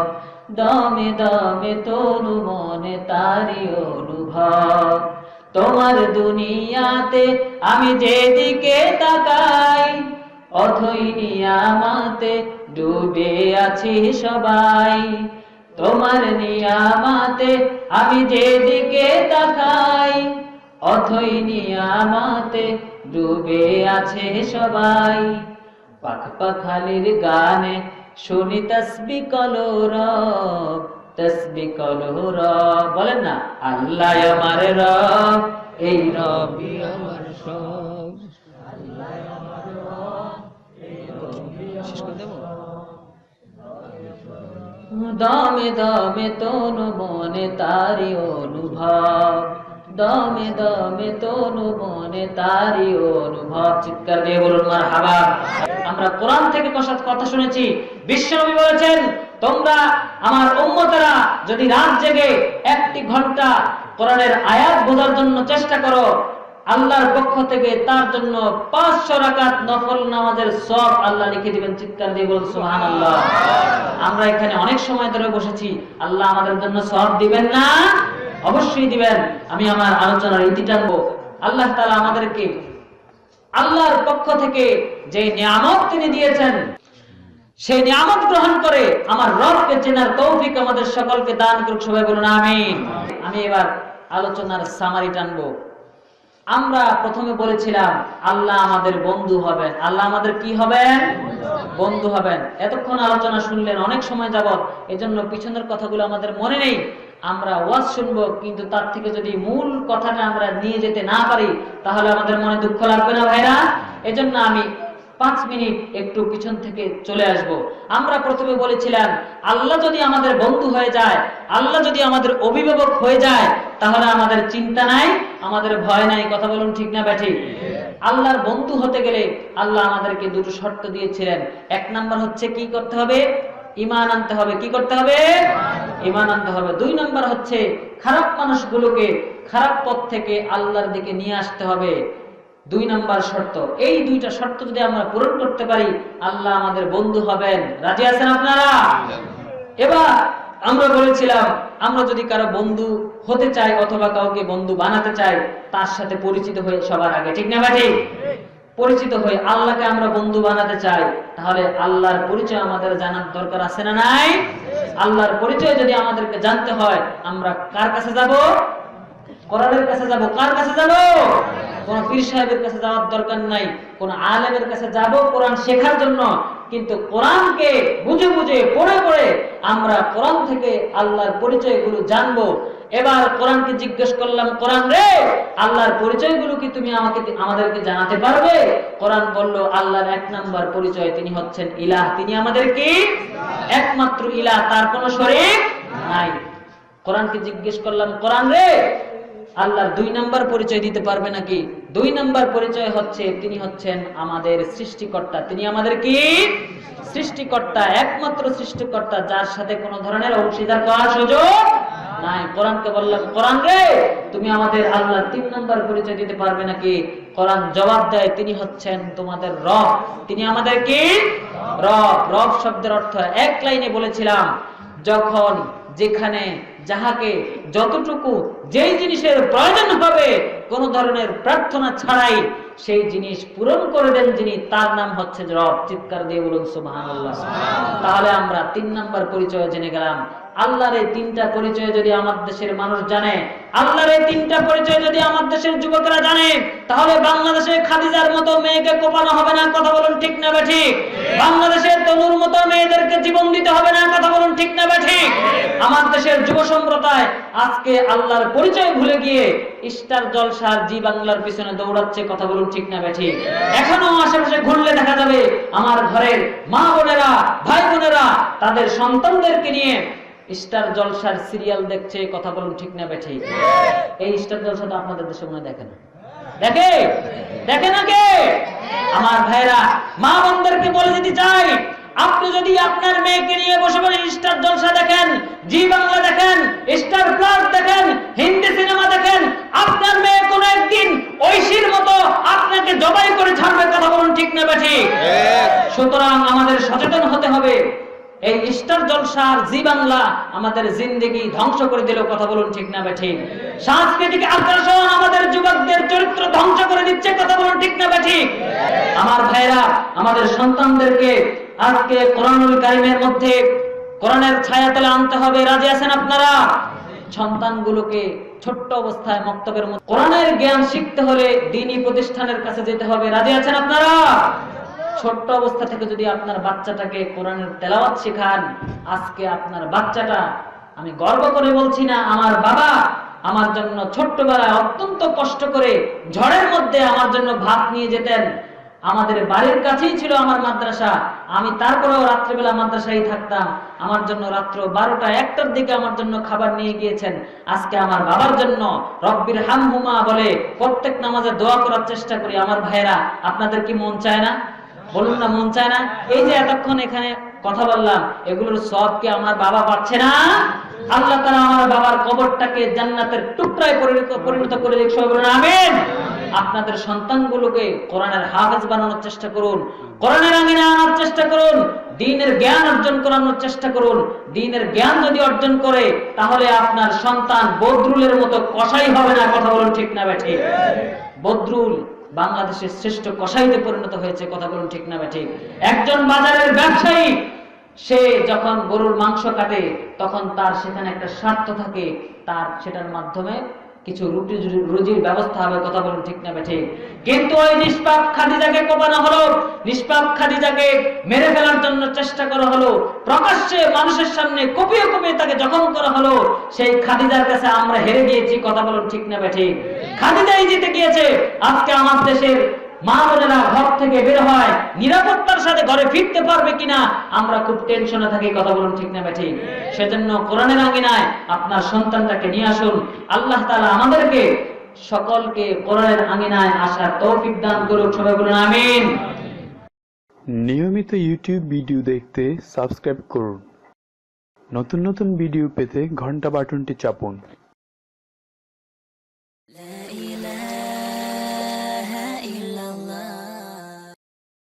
দমে দমে তনু মনে তারি অনুভব। তোমার দুনিয়াতে আমি যেদিকে তাকাই, অথই নিয়ামতে ডুবে আছি সবাই। তোমার নিয়ামতে আমি যেদিকে তাকাই, অথই নিয়ামতে ডুবে আছে সবাই। পাখ পাখালির গানে শুনি তসবিহ কলরব, তসবিহ কলরব। বলেন না, আল্লাহ আমার রব, এই রবই আমার সব। দমে দমে তনু মনে তারি অনুভব, দমে দমে তনু মনে তারি অনুভব। চিৎকার দিয়ে বলুন মারহাবা। আমরা কোরআন থেকে কথা শুনেছি, বিশ্বনবী বলেছেন, তোমরা আমার উম্মতেরা যদি রাত জেগে 1 ঘন্টা কোরআনের আয়াত বোঝার জন্য চেষ্টা করো, আল্লাহর পক্ষ থেকে তার জন্য 500 রাকাত নফল নামাজের সওয়াব আল্লাহ লিখে দিবেন। চিৎকার দিয়ে বলুন সুবহানাল্লাহ। আমরা এখানে অনেক সময় ধরে বসেছি, আল্লাহ আমাদের জন্য সওয়াব দিবেন না? অবশ্যই দিবেন। আমি আমার আলোচনার ইতি টানবো। আল্লাহ তাআলা আমাদেরকে আল্লাহর পক্ষ থেকে যে নিয়ামত তিনি দিয়েছেন, সেই নিয়ামত গ্রহণ করে আমার রবকে চেনার তৌফিক আমাদের সকলকে দান করুক। সবাই বলুন আমিন। আমি এবার আলোচনার সামারি টানবো। আমরা প্রথমে বলেছিলাম আল্লাহ আমাদের বন্ধু হবেন। আল্লাহ আমাদের কি হবেন? বন্ধু হবেন। এতক্ষণ আলোচনা শুনলেন অনেক সময় যাবত, এজন্য পিছনের কথাগুলো আমাদের মনে নেই। আমরা ওয়াজ শুনবো, কিন্তু তার থেকে যদি মূল কথাটা আমরা নিয়ে যেতে না পারি, তাহলে আমাদের মনে দুঃখ লাগবে না ভাইরা? এজন্য আমি 5 মিনিট একটু পিছন থেকে চলে আসব। আমরা প্রথমে বলেছিলাম আল্লাহ যদি আমাদের বন্ধু হয়ে যায়, আল্লাহ যদি আমাদের অভিভাবক হয়ে যায়, তাহলে আমাদের চিন্তা নাই, আমাদের ভয় নাই। কথা বলুন ঠিক না ব্যাঠি? আল্লাহর বন্ধু হতে গেলে আল্লাহ আমাদেরকে 2টো শর্ত দিয়েছিলেন। 1 নাম্বার হচ্ছে কি করতে হবে? ঈমান আনতে হবে। কি করতে হবে? ঈমান আনতে হবে। 2 নাম্বার হচ্ছে খারাপ মানুষগুলোকে খারাপ পথ থেকে আল্লাহর দিকে নিয়ে আসতে হবে। 2 নাম্বার শর্ত। এই 2টা শর্ত যদি আমরা পূরণ করতে পারি, আল্লাহ আমাদের বন্ধু হবেন। রাজি আছেন আপনারা? এবার আমরা বলেছিলাম আমরা যদি কারো বন্ধু হতে চাই অথবা কাউকে বন্ধু বানাতে চাই, তার সাথে পরিচিত হয়ে সবার আগে, ঠিক না ভাই? পরিচিত হয়ে আল্লাহকে আমরা বন্ধু বানাতে চাই, তাহলে আল্লাহর পরিচয় আমাদের জানার দরকার আছে না নাই? আল্লাহর পরিচয় যদি আমাদেরকে জানতে হয়, আমরা কার কাছে যাব? কোরআনের কাছে যাব। কার কাছে যাব? কোন পীর সাহেবের কাছে যাওয়ার দরকার নাই, কোন আলেমের কাছে যাব কোরআন শেখার জন্য। কিন্তু কোরআনকে বুঝে বুঝে পড়ে পড়ে আমরা কোরআন থেকে আল্লাহর পরিচয়গুলো জানবো। এবার কোরআনকে জিজ্ঞেস করলাম, কোরআন রে, আল্লাহর পরিচয়গুলো কি তুমি আমাদেরকে জানাতে পারবে? কোরআন বলল আল্লাহর 1 নাম্বার পরিচয়, তিনি হচ্ছেন ইলাহ। তিনি আমাদের কি? একমাত্র ইলাহ, তার কোনো শরীক নাই। কোরআনকে জিজ্ঞেস করলাম, কোরআন রে, আল্লাহর 2 নাম্বার পরিচয় দিতে পারবে নাকি? 2 নাম্বার পরিচয় হচ্ছে তিনি হচ্ছেন আমাদের সৃষ্টিকর্তা। তিনি আমাদের কি? সৃষ্টিকর্তা, একমাত্র সৃষ্টিকর্তা, যার সাথে কোনো ধরনের অংশীদার করার সুযোগ নাই। কোরআনকে বললাম, কোরআন রে, তুমি আমাদের আল্লাহর 3 নাম্বার পরিচয় দিতে পারবে নাকি? কোরআন জবাব দেয় তিনি হচ্ছেন তোমাদের রব। তিনি আমাদের কি রব। রব শব্দের অর্থ এক লাইনে বলেছিলাম, যখন যেখানে যাহাকে যতটুকু যেই জিনিসের প্রয়োজন হবে কোন ধরনের প্রার্থনা ছাড়াই সেই জিনিস পূরণ করে দেন যিনি, তার নাম হচ্ছে রব। চিৎকার দিয়ে বলুন সুবহানাল্লাহ। তাহলে আমরা 3 নাম্বার পরিচয় জেনে গেলাম। আল্লাহর এই 3টা পরিচয় যদি আমার দেশের মানুষ জানে, আল্লাহর এই 3টা পরিচয় যদি আমার দেশের যুবকেরা জানে, তাহলে বাংলাদেশে খাদিজার মতো মেয়েকে কোপানো হবে না। কথা বলুন ঠিক না বেঠিক? বাংলাদেশের তনুর মতো মেয়েদেরকে জীবন দিতে হবে না। কথা বলুন ঠিক না বেঠিক? আমার দেশের যুব সম্প্রদায় আজকে আল্লাহর পরিচয় ভুলে গিয়ে স্টার জলসার জি বাংলার পিছনে দৌড়াচ্ছে। কথা বলুন ঠিক না বেঠিক? এখনো আশেপাশে ঘুরলে দেখা যাবে আমার ঘরের মা বোনেরা, ভাই বোনেরা তাদের সন্তানদেরকে নিয়ে স্টার জলসার সিরিয়াল দেখছে। কথা বলুন ঠিক না বেঠিক? এই স্টার জলসা তো আপনাদের দেশে মনে দেখে না, দেখে দেখে না কে? আমার ভাইরা, মা বোনদেরকে বলে দিতে চাই, আপনি যদি আপনার মেয়েকে নিয়ে বসে বসে স্টার জলসা দেখেন, জি বাংলা দেখেন, স্টার প্লাস দেখেন, হিন্দি সিনেমা দেখেন, আপনার মেয়ে কোন একদিন ঐশীর মতো আপনাকে জবাই করে ছাড়বে। কথা বলুন ঠিক না বেঠিক? সুতরাং আমাদের সচেতন হতে হবে। এই স্টার জলসার জি বাংলা আমাদের জিন্দেগি ধ্বংস করে দিল। কথা বলুন ঠিক না বেঠিক? সাংস্কৃতিক আকর্ষণ আমাদের যুবকদের চরিত্র ধ্বংস করে দিচ্ছে। কথা বলুন ঠিক না বেঠিক? আমার ভাইরা, আমাদের সন্তানদেরকে আজকে কোরআনুল কারীমের মধ্যে কোরআনের ছায়াতলে আনতে হবে। রাজি আছেন আপনারা? সন্তানগুলোকে ছোট্ট অবস্থায় মক্তবের মধ্যে কোরআনের জ্ঞান শিখতে হলে দ্বীনি প্রতিষ্ঠানের কাছে যেতে হবে। রাজি আছেন আপনারা? ছোট্ট অবস্থা থেকে যদি আপনার বাচ্চাটাকে কোরআনের তেলাওয়াত শেখান, আজকে আপনার বাচ্চাটা, আমি গর্ব করে বলছি না, আমার বাবা আমার জন্য ছোট্টবেলায় অত্যন্ত কষ্ট করে ঝড়ের মধ্যে আমার জন্য ভাত নিয়ে যেতেন। আমাদের বাড়ির কাছেই ছিল আমার মাদ্রাসা, আমি তারপরেও রাত্রিবেলা মাদ্রাসায় থাকতাম। আমার জন্য রাত্র 12টা 1টার দিকে আমার জন্য খাবার নিয়ে গিয়েছেন। আজকে আমার বাবার জন্য রব্বির হামহুমা বলে প্রত্যেক নামাজে দোয়া করার চেষ্টা করি। আমার ভাইরা, আপনাদের কি মন চায় না? বলুন না, মন চায় না? এই যে এতক্ষণ এখানে কথা বললাম, এগুলোর সব কি আমার বাবা পাচ্ছে না? আল্লাহ তাআলা আমার বাবার কবরটাকে জান্নাতের টুকরায় পরিণত করে দিক। সবাই বলুন আমিন। আপনাদের সন্তানগুলোকে কোরআনের হাফেজ বানানোর চেষ্টা করুন, কোরআনের আঙিনা আনার চেষ্টা করুন, দ্বীনের জ্ঞান অর্জন করানোর চেষ্টা করুন। দ্বীনের জ্ঞান যদি অর্জন করে, তাহলে আপনার সন্তান বদরুলের মতো কসাই হবে না। কথা বলুন ঠিক না বেঠিক? বদরুল বাংলাদেশের শ্রেষ্ঠ কসাইতে পরিণত হয়েছে। কথা বলুন ঠিক না বেঠিক? একজন বাজারের ব্যবসায়ী, সে যখন গরুর মাংস কাটে তখন তার সেখানে একটা স্বার্থ থাকে, তার সেটার মাধ্যমে কিছু রুজির ব্যবস্থা হবে। কথা বলুন ঠিক না বেঠিক? কিন্তু ওই নিষ্পাপ খাদিজাকে কোপানো হলো, নিষ্পাপ খাদিজাকে মেরে ফেলার জন্য চেষ্টা করা হলো, প্রকাশ্যে মানুষের সামনে কপিয়ে কপিয়ে তাকে জখম করা হলো। সেই খাদিজার কাছে আমরা হেরে গিয়েছি। কথা বলুন ঠিক না বেঠিক? খাদিজাই জিতে গিয়েছে। আজকে আমার দেশের মা বোনেরা ঘর থেকে বের হয়, নিরাপত্তার সাথে ঘরে ফিরতে পারবে কিনা আমরা খুব টেনশনে থাকি। কথা বলুন ঠিক না বেঠিক? সেজন্য কোরআনের আঙিনায় আপনার সন্তানটাকে নিয়ে আসুন। আল্লাহ তাআলা আমাদেরকে সকলকে কোরআনের আঙিনায় আসার তৌফিক দান করুন। সবাই বলুন আমিন। নিয়মিত ইউটিউব ভিডিও দেখতে সাবস্ক্রাইব করুন। নতুন নতুন ভিডিও পেতে ঘন্টা বাটনটি চাপুন।